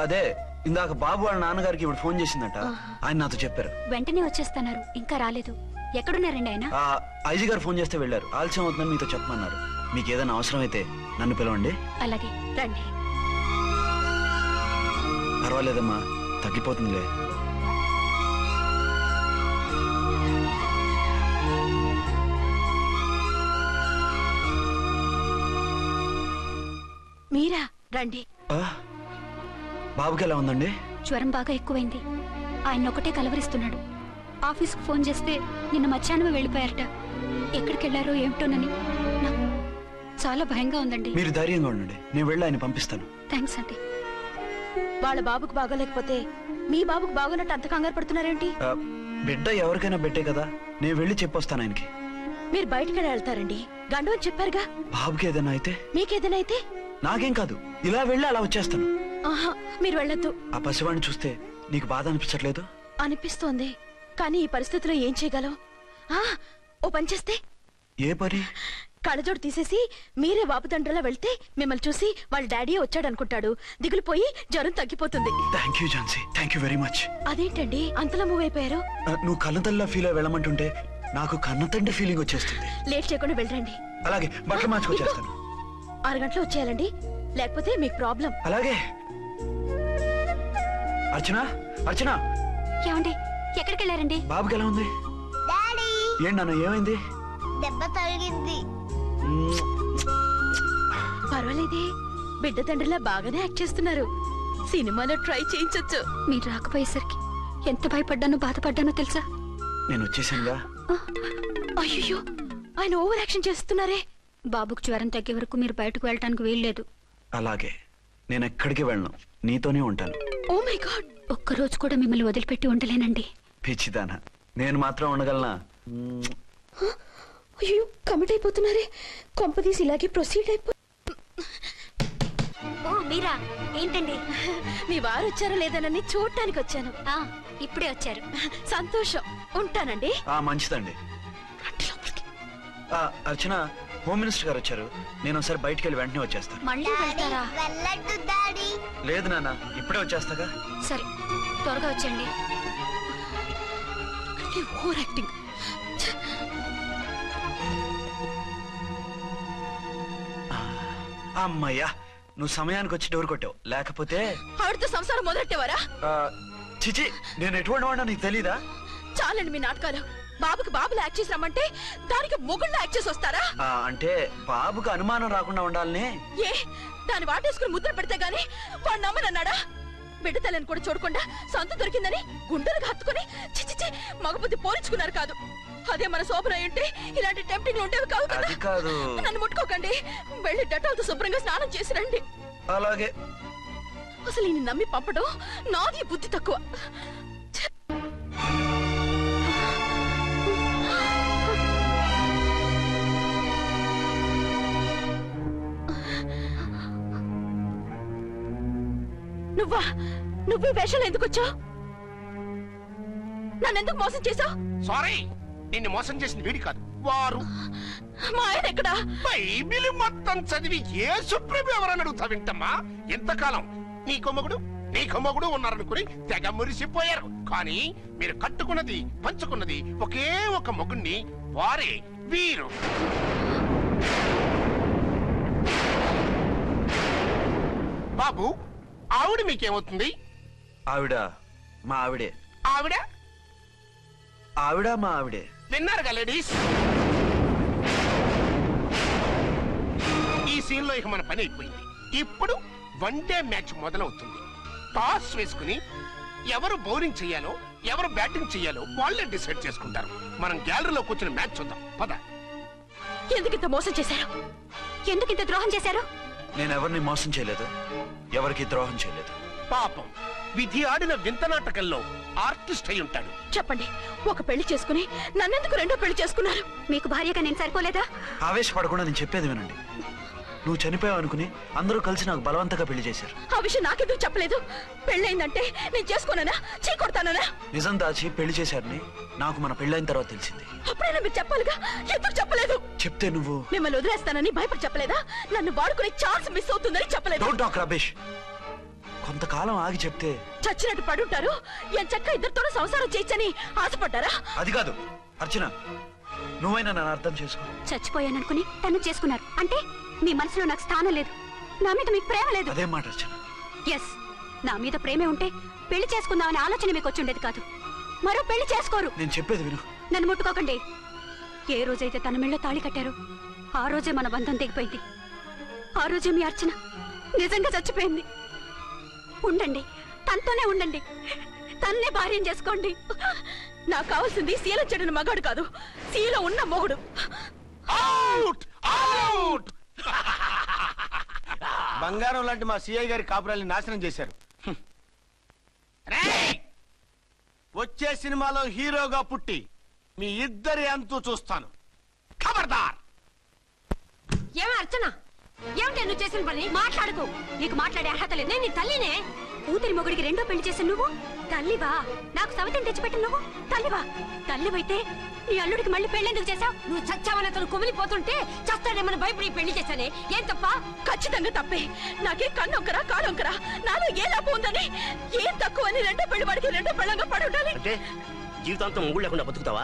అదే ఇందాక బాబు వాళ్ళ నాన్నగారికి ఇప్పుడు ఫోన్ చేసిందట. ఆయన నాతో చెప్పారు. వెంటనే వచ్చేస్తున్నారు, ఇంకా రాలేదు. ఎక్కడున్నారండి ఆయన? ఐజీ గారు ఫోన్ చేస్తే వెళ్ళారు. ఆలస్యం అవుతుందని మీతో చెప్పమన్నారు. మీకు ఏదైనా అవసరం అయితే నన్ను పిలవండి. అలాగే, రండి. పర్వాలేదమ్మా, తగ్గిపోతుందిలే. మీరా? రండి. బాబుకి ఎలా ఉందండి? జ్వరం బాగా ఎక్కువైంది. ఆయన ఒకటే కలవరిస్తున్నాడు. ఆఫీస్కు ఫోన్ చేస్తే నిన్న మధ్యాహ్నమే వెళ్ళిపోయారట. ఎక్కడికి వెళ్ళారో ఏమిటోనని నాకు చాలా భయంగా ఉందండి. మీరు ధైర్యంగా ఉండండి, నేను వెళ్ళి ఆయన పంపిస్తాను. థ్యాంక్స్ అండి. వాళ్ళ బాబుకు బాగోలేకపోతే మీ బాబుకు బాగోనట్టు అంత కంగారు పడుతున్నారేంటి? బిడ్డ ఎవరికైనా బెట్టే కదా, నేను వెళ్ళి చెప్పొస్తాను ఆయనకి. మీరు బయటికి వెళ్తారండి, గండు అని చెప్పారుగా. బాబుకి ఏదైనా అయితే? మీకేదైనా అయితే? నాకేం కాదు, ఇలా వెళ్ళి అలా వచ్చేస్తాను. ఆహా, మీరు వెళ్ళొద్దు. ఆ పసివాడిని చూస్తే నీకు బాధ అనిపించట్లేదు? అనిపిస్తోంది, కానీ ఈ పరిస్థితిలో ఏం చేయగలం? ఓ పని చేస్తే? ఏ పని? కళ్ళజోడు తీసేసి మీరే వాపుతండ్రలా వెళ్తే మిమ్మల్ని చూసి వాళ్ళ డాడీ వచ్చాడు అనుకుంటాడు. దిగులు పోయి జ్వరం తగ్గిపోతుంది. Thank you Jhansi, thank you very much. అదేంటండి అంతలా మూవ్ అయిపోయారు? నువ్వు కన్నతల్లా ఫీల్ అయి వెళ్ళమంటుంటే నాకు కన్నతండ్రి ఫీలింగ్ వచ్చేస్తుంది. లేట్ చేయకుండా వెళ్ళండి. అలాగే, బట్టలు మార్చుకొచ్చేస్తాను. 6 గంటలు వచ్చేయాలండి, లేకపోతే మీకు ప్రాబ్లం. అలాగే. అర్చన, అర్చన. ఏమండి, ఎక్కడికి వెళ్ళారండి? బాబుకి ఎలా ఉంది? ఏంటి నాన్న, ఏమైంది? దెబ్బ తగిలింది. పర్వాలేదే, బిడ్డ తండ్రిలా బాగానే యాక్ట్ చేస్తున్నారు. సినిమాలో ట్రై చేయించొచ్చు. మీరు రాకపోయేసరికి ఎంత భయపడ్డానో బాధపడ్డానో తెలుసా? నేను వచ్చేసానుగా. అయ్యో, ఆయన ఓవర్ యాక్షన్ చేస్తున్నారే. బాబుకు జ్వరం తగ్గే వరకు మీరు బయటకు వెళ్ళటానికి వీల్లేదు. అలాగే, నేను ఎక్కడికి వెళ్ళను, నీతోనే ఉంటాను. ఓ మై గాడ్, ఒక్కరోజు కూడా మిమ్మల్ని వదిలిపెట్టి ఉండలేనండి. పిచ్చిదానా, నేను మాత్రం ఉండగలనా? అయ్యో, కమిట్ అయిపోతున్నారే. కొంపదీసి ఇలాగే ప్రొసీడ్ అయిపో. ఓ మీరా, ఏంటండి? మీ వారు వచ్చారో లేదనని చూడటానికి వచ్చాను. ఇప్పుడే వచ్చారు. సంతోషం, ఉంటానండి. మంచిదండి. అర్చన, హోమ్ మినిస్టర్ గారు వచ్చారు. నేను ఒకసారి బయటికి వెళ్ళి వెంటనే వచ్చేస్తాను. మళ్ళీ వెళ్తారా? వెళ్ళొద్దు డాడీ. లేదు నాన్న, ఇప్పుడే వచ్చేస్తాగా. సరే, త్వరగా వచ్చేయండి. Over acting. అమ్మయ్యా, నువ్వు సమయానికి వచ్చి డోర్ కొట్టావు. లేకపోతే ఆవిడతో సంసారం మొదలెట్టేవారా? చిచి, నేను ఎటువంటి వాడినా నీకు తెలీదా? చాలండి మీ నాటకాలు. బాబుకి బాబులు యాక్ట్ చేసి రమ్మంటే దానికి మొగుళ్ళు యాక్ట్ చేసి వస్తారా? అంటే బాబుకి అనుమానం రాకుండా ఉండాలని. ఏ దాన్ని వాటేసుకుని ముద్ర పెడితే గాని వాడు నమ్మనన్నాడా? బిడ్డ తల్లిని కూడా చూడకుండా సొంత దొరికిందని గుండెలకు హత్తుకుని చిచిచి మగబుద్ధి పోల్చుకున్నారు కాదు. అదే మన శోభన ఉంటే ఇలాంటి టెంప్టింగ్లు ఉండేవి కావు కదా. అది కాదు. నన్ను ముట్టుకోకండి. వెళ్ళి డెటాల్తో శుభ్రంగా స్నానం చేసి రండి. అలాగే. అసలు ఈయన నమ్మి పంపడం నాది బుద్ధి తక్కువ. నువ్వు వేషాలు ఎందుకు వచ్చావు? నన్నెందుకు మోసం చేశావు? సారీ, నిన్ను మోసం చేసిన వీడి కాదు, వారు. మా ఆయన ఎక్కడా? బైబిల్ మొత్తం చదివి ఏ సుప్రీం ఎవరని అడుగుతా వింటమ్మా. ఎంతకాలం నీకు మొగుడు ఉన్నారనుకుని తెగ మురిసిపోయారు. కానీ మీరు కట్టుకున్నది పంచుకున్నది ఒకే ఒక మొగుణ్ణి, వారే వీరు. బాబు, ఆవిడ మీకేమవుతుంది? ఆవిడ మా ఆవిడే. ఆవిడ ఆవిడ మా ఆవిడే. విన్నారుగా లేడీస్, ఈ సీన్ లో ఇక మన పని అయిపోయింది. ఇప్పుడు వన్ డే మ్యాచ్ మొదలవుతుంది. టాస్ వేసుకుని ఎవరు బౌలింగ్ చెయ్యాలో ఎవరు బ్యాటింగ్ చెయ్యాలో వాళ్ళే డిసైడ్ చేసుకుంటారు. మనం గ్యాలరీలో కూర్చుని మ్యాచ్ చూద్దాం. పద. ఎందుకింత మోసం చేశారు? ఎందుకింత ద్రోహం చేశారు? నేను ఎవరిని మోసం చేయలేదు, ఎవరికి ద్రోహం చేయలేదు. పాపం, విధి ఆడిన వింత నాటకంలో ఆర్టిస్ట్ అయి ఉంటాడు. చెప్పండి, ఒక పెళ్లి చేసుకుని నన్నెందుకు రెండో పెళ్లి చేసుకున్నారు? మీకు భార్యగా నేను సరిపోలేదా? ఆవేశపడకుండా నేను చెప్పేది వినండి. నువ్వు చనిపోయావు అనుకుని అందరూ కలిసి నాకు బలవంతంగా పెళ్లి చేశారు. ఆ విషయం నాకెందుకు చెప్పలేదు? పెళ్ళైందంటే నేను చేసుకోనన్నా, చీకొడతానన్నా? నిజం దాచి పెళ్లి చేశారని నాకు మన పెళ్ళైన తర్వాత తెలిసింది. అప్పుడైనా మీరు చెప్పాలిగా, ఎందుకు చెప్పలేదు? చెప్తే నువ్వు మిమ్మల్ని వదిలేస్తానని భయపడి చెప్పలేదా? నన్ను వాడుకునే ఛాన్స్ మిస్ అవుతుందని చెప్పలేదు. Don't talk రబేష్. కొంతకాలం ఆగి చెప్తే చచ్చినట్టు పడుంటారు. ఎంచక్క ఇద్దరితోనూ సంసారం చేయొచ్చని ఆశపడ్డారా? అది కాదు అర్చన, నువ్వైనా నన్ను అర్థం చేసుకో. చచ్చిపోయాననుకుని తను చేసుకున్నారు అంటే మీ మనసులో నాకు స్థానం లేదు, నా మీద మీకు ప్రేమ లేదు. అదే మాట అర్చన. ఎస్, నా మీద ప్రేమే ఉంటే పెళ్లి చేసుకుందామనే ఆలోచన మీకు వచ్చి ఉండేది కాదు. మరో పెళ్లి చేసుకోరు. నేను చెప్పేది విను. నన్ను ముట్టుకోకండి. ఏ రోజైతే తన మెళ్ళో తాళి కట్టారో ఆ రోజే మన బంధం తెగిపోయింది. ఆ రోజే మీ అర్చన నిజంగా చచ్చిపోయింది. ఉండండి, తనతోనే ఉండండి, తన్నే భార్యం చేసుకోండి. నాకు కావాల్సింది శీలం చెడిన మగాడు కాదు, శీలో ఉన్న మొగుడు. బంగారం లాంటి మా సిఐ గారి కాపురాల్ని నాశనం చేశారు. వచ్చే సినిమాలో హీరోగా పుట్టి మీ ఇద్దరి అంతూ చూస్తాను. ఖబర్దార్. ఏమే అర్చన, ఏమిటి నువ్వు చేసిన పని? మాట్లాడుకో, నీకు మాట్లాడే అర్హత లేదు. నేను నీ తల్లినే. కూతురి మొగుడికి రెండో పెళ్లి చేసిన నువ్వు తల్లివా? నాకు సవతిని తెచ్చిపెట్టిన నువ్వు తల్లివా? తల్లివైతే నీ అల్లుడికి మళ్ళీ పెళ్లెందుకు చేశావు? నువ్వు చచ్చావని అతను కుమిలిపోతుంటే చస్తాడేమని భయపడి పెళ్లి చేశానే. ఏం తప్ప? ఖచ్చితంగా తప్పే. నాకే కన్నొక్కరా కాలొక్కరా, నాలో ఏ లాభం ఉందని, ఏం తక్కువ అని రెండో పెళ్లి వాడికి రెండో పెళ్ళంగా పడి ఉండాలి. అంటే జీవితాంతం మొగుడు లేకుండా బతుకుతావా?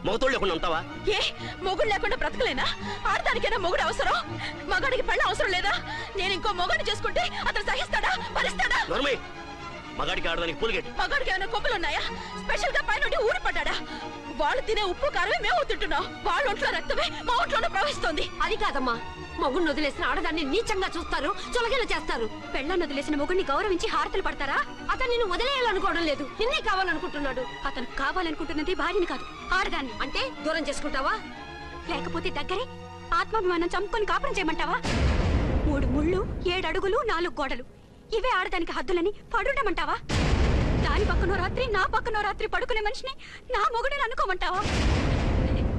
మొగతోడు లేకుండా ఉంటావా? ఏ మొగుడు లేకుండా బ్రతకలేనా? ఆడదానికైనా మొగుడు అవసరం, మగాడికి పెళ్ళ అవసరం లేదా? నేను ఇంకో మొగాడిని చేసుకుంటే అతను సహిస్తాడా, భరిస్తాడా? మగాడికి ఆడదానికి పూలిగేట్. మగాడికి ఏమైనా కొమ్ములున్నాయా? స్పెషల్ గా పైనుండి ఊరి పడ్డాడా? వాళ్ళు తినే ఉప్పు కారమే మేము తింటున్నాం. వాళ్ళ ఒంట్లో రక్తమే మా ఒంట్లోనే ప్రవహిస్తోంది. అది కాదమ్మా, మొగుడిని వదిలేసిన ఆడదాన్ని నీచంగా చూస్తారు, చులకన చేస్తారు. పెళ్ళాన్ని వదిలేసిన మొగుడిని గౌరవించి హారతలు పడతారా? అతను నిన్ను వదిలేయాలనుకోవడం లేదు, నిన్నే కావాలనుకుంటున్నాడు. అతను కావాలనుకుంటున్నది భార్యని కాదు, ఆడదాన్ని. అంటే దూరం చేసుకుంటావా? లేకపోతే దగ్గరే ఆత్మాభిమానం చంపుకొని కాపురం చేయమంటావా? 3 ముళ్ళు 7 అడుగులు 4 గోడలు, ఇవే ఆడదానికి హద్దులని పడుండమంటావా? దాని పక్కనో రాత్రి నా పక్కనో రాత్రి పడుకునే మనిషిని నా మొగుడిని అనుకోమంటావా?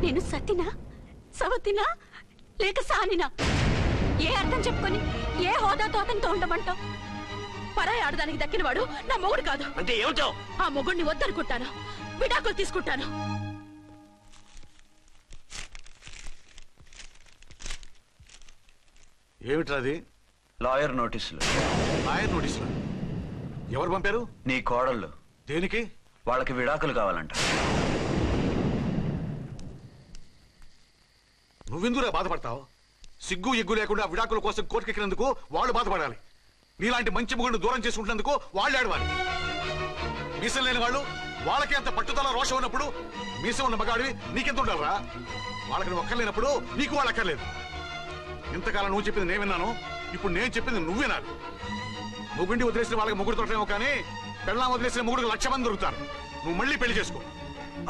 నేను సతినా, సవతినా, లేక సానినా? ఏ అర్థం చెప్పుకొని ఏ హోదాతో అతనితో ఉండమంటావు? పరాయి ఆడదానికి దక్కినవాడు నా మొగుడు కాదు. అంటే ఏమంటావు? ఆ మొగుడిని వద్దనుకుంటాను, విడాకులు తీసుకుంటాను. ఏమిట్రాది? లాయర్ నోటీసులు. లాయర్ నోటీసులు ఎవరు పంపారు? నీ కోడళ్ళు. దేనికి? వాళ్ళకి విడాకులు కావాలంట. నువ్వెందుకు బాధపడతావు? సిగ్గు ఎగ్గు లేకుండా విడాకుల కోసం కోర్టుకెక్కినందుకు వాళ్ళు బాధపడాలి. నీలాంటి మంచి మొగుడిని దూరం చేసుకుంటున్నందుకు వాళ్ళు ఆడవాలి. మీసం లేని వాళ్ళు వాళ్ళకి అంత పట్టుదల రోషం ఉన్నప్పుడు మీసం ఉన్న మగాడివి నీకెంత ఉండాలరా? వాళ్ళకి నువ్వు అక్కర్లేనప్పుడు నీకు వాళ్ళు అక్కర్లేదు. ఇంతకాలం నువ్వు చెప్పింది నేను విన్నాను, ఇప్పుడు నేను చెప్పింది నువ్వు వినాలి. మొగుండి వదిలేసిన వాళ్ళకి మొగుడు దొరకలేమో కానీ పెళ్ళాం వదిలేసిన మొగుడికి 1,00,000 మంది దొరుకుతారు. నువ్వు మళ్ళీ పెళ్లి చేసుకో.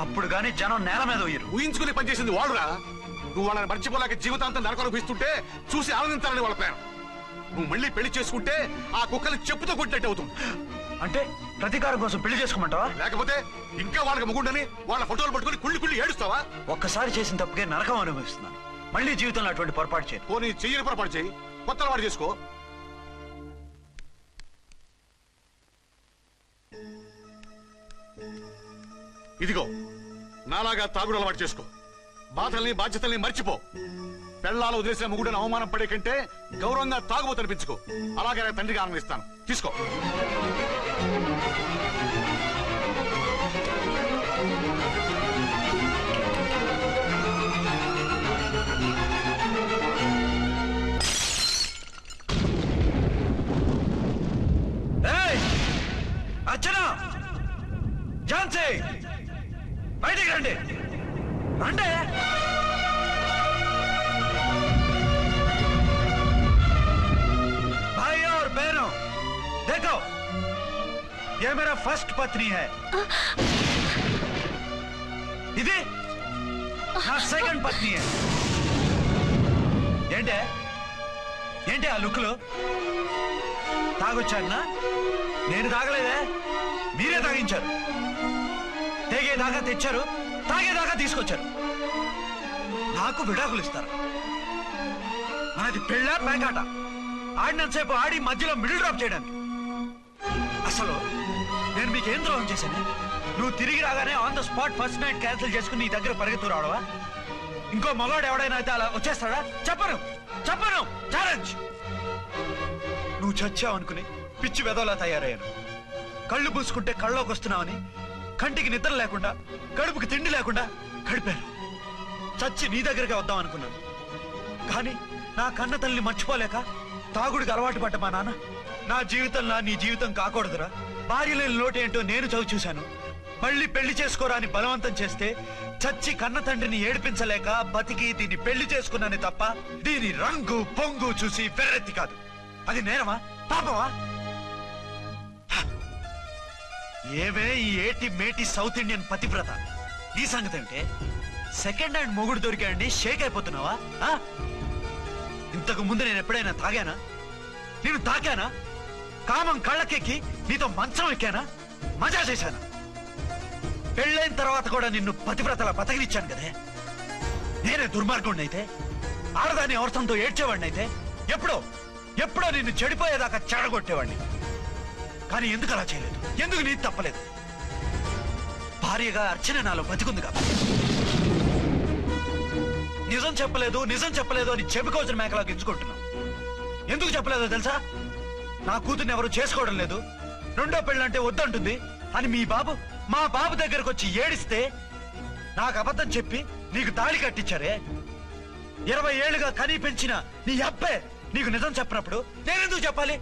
అప్పుడు గానీ జనం నేల మీద ఊహించుకుని పనిచేసింది వాళ్ళురా. నువ్వు వాళ్ళని మర్చిపోలేక జీవితాంతం నరకనుభవిస్తుంటే చూసి ఆనందించాలని వాళ్ళ ప్లాన్. నువ్వు మళ్ళీ పెళ్లి చేసుకుంటే ఆ కుక్కలు చెప్పుతో కొట్టినట్టు అవుతుంది. అంటే ప్రతీకారం కోసం పెళ్లి చేసుకోమంటావా? లేకపోతే ఇంకా వాళ్ళకి మొగుండని వాళ్ళ ఫోటోలు పట్టుకుని కుళ్ళి కుళ్ళి ఏడుస్తావా? ఒక్కసారి చేసిన తప్పుకే నరకం అనుభవిస్తున్నాను. మళ్ళీ జీవితంలో అటువంటి పొరపాటు చేయి. పోనీ చెయ్యని పొరపాటు చేయి, కొత్త అలవాటు చేసుకో. ఇదిగో నాలాగా తాగుడు అలవాటు చేసుకో. బాధల్ని బాధ్యతల్ని మర్చిపో. పెళ్ళాలు వదిలేసిన మొగుడని అవమానం పడే కంటే గౌరవంగా తాగుబోతు అనిపించుకో. అలాగే తండ్రిగా ఆనందిస్తాను. తీసుకో. అర్చన, ఝాన్సీ, బయటికి రండి. రండి. भाई और बहनों, देखो, ये मेरा फर्स्ट पत्नी है. ఇది నా సెకండ్ పత్ని. ఏంటి ఆ లుక్లు? తాగొచ్చానా? నేను తాగలేదే, మీరే తాగించారు. తెగేదాకా తెచ్చారు, తాగేదాకా తీసుకొచ్చారు. నాకు విడాకులు ఇస్తారు. నాది పెళ్ళ పేకాట. ఆడినంతసేపు ఆడి మధ్యలో మిడిల్ డ్రాప్ చేయడానికి. అసలు నేను మీకేం ద్రోహం చేశాను? నువ్వు తిరిగి రాగానే on the spot first night cancel చేసుకుని నీ దగ్గర పరిగెత్తు రావడవా? ఇంకో మగాడు ఎవడైనా అయితే అలా వచ్చేస్తాడా? చెప్పను ఛాలెంజ్. నువ్వు చచ్చావు అనుకుని పిచ్చి వెదవలా తయారయ్యాను. కళ్ళు పూసుకుంటే కళ్ళలోకి వస్తున్నావని కంటికి నిద్ర లేకుండా కడుపుకి తిండి లేకుండా గడిపాను. చచ్చి నీ దగ్గరగా వద్దాం అనుకున్నాను. కానీ నా కన్న తల్లిని మర్చిపోలేక తాగుడికి అలవాటు పడ్డ మా నాన్న నా జీవితంలో నీ జీవితం కాకూడదురా, భార్య లేని లోటు ఏంటో నేను చవి చూశాను, మళ్ళీ పెళ్లి చేసుకోరా అని బలవంతం చేస్తే చచ్చి కన్న తండ్రిని ఏడిపించలేక బతికి దీన్ని పెళ్లి చేసుకున్నాను తప్ప దీని రంగు పొంగు చూసి వెర్రెత్తి కాదు. అది నేరమా, పాపమా? ఏవే ఈ ఏటి మేటి సౌత్ ఇండియన్ పతివ్రత, ఈ సంగతి అంటే సెకండ్ హ్యాండ్ మొగుడు దొరికాయండి షేక్ అయిపోతున్నావా? ఇంతకు ముందు నేను ఎప్పుడైనా తాగానా? నేను తాకానా? కామం కళ్ళకెక్కి నీతో మంచం ఎక్కానా? మజా చేశానా? పెళ్ళైన తర్వాత కూడా నిన్ను పతివ్రతలా బతకనిచ్చాను కదే. నేనే దుర్మార్గుడిని అయితే, ఆడదాన్ని అవసరంతో ఏడ్చేవాడిని అయితే ఎప్పుడో నిన్ను చెడిపోయేదాకా చెడగొట్టేవాడిని. కానీ ఎందుకు అలా చేయలేదు? ఎందుకు నీది తప్పలేదు? భార్యగా అర్చన నాలో బతికుంది కాబట్టి. నిజం చెప్పలేదు అని చెప్పుకోవచ్చిన మేకలా గించుకుంటున్నావు. ఎందుకు చెప్పలేదో తెలుసా? నా కూతుర్ని ఎవరు చేసుకోవడం లేదు, రెండో పెళ్ళంటే వద్దంటుంది అని మా బాబు దగ్గరకు వచ్చి ఏడిస్తే నాకు అబద్ధం చెప్పి నీకు తాళి కట్టించారే. 20 ఏళ్లుగా కనీ పెంచిన నీ అబ్బే నీకు నిజం చెప్పినప్పుడు నేనెందుకు చెప్పాలి?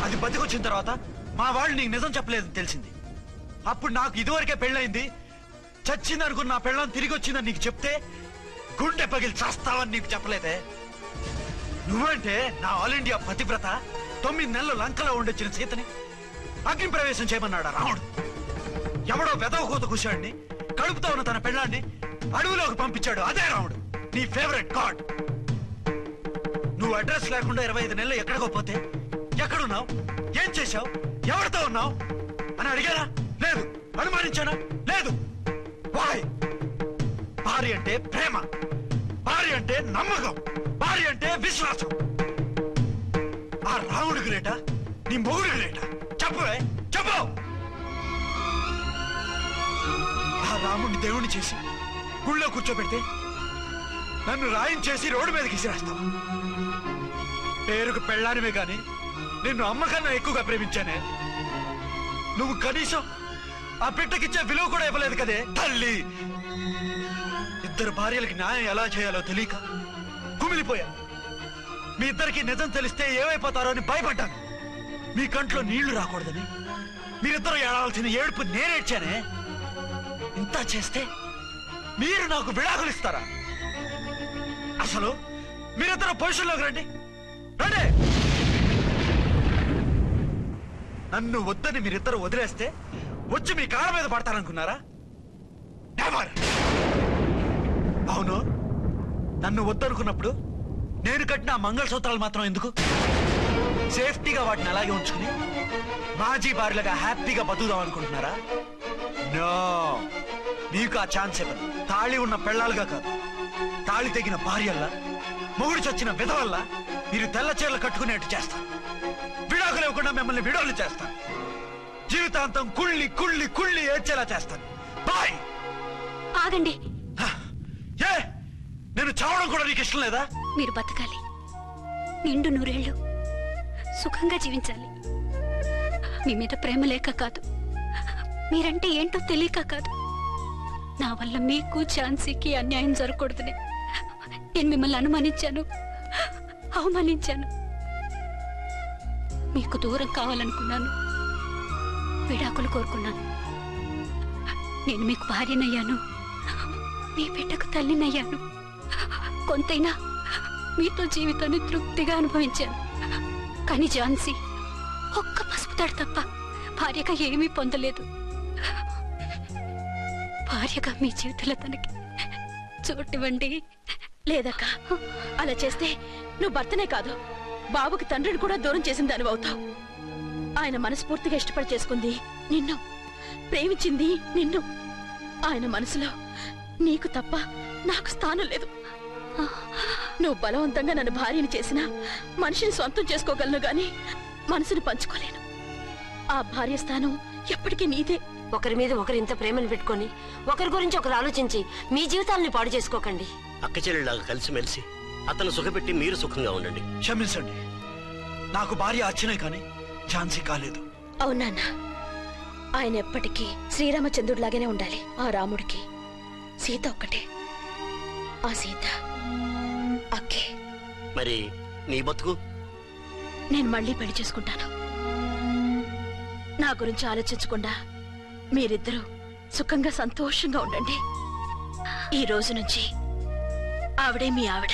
అది బతికొచ్చిన తర్వాత మా వాళ్ళు నీకు నిజం చెప్పలేదని తెలిసింది. అప్పుడు నాకు ఇదివరకే పెళ్ళయింది, చచ్చిందనుకున్న నా పెళ్ళం తిరిగి వచ్చిందని నీకు చెప్తే గుండె పగిలి చేస్తావని నీకు చెప్పలేదే. నువ్వంటే నా ఆల్ ఇండియా పతివ్రత 9 నెలలు లంకలో ఉండొచ్చిన సీతని అగ్ని ప్రవేశం చేయమన్నాడా రాముడు? ఎవడో వెదవ కూత కూర్చోండి కడుపుతో ఉన్న తన పెళ్ళాన్ని అడవిలోకి పంపించాడు అదే రాముడు, నీ ఫేవరెట్ గాడ్. నువ్వు అడ్రస్ లేకుండా 25 నెలలు ఎక్కడికో పోతే ఎక్కడున్నావు, ఏం చేశావు, ఎవరితో ఉన్నావు అని అడిగారా? లేదు. అనుమానించానా? లేదు. వాయ్? భార్య అంటే ప్రేమ, భార్య అంటే నమ్మకం, భార్య అంటే విశ్వాసం. ఆ రాముడు గ్రేటా, నీ మొగుడు గ్రేటా? చెప్పు. ఆ రాముడిని దేవుణ్ణి చేసి గుళ్ళో కూర్చోబెడితే నన్ను రాయించేసి రోడ్డు మీదకి విసిరేస్తావా? పేరుకు పెళ్ళానివే గాని నిన్ను అమ్మకన్నా ఎక్కువగా ప్రేమించానే. నువ్వు కనీసం ఆ బిడ్డకిచ్చే విలువ కూడా ఇవ్వలేదు కదే తల్లి. ఇద్దరు భార్యలకి న్యాయం ఎలా చేయాలో తెలియక కుమిలిపోయా. మీ ఇద్దరికి నిజం తెలిస్తే ఏమైపోతారో అని భయపడ్డాను. మీ కంట్లో నీళ్లు రాకూడదని మీరిద్దరూ ఏడవలసిన ఏడుపు నేనేడ్చానే. ఇంత చేస్తే మీరు నాకు విడాకులు ఇస్తారా? అసలు మీరిద్దరు పొజిషన్లోకి రండి రండి. నన్ను వద్దని మీరిద్దరు వదిలేస్తే వచ్చి మీ కాళ్ళ మీద పడతారనుకున్నారా? నెవర్. అవును, నన్ను వద్దనుకున్నప్పుడు నేను కట్టిన మంగళసూత్రాలు మాత్రం ఎందుకు? సేఫ్టీగా వాటిని అలాగే ఉంచుకుని మాజీ భార్యలుగా హ్యాపీగా బతుకుదాం అనుకుంటున్నారా? నో, మీకు ఆ ఛాన్స్ ఇవ్వను. తాళి ఉన్న పెళ్ళాలుగా కాదు, తాళి తెగిన భార్యల్లా, మొగుడు చచ్చిన విధవల్లా మీరు తెల్ల చీరలు కట్టుకునేట్టు చేస్తాను. విడాకులు ఇవ్వకుండా మిమ్మల్ని విడాకులు చేస్తాను. జీవితాంతం కుళ్ళి కుళ్ళి కుళ్ళి ఏడ్చేలా చేస్తాను. బాయ్. ఆగండి. ఏ, నేను చావడం కూడా నీకు ఇష్టం లేదా? మీరు బతకాలి, నిండు నూరేళ్లు సుఖంగా జీవించాలి. మీ మీద ప్రేమ లేక కాదు, మీరంటే ఏంటో తెలియక కాదు. నా వల్ల మీకు ఝాన్సీకి అన్యాయం జరగకూడదని నేను మిమ్మల్ని అనుమానించాను, అవమానించాను. మీకు దూరం కావాలనుకున్నాను, విడాకులు కోరుకున్నాను. నేను మీకు భార్యనయ్యాను, మీ బిడ్డకు తల్లినయ్యాను. కొంతైనా మీతో జీవితాన్ని తృప్తిగా అనుభవించాను. కానీ ఝాన్సీ ఒక్క పసుపు తాడు తప్ప భార్యగా ఏమీ పొందలేదు. భార్యగా మీ జీవితంలో తనకి చోటివ్వండి. లేదక్క, అలా చేస్తే నువ్వు భర్తనే కాదు, బాబుకి తండ్రిని కూడా దూరం చేసిన దానివి అవుతావు. ఆయన మనస్ఫూర్తిగా ఇష్టపడి చేసుకుంది నిన్ను, ప్రేమించింది నిన్ను. ఆయన మనసులో నీకు తప్ప నాకు స్థానం లేదు. నువ్వు బలవంతంగా నన్ను భార్యని చేసినా మనిషిని సొంతం చేసుకోగలను గాని మనసుని పంచుకోలేను. ఆ భార్య స్థానం ఎప్పటికీ నీదే. ఒకరి మీద ఒకరు ఇంత ప్రేమను పెట్టుకొని ఒకరి గురించి ఒకరు ఆలోచించి మీ జీవితాలని పాడు చేసుకోకండి. అక్క చెల్లెళ్ళలాగా కలిసిమెలిసి అతను సుఖపెట్టి మీరు సుఖంగా ఉండండి. క్షమించండి, నాకు భార్య అర్చనే కానీ ఝాన్సీ కాలేదు. అవునాన్న, ఆయన ఎప్పటికీ శ్రీరామచంద్రుడిలాగానే ఉండాలి. ఆ రాముడికి సీత ఒక్కటే, ఆ సీత అక్కే. మరి నీ బతుకు? నేను మళ్ళీ పెళ్లి చేసుకుంటాను. నా గురించి ఆలోచించకుండా మీరిద్దరూ సుఖంగా సంతోషంగా ఉండండి. ఈ రోజు నుంచి ఆవిడే మీ ఆవిడ.